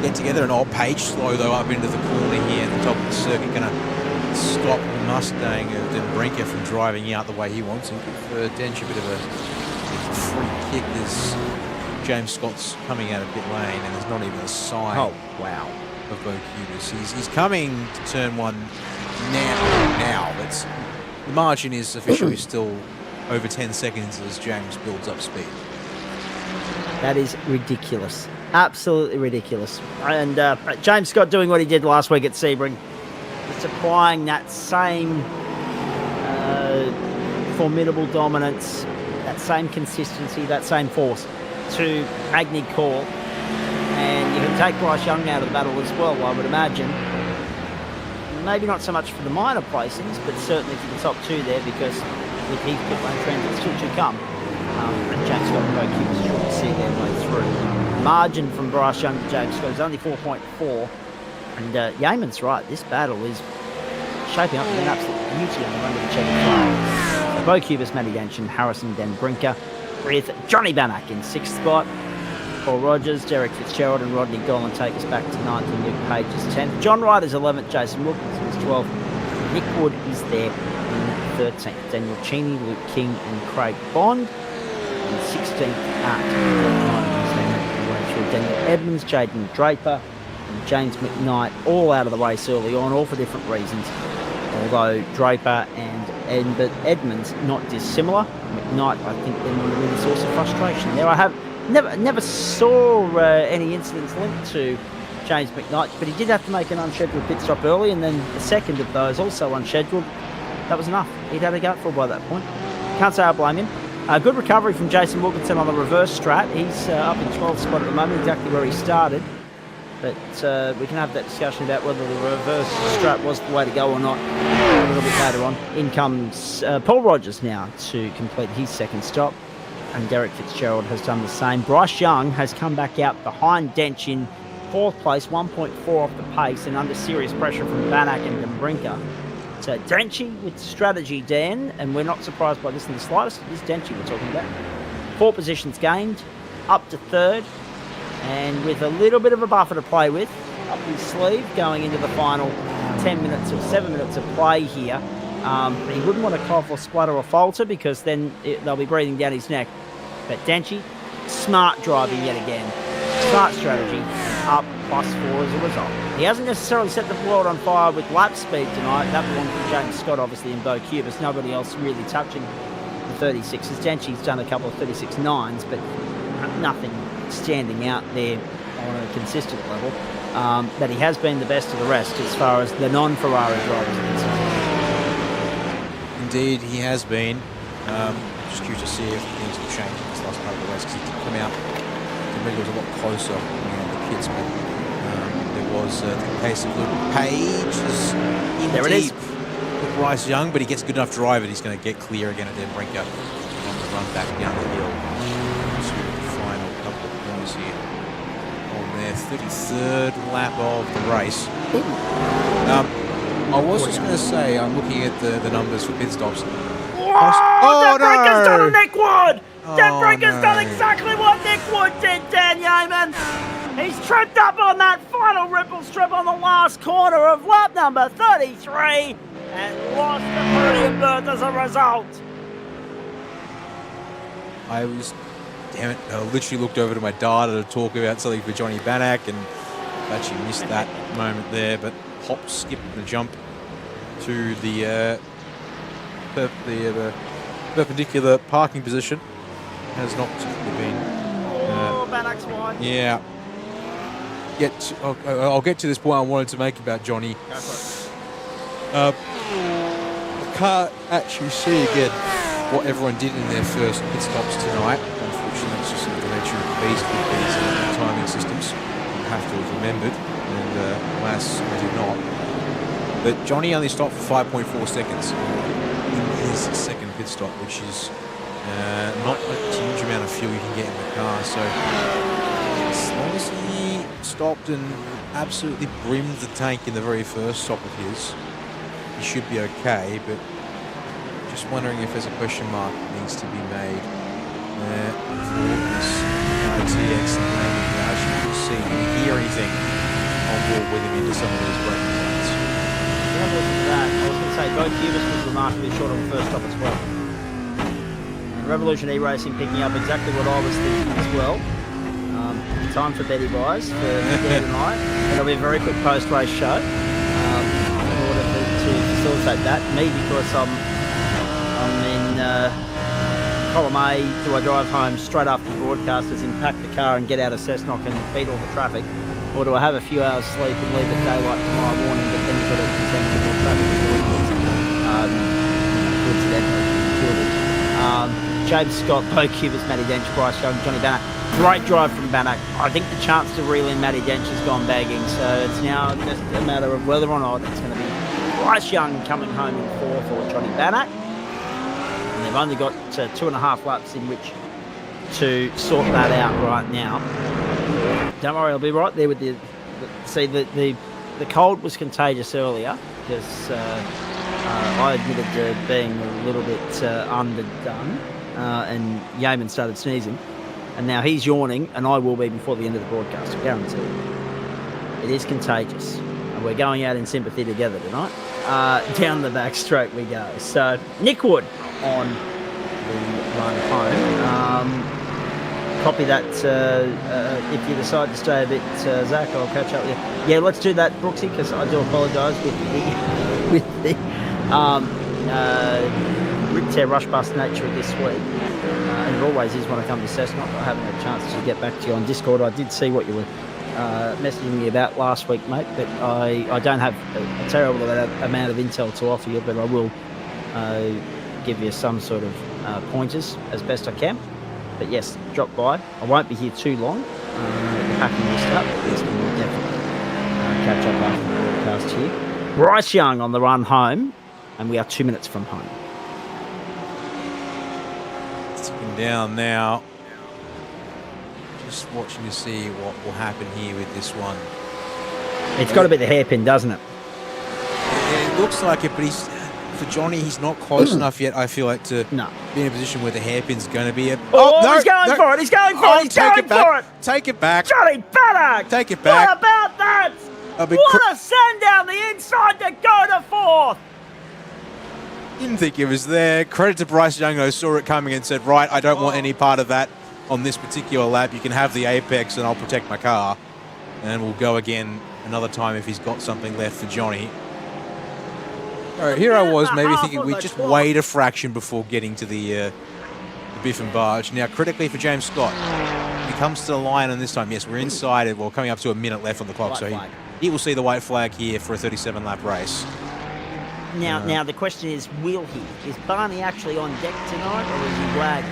get together. And old Page slow though up into the corner here at the top of the circuit, going to stop the Mustang of Den Brinker from driving out the way he wants. And give Dench a bit of a free kick as James Scott's coming out of pit lane, and there's not even a sign. Oh wow! Of Bo Cubis. He's coming to turn one now. But the margin is officially still over 10 seconds as James builds up speed. That is ridiculous. Absolutely ridiculous. And James Scott doing what he did last week at Sebring, just applying that same formidable dominance, that same consistency, that same force to Magny-Cours. And you can take Bryce Young out of the battle as well, I would imagine. Maybe not so much for the minor placings, but certainly for the top two there, because with his pit lane transit still to come, and James Scott and Bo sure to see their way through. Margin from Bryce Young to James Scott is only 4.4, and Yeaman's right, this battle is shaping up to be an absolute beauty on the run of the checkered flag. Bo Cubis, Matty Denchen, Harrison Den Brinker, with Johnny Banach in 6th spot. Paul Rogers, Derek Fitzgerald and Rodney Gollan take us back to 9th, and Luke Page is 10th. John Ryder's 11th, Jason Wilkinson is 12th. Nick Wood is there in 13th. Daniel Cheney, Luke King and Craig Bond in 16th at Daniel Edmonds, Jaden Draper and James McKnight all out of the race early on, all for different reasons. Although Draper and Edmonds not dissimilar. McKnight, I think, then would have been a source of frustration. There I have never saw any incidents linked to James McKnight, but he did have to make an unscheduled pit stop early, and then the second of those also unscheduled. That was enough. He'd had a gutful by that point. Can't say I blame him. Good recovery from Jason Wilkinson on the reverse strat. He's up in 12th spot at the moment, exactly where he started. But we can have that discussion about whether the reverse strat was the way to go or not a little bit later on. In comes Paul Rogers now to complete his second stop, and Derek Fitzgerald has done the same. Bryce Young has come back out behind Dench in 4th place, 1.4 off the pace, and under serious pressure from Banach and Dembrinka. So Denchy with strategy, Dan, and we're not surprised by this in the slightest. It is Denchy we're talking about. 4 positions gained, up to 3rd, and with a little bit of a buffer to play with up his sleeve going into the final 10 minutes or 7 minutes of play here. He wouldn't want to cough or splutter or falter, because then they'll be breathing down his neck. But Denchy, smart driving yet again. Smart strategy, up +4 as a result. He hasn't necessarily set the world on fire with lap speed tonight. That belongs to James Scott, obviously, and Bo Cubis. Nobody else really touching the 36s. Denchy's done a couple of 36.9s, but nothing standing out there on a consistent level. But he has been the best of the rest as far as the non-Ferrari drivers are concerned. Indeed, he has been. Just curious to see if things have changed in this last part of the race, because he did come out. The rig was a lot closer on the pits, but there was the case of Luke Page is in there deep it is. with Bryce Young, but he gets good enough drive and he's going to get clear again at Dembrinka on the run back down the hill to the final couple of points here on their 33rd lap of the race. I was just going to say, I'm looking at the numbers for pit stops. Oh, Dembrinka's done a Nick Wood! Dembrinka's no. done exactly what Nick Wood did, Dan Yeaman! He's tripped up on that final ripple strip on the last corner of lap number 33 and lost the podium berth as a result. Damn it, I literally looked over to my data to talk about something for Johnny Banach, and actually missed that moment there, but hop, skip and jump to the perpendicular parking position has not particularly been. Banach's wide. Yeah. I'll get to this point I wanted to make about Johnny. Go for I can't actually see again what everyone did in their first pit stops tonight. Unfortunately, it's just the nature of the beast with these timing systems. You have to have remembered, and alas, I did not. But Johnny only stopped for 5.4 seconds in his second pit stop, which is not a huge amount of fuel you can get in the car. So as long as he stopped and absolutely brimmed the tank in the very first stop of his, he should be okay. But just wondering if there's a question mark that needs to be made for this RTX. I shouldn't see or hear anything on board with him into some of these braking zones. I was going to say, Bo Cubis was remarkably short on the first stop as well. And Revolution E-Racing picking up exactly what I was thinking as well. Time for Betty Buys for Dan and I. It'll be a very quick post-race show in order to facilitate that. Me, because I'm in column A, do I drive home straight after the broadcasters and pack the car and get out of Cessnock and beat all the traffic? Or do I have a few hours sleep and leave at daylight tomorrow morning, but then you've got to contend with more traffic coincidentally. James Scott, Bo Cubas, Matty Dench, Bryce Young, Johnny Bannock. Great drive from Bannock. I think the chance to reel in Matty Dench has gone bagging, so it's now just a matter of whether or not it's going to be Bryce Young coming home in fourth or Johnny Bannock. And they've only got 2.5 laps in which to sort that out right now. Don't worry, I'll be right there with the cold was contagious earlier because I admitted to being a little bit underdone, and Yeaman started sneezing, and now he's yawning, and I will be before the end of the broadcast, I guarantee you. It is contagious, and we're going out in sympathy together tonight. Down the back straight we go. So Nick Wood on the run home. Copy that. If you decide to stay a bit, Zach, I'll catch up with you. Yeah, let's do that, Brooksy, because I do apologise with the rip tear rush bus nature of this week. And it always is when I come to Cessnock. I haven't had a chance to get back to you on Discord. I did see what you were messaging me about last week, mate, but I don't have a terrible amount of intel to offer you, but I will give you some sort of pointers as best I can. But yes, drop by. I won't be here too long. The packing will start, but yes, we will definitely catch up after the broadcast here. Bryce Young on the run home, and we are 2 minutes from home. Ticking down now. Just watching to see what will happen here with this one. It's got to be the hairpin, doesn't it? It looks like it, but for Johnny, he's not close enough yet, I feel like, to be in a position where the hairpin's going to be. He's going for it! He's going for it! He's going for it! Take it back! Johnny Bannock! Take it back! What about that? What a send down the inside to go to fourth! Didn't think it was there. Credit to Bryce Young, who saw it coming and said, right, I don't want any part of that on this particular lap. You can have the apex and I'll protect my car. And we'll go again another time if he's got something left for Johnny. All right, here I was maybe thinking we'd just wait a fraction before getting to the biff and barge. Now, critically for James Scott, he comes to the line, and this time, yes, we're inside it. Well, coming up to a minute left on the clock, so he will see the white flag here for a 37-lap race. Now the question is, will he? Is Barney actually on deck tonight, or is he lagging?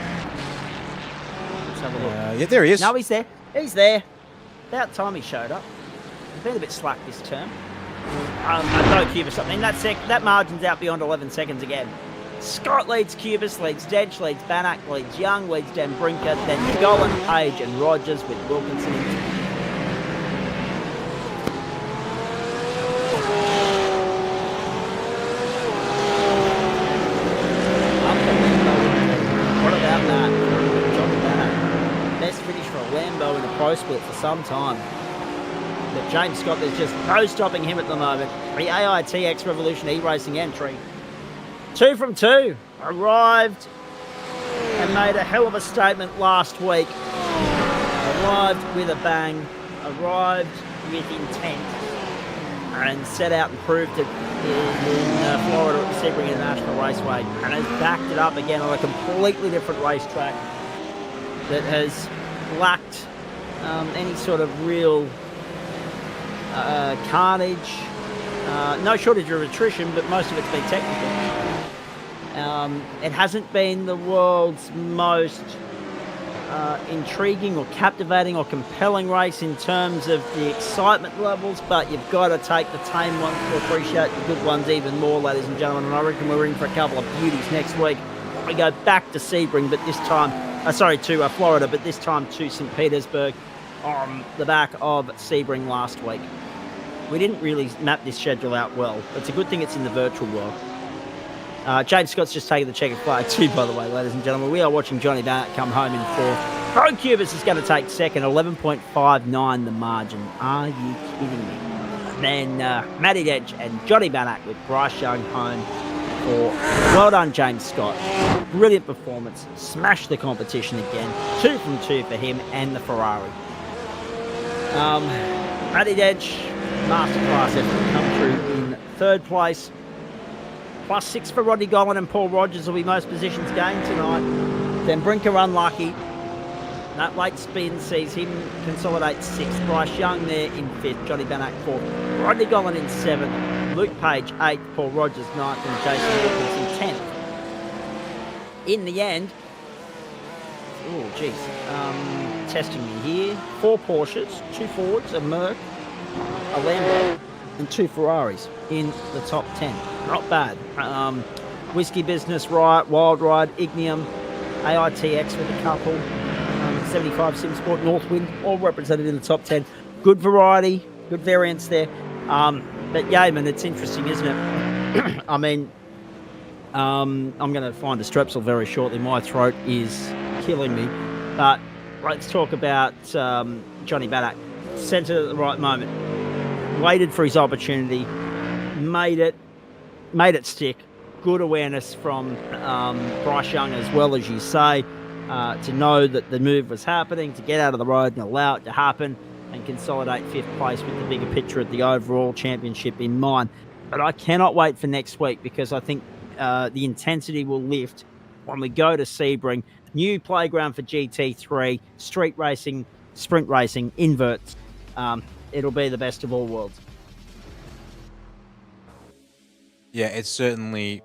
Let's have a look. Yeah, there he is. No, he's there. He's there. About time he showed up. He's been a bit slack this term. No Cubas. I mean, that margin's out beyond 11 seconds again. Scott leads Cubas, leads Dench, leads Bannock, leads Young, leads Dan Brinker, then Golan, Page, and Rogers with Wilkinson in. What about that? John Bannock. Best finish for a Lambo in a pro split for some time. But James Scott, there's just no stopping him at the moment. The AITX Revolution E-Racing entry. 2 from 2. Arrived and made a hell of a statement last week. Arrived with a bang. Arrived with intent. And set out and proved it in Florida at the Sebring International Raceway. And has backed it up again on a completely different racetrack that has lacked any sort of real carnage, no shortage of attrition, but most of it's been technical. It hasn't been the world's most intriguing or captivating or compelling race in terms of the excitement levels, but you've got to take the tame ones to appreciate the good ones even more, ladies and gentlemen, and I reckon we're in for a couple of beauties next week. We go back to Sebring, but this time, to Florida, but this time to St. Petersburg on the back of Sebring last week. We didn't really map this schedule out well. It's a good thing it's in the virtual world. James Scott's just taking the checkered flag too, by the way, ladies and gentlemen. We are watching Johnny Bannock come home in fourth. Pro Cubas is going to take second, 11.59 the margin. Are you kidding me? Then Matty Dench and Johnny Bannock with Bryce Young home for well done, James Scott. Brilliant performance. Smashed the competition again. 2 from 2 for him and the Ferrari. Matty Dench, masterclass effort, come through in third place. +6 for Rodney Golan and Paul Rogers will be most positions gained tonight. Then Brinker unlucky. That late spin sees him consolidate 6th. Bryce Young there in 5th. Johnny Bannack 4th. Rodney Gollan in 7th. Luke Page 8th. Paul Rogers 9th. And Jason Wilkins in 10th. In the end, oh geez, testing me here. 4 Porsches, 2 Fords, a Merc, a Lambo, and 2 Ferraris in the top 10. Not bad. Whiskey Business, Riot, Wild Ride, Ignium, AITX with a couple, 75 Sim Sport, Northwind, all represented in the top 10. Good variety, good variance there. But Yeoman, it's interesting, isn't it? I mean, I'm going to find a Strepsil very shortly. My throat is killing me. But let's talk about Johnny Bannack. Centred at the right moment. Waited for his opportunity. Made it stick. Good awareness from Bryce Young as well, as you say, to know that the move was happening, to get out of the road and allow it to happen and consolidate 5th place with the bigger picture of the overall championship in mind. But I cannot wait for next week, because I think the intensity will lift when we go to Sebring. New playground for GT3, street racing, sprint racing, inverts. It'll be the best of all worlds. Yeah, it certainly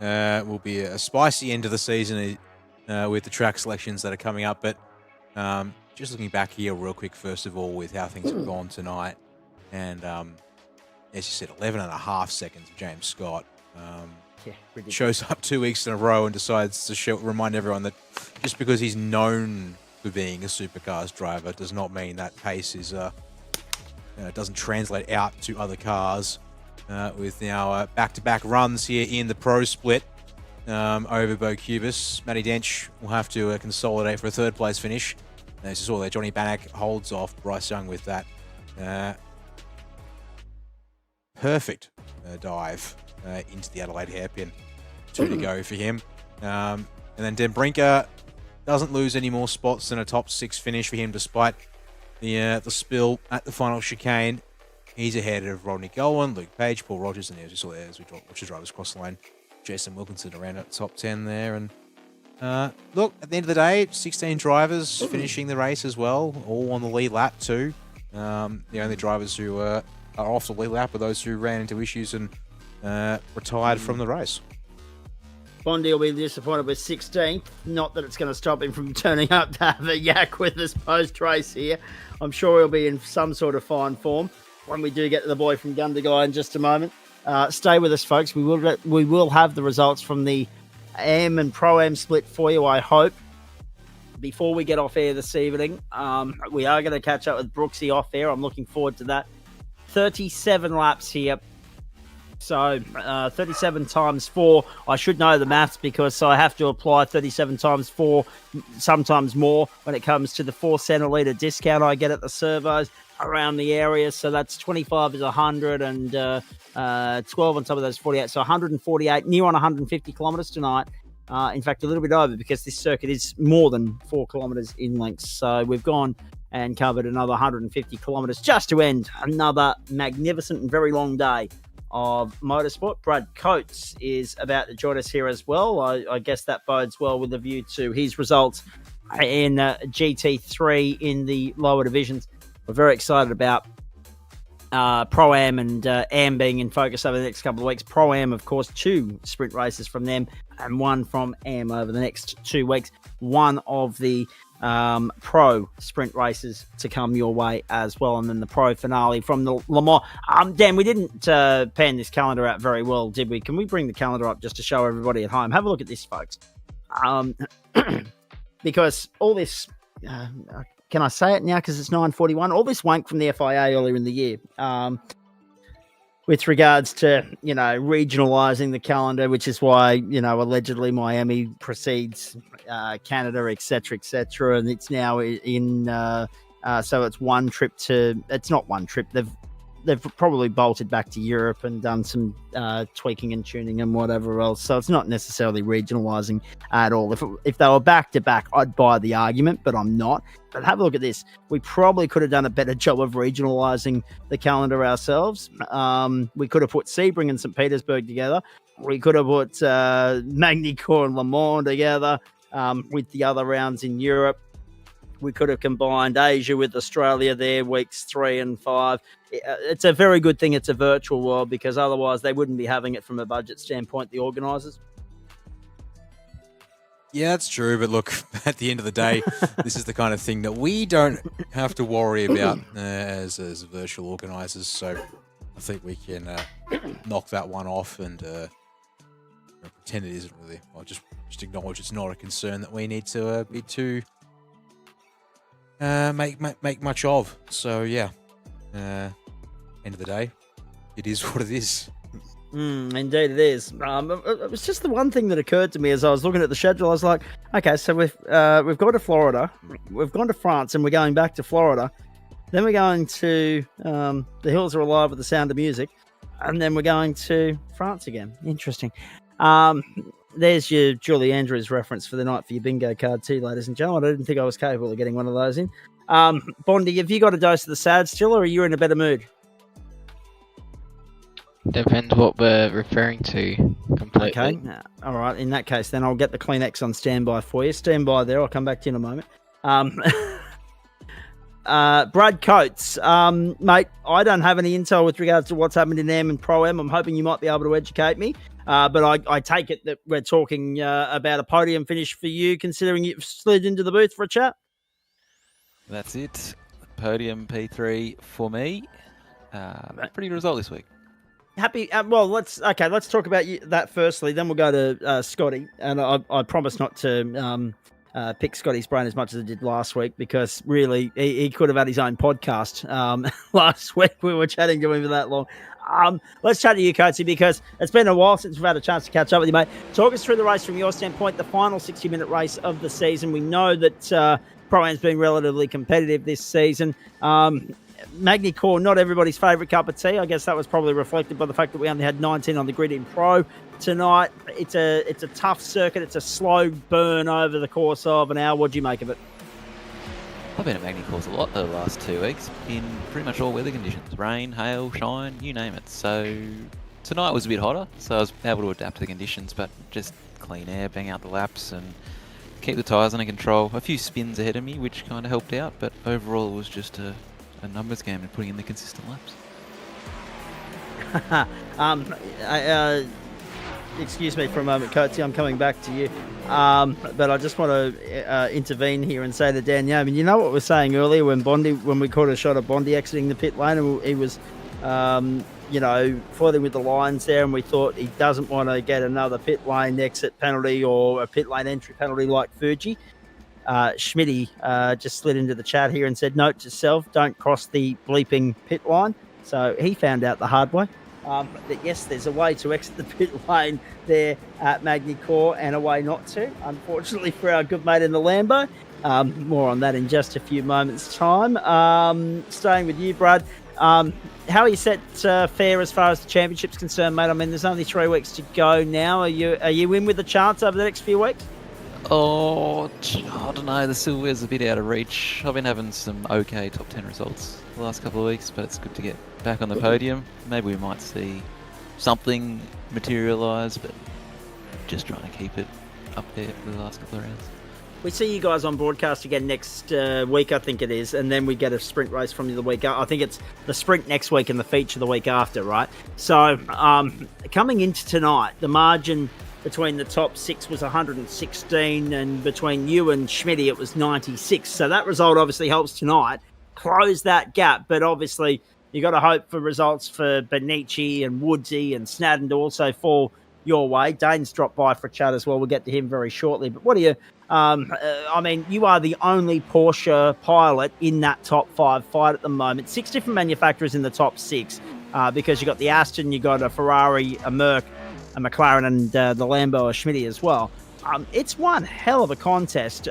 will be a spicy end of the season with the track selections that are coming up. But just looking back here real quick, first of all, with how things have gone tonight. And as you said, 11.5 seconds of James Scott. Shows up 2 weeks in a row and decides to remind everyone that just because he's known for being a supercars driver does not mean that pace is doesn't translate out to other cars. With now back-to-back runs here in the pro split over Bo Cubis. Matty Dench will have to consolidate for a 3rd place finish. As you saw there, Johnny Bannack holds off Bryce Young with that perfect dive into the Adelaide hairpin. 2 to go for him. And then Den Brinker doesn't lose any more spots than a top 6 finish for him, despite the spill at the final chicane. He's ahead of Rodney Gollan, Luke Page, Paul Rogers, and as you saw there, as we watch the drivers cross the line, Jason Wilkinson around at the top 10 there. And look, at the end of the day, 16 drivers finishing the race as well, all on the lead lap too. The only drivers who are off the lead lap are those who ran into issues and retired from the race. Bondi will be disappointed with 16th. Not that it's going to stop him from turning up to have a yak with us post-race here. I'm sure he'll be in some sort of fine form when we do get to the boy from Gundagai in just a moment. Stay with us, folks. We will have the results from the AM and Pro-Am split for you, I hope, before we get off air this evening. We are going to catch up with Brooksy off air. I'm looking forward to that. 37 laps here. So 37 times 4. I should know the maths because I have to apply 37 times 4, sometimes more, when it comes to the 4 centilitre discount I get at the servos around the area. So that's 25 is 100 and 12 on top of those 48. So 148, near on 150 kilometres tonight. In fact, a little bit over, because this circuit is more than 4 kilometres in length. So we've gone and covered another 150 kilometres just to end another magnificent and very long day of motorsport. Brad Coates is about to join us here as well. I guess that bodes well with a view to his results in GT3 in the lower divisions. We're very excited about Pro-Am and Am being in focus over the next couple of weeks. Pro-Am, of course, 2 sprint races from them and 1 from Am over the next 2 weeks. One of the pro sprint races to come your way as well, and then the pro finale from the Le Mans. Dan, we didn't pan this calendar out very well, did we? Can we bring the calendar up just to show everybody at home? Have a look at this, folks. Because all this, can I say it now because it's 9:41? All this wank from the FIA earlier in the year, with regards to, regionalising the calendar, which is why, allegedly Miami precedes Canada, et cetera, and it's now in, so it's one trip to, it's not one trip, they've probably bolted back to Europe and done some tweaking and tuning and whatever else, so it's not necessarily regionalising at all. If they were back-to-back, I'd buy the argument, but I'm not. But have a look at this. We probably could have done a better job of regionalising the calendar ourselves. We could have put Sebring and St. Petersburg together. We could have put Magny-Cours and Le Mans together. with the other rounds in Europe. We could have combined Asia with Australia there, weeks 3 and 5. It's a very good thing it's a virtual world, because otherwise they wouldn't be having it from a budget standpoint, the organisers. Yeah, that's true. But look, at the end of the day, this is the kind of thing that we don't have to worry about as virtual organisers. So I think we can knock that one off and pretend it isn't really. I'll just acknowledge it's not a concern that we need to be too make much of. So yeah, end of the day, it is what it is. Indeed it is. It was just the one thing that occurred to me as I was looking at the schedule. I was like, okay, so we've gone to Florida, we've gone to France, and we're going back to Florida. Then we're going to The Hills Are Alive with the Sound of Music, and then we're going to France again. Interesting. There's your Julie Andrews reference for the night for your bingo card too, ladies and gentlemen. I didn't think I was capable of getting one of those in. Bondi, have you got a dose of the sad still, or are you in a better mood? Depends what we're referring to completely. Okay, all right. In that case, then I'll get the Kleenex on standby for you. Stand by there. I'll come back to you in a moment. Brad Coates, mate, I don't have any intel with regards to what's happened in AM and Pro-Am. I'm hoping you might be able to educate me. But I take it that we're talking about a podium finish for you, considering you've slid into the booth for a chat. That's it. Podium P3 for me. Pretty good result this week. Happy. Well, let's talk about that firstly. Then we'll go to Scotty, and I promise not to pick Scotty's brain as much as I did last week, because really he could have had his own podcast. Last week we were chatting to him for that long. Let's chat to you, Coatsy, because it's been a while since we've had a chance to catch up with you, mate. Talk us through the race from your standpoint, the final 60-minute race of the season. We know that Pro-Am's been relatively competitive this season. Magny-Cours, not everybody's favourite cup of tea. I guess that was probably reflected by the fact that we only had 19 on the grid in Pro tonight. It's a tough circuit. It's a slow burn over the course of an hour. What do you make of it? I've been at Magny-Cours a lot the last 2 weeks in pretty much all weather conditions. Rain, hail, shine, you name it. So tonight was a bit hotter, so I was able to adapt to the conditions, but just clean air, bang out the laps and keep the tyres under control. A few spins ahead of me, which kind of helped out, but overall it was just a numbers game and putting in the consistent laps. Excuse me for a moment, Coatsy, I'm coming back to you. But I just want to intervene here and say to Dan, I mean, you know what we were saying earlier when we caught a shot of Bondi exiting the pit lane, and he was, flirting with the lines there, and we thought he doesn't want to get another pit lane exit penalty or a pit lane entry penalty like Fuji. Schmitty just slid into the chat here and said, note to self, don't cross the bleeping pit line. So he found out the hard way. That yes, there's a way to exit the pit lane there at Magny-Cours and a way not to, unfortunately for our good mate in the Lambo. More on that in just a few moments' time. Staying with you, Brad. How are you set fair as far as the championship's concerned, mate? I mean, there's only 3 weeks to go now. Are you in with a chance over the next few weeks? Oh, I don't know. The silverware's a bit out of reach. I've been having some okay top 10 results the last couple of weeks, but it's good to get back on the podium. Maybe we might see something materialise, but just trying to keep it up there for the last couple of rounds. We see you guys on broadcast again next week, I think it is, and then we get a sprint race from you the week after. I think it's the sprint next week and the feature the week after, right? So coming into tonight, the margin between the top 6 was 116, and between you and Schmitty it was 96. So that result obviously helps tonight close that gap, but obviously you got to hope for results for Benici and Woodsy and Snadden to also fall your way. Dane's dropped by for a chat as well. We'll get to him very shortly. But what do you... I mean, you are the only Porsche pilot in that top 5 fight at the moment. 6 different manufacturers in the top 6 because you got the Aston, you got a Ferrari, a Merc, a McLaren, and the Lambo, a Schmitty as well. It's one hell of a contest.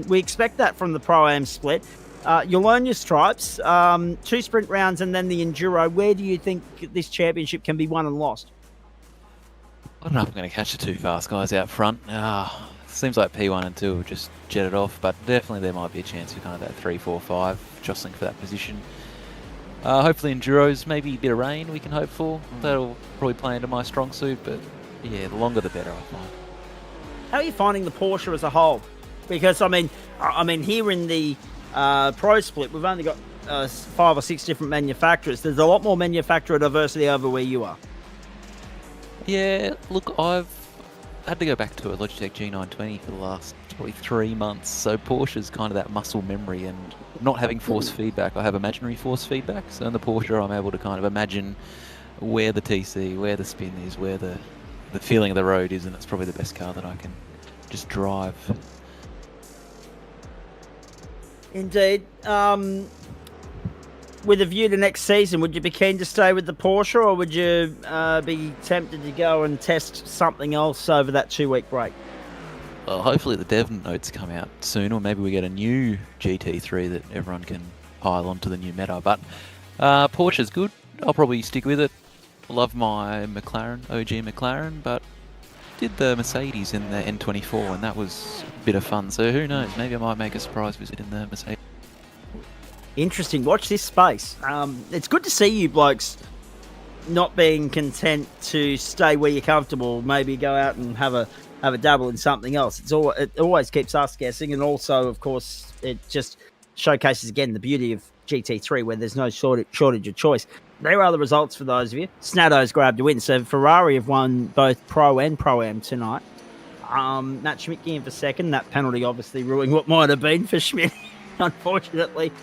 We expect that from the Pro-Am split. You'll earn your stripes, 2 sprint rounds, and then the Enduro. Where do you think this championship can be won and lost? I don't know if I'm going to catch the 2 fast guys out front. Seems like P1 and 2 have just jetted off, but definitely there might be a chance for kind of that 3, 4, 5 jostling for that position. Hopefully Enduros, maybe a bit of rain we can hope for. That'll probably play into my strong suit, but yeah, the longer the better, I find. How are you finding the Porsche as a whole? Because I mean here in the pro split, we've only got 5 or 6 different manufacturers. There's a lot more manufacturer diversity over where you are. Yeah, look, I've had to go back to a Logitech G920 for the last probably 3 months. So Porsche's kind of that muscle memory, and not having force feedback, I have imaginary force feedback. So in the Porsche, I'm able to kind of imagine where the TC, where the spin is, where the feeling of the road is, and it's probably the best car that I can just drive. Indeed. With a view to next season, would you be keen to stay with the Porsche, or would you be tempted to go and test something else over that 2-week break? Well, hopefully the dev notes come out soon, or maybe we get a new GT3 that everyone can pile onto the new meta. But Porsche's good. I'll probably stick with it. Love my McLaren, OG McLaren, but did the Mercedes in the N24, and that was a bit of fun. So who knows? Maybe I might make a surprise visit in the Mercedes. Interesting. Watch this space. It's good to see you blokes not being content to stay where you're comfortable. Maybe go out and have a dabble in something else. It always keeps us guessing, and also, of course, it just showcases again the beauty of GT3, where there's no shortage of choice. There are the results for those of you. Snatto's grabbed a win. So Ferrari have won both Pro and Pro-Am tonight. Matt Schmidtke in for second. That penalty obviously ruining what might have been for Schmidt, unfortunately.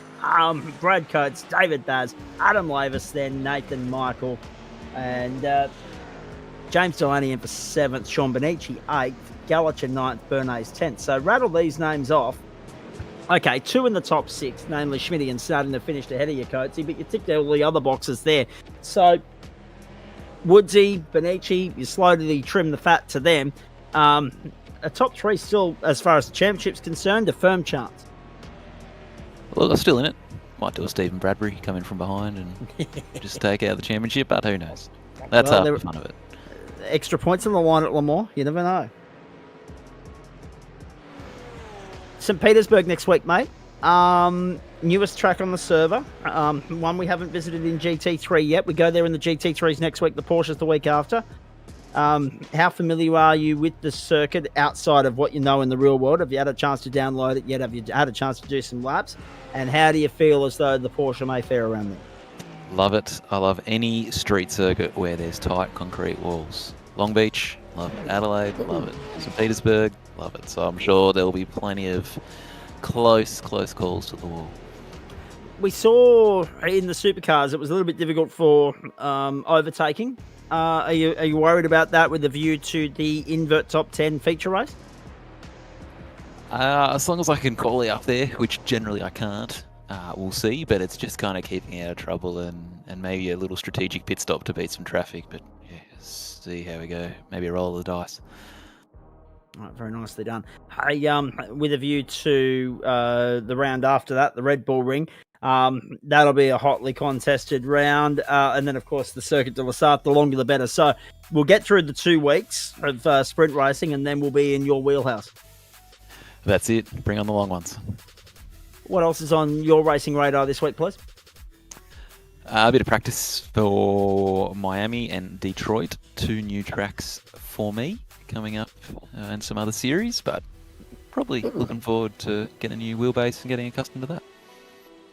Brad Coates, David Baz, Adam Lavis, then Nathan Michael, and James Delaney in for 7th, Sean Benici 8th, Gallacher 9th, Bernays 10th. So rattle these names off. Okay, 2 in the top 6, namely Schmitty and Snowden, have finished ahead of you, Coatesy, but you ticked all the other boxes there. So Woodsy, Benici, you slowly trim the fat to them. A top 3 still, as far as the championship's concerned, a firm chance. Well, I'm still in it. Might do a Stephen Bradbury come in from behind and just take out the championship, but who knows? That's half the fun of it. Extra points on the line at Le Mans, you never know. St. Petersburg next week, mate. Newest track on the server. One we haven't visited in GT3 yet. We go there in the GT3s next week. The Porsche's the week after. How familiar are you with the circuit outside of what you know in the real world? Have you had a chance to download it yet? Have you had a chance to do some laps? And how do you feel as though the Porsche may fare around there? Love it. I love any street circuit where there's tight concrete walls. Long Beach, love it. Adelaide, love it. St. Petersburg, love it. So I'm sure there'll be plenty of close calls to the wall. We saw in the supercars it was a little bit difficult for overtaking. Are you worried about that with a view to the invert top 10 feature race? As long as I can qualify up there, which generally I can't, we'll see. But it's just kind of keeping out of trouble and maybe a little strategic pit stop to beat some traffic. But yeah, see how we go. Maybe a roll of the dice. All right, very nicely done. Hey, with a view to the round after that, the Red Bull Ring, that'll be a hotly contested round. And then, of course, the Circuit de la Sarthe, the longer the better. So we'll get through the 2 weeks of sprint racing, and then we'll be in your wheelhouse. That's it. Bring on the long ones. What else is on your racing radar this week, please? A bit of practice for Miami and Detroit. 2 new tracks for me coming up, and some other series, but probably looking forward to getting a new wheelbase and getting accustomed to that.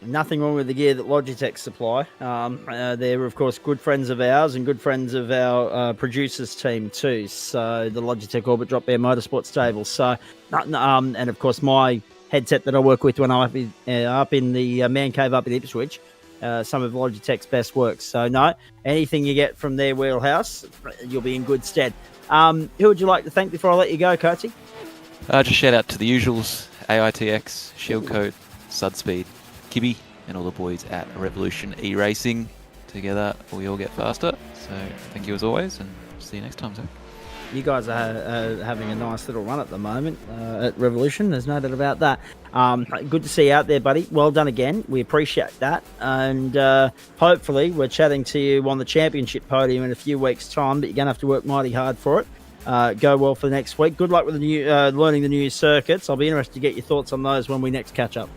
Nothing wrong with the gear that Logitech supply. They're, of course, good friends of ours and good friends of our producers team too. So the Logitech Orbit Drop Bear Motorsport stable. So, and of course, my headset that I work with when I'm up in the man cave up in Ipswich, some of Logitech's best work. So no, anything you get from their wheelhouse, you'll be in good stead. Who would you like to thank before I let you go, Coatsy? Just shout out to the usuals, AITX, Shieldcoat, Sudspeed, Kibby, and all the boys at Revolution E-Racing. Together, we all get faster. So thank you as always, and see you next time, Zach. You guys are having a nice little run at the moment at Revolution. There's no doubt about that. Good to see you out there, buddy. Well done again. We appreciate that. And hopefully we're chatting to you on the championship podium in a few weeks' time, but you're going to have to work mighty hard for it. Go well for the next week. Good luck with the new learning the new circuits. I'll be interested to get your thoughts on those when we next catch up.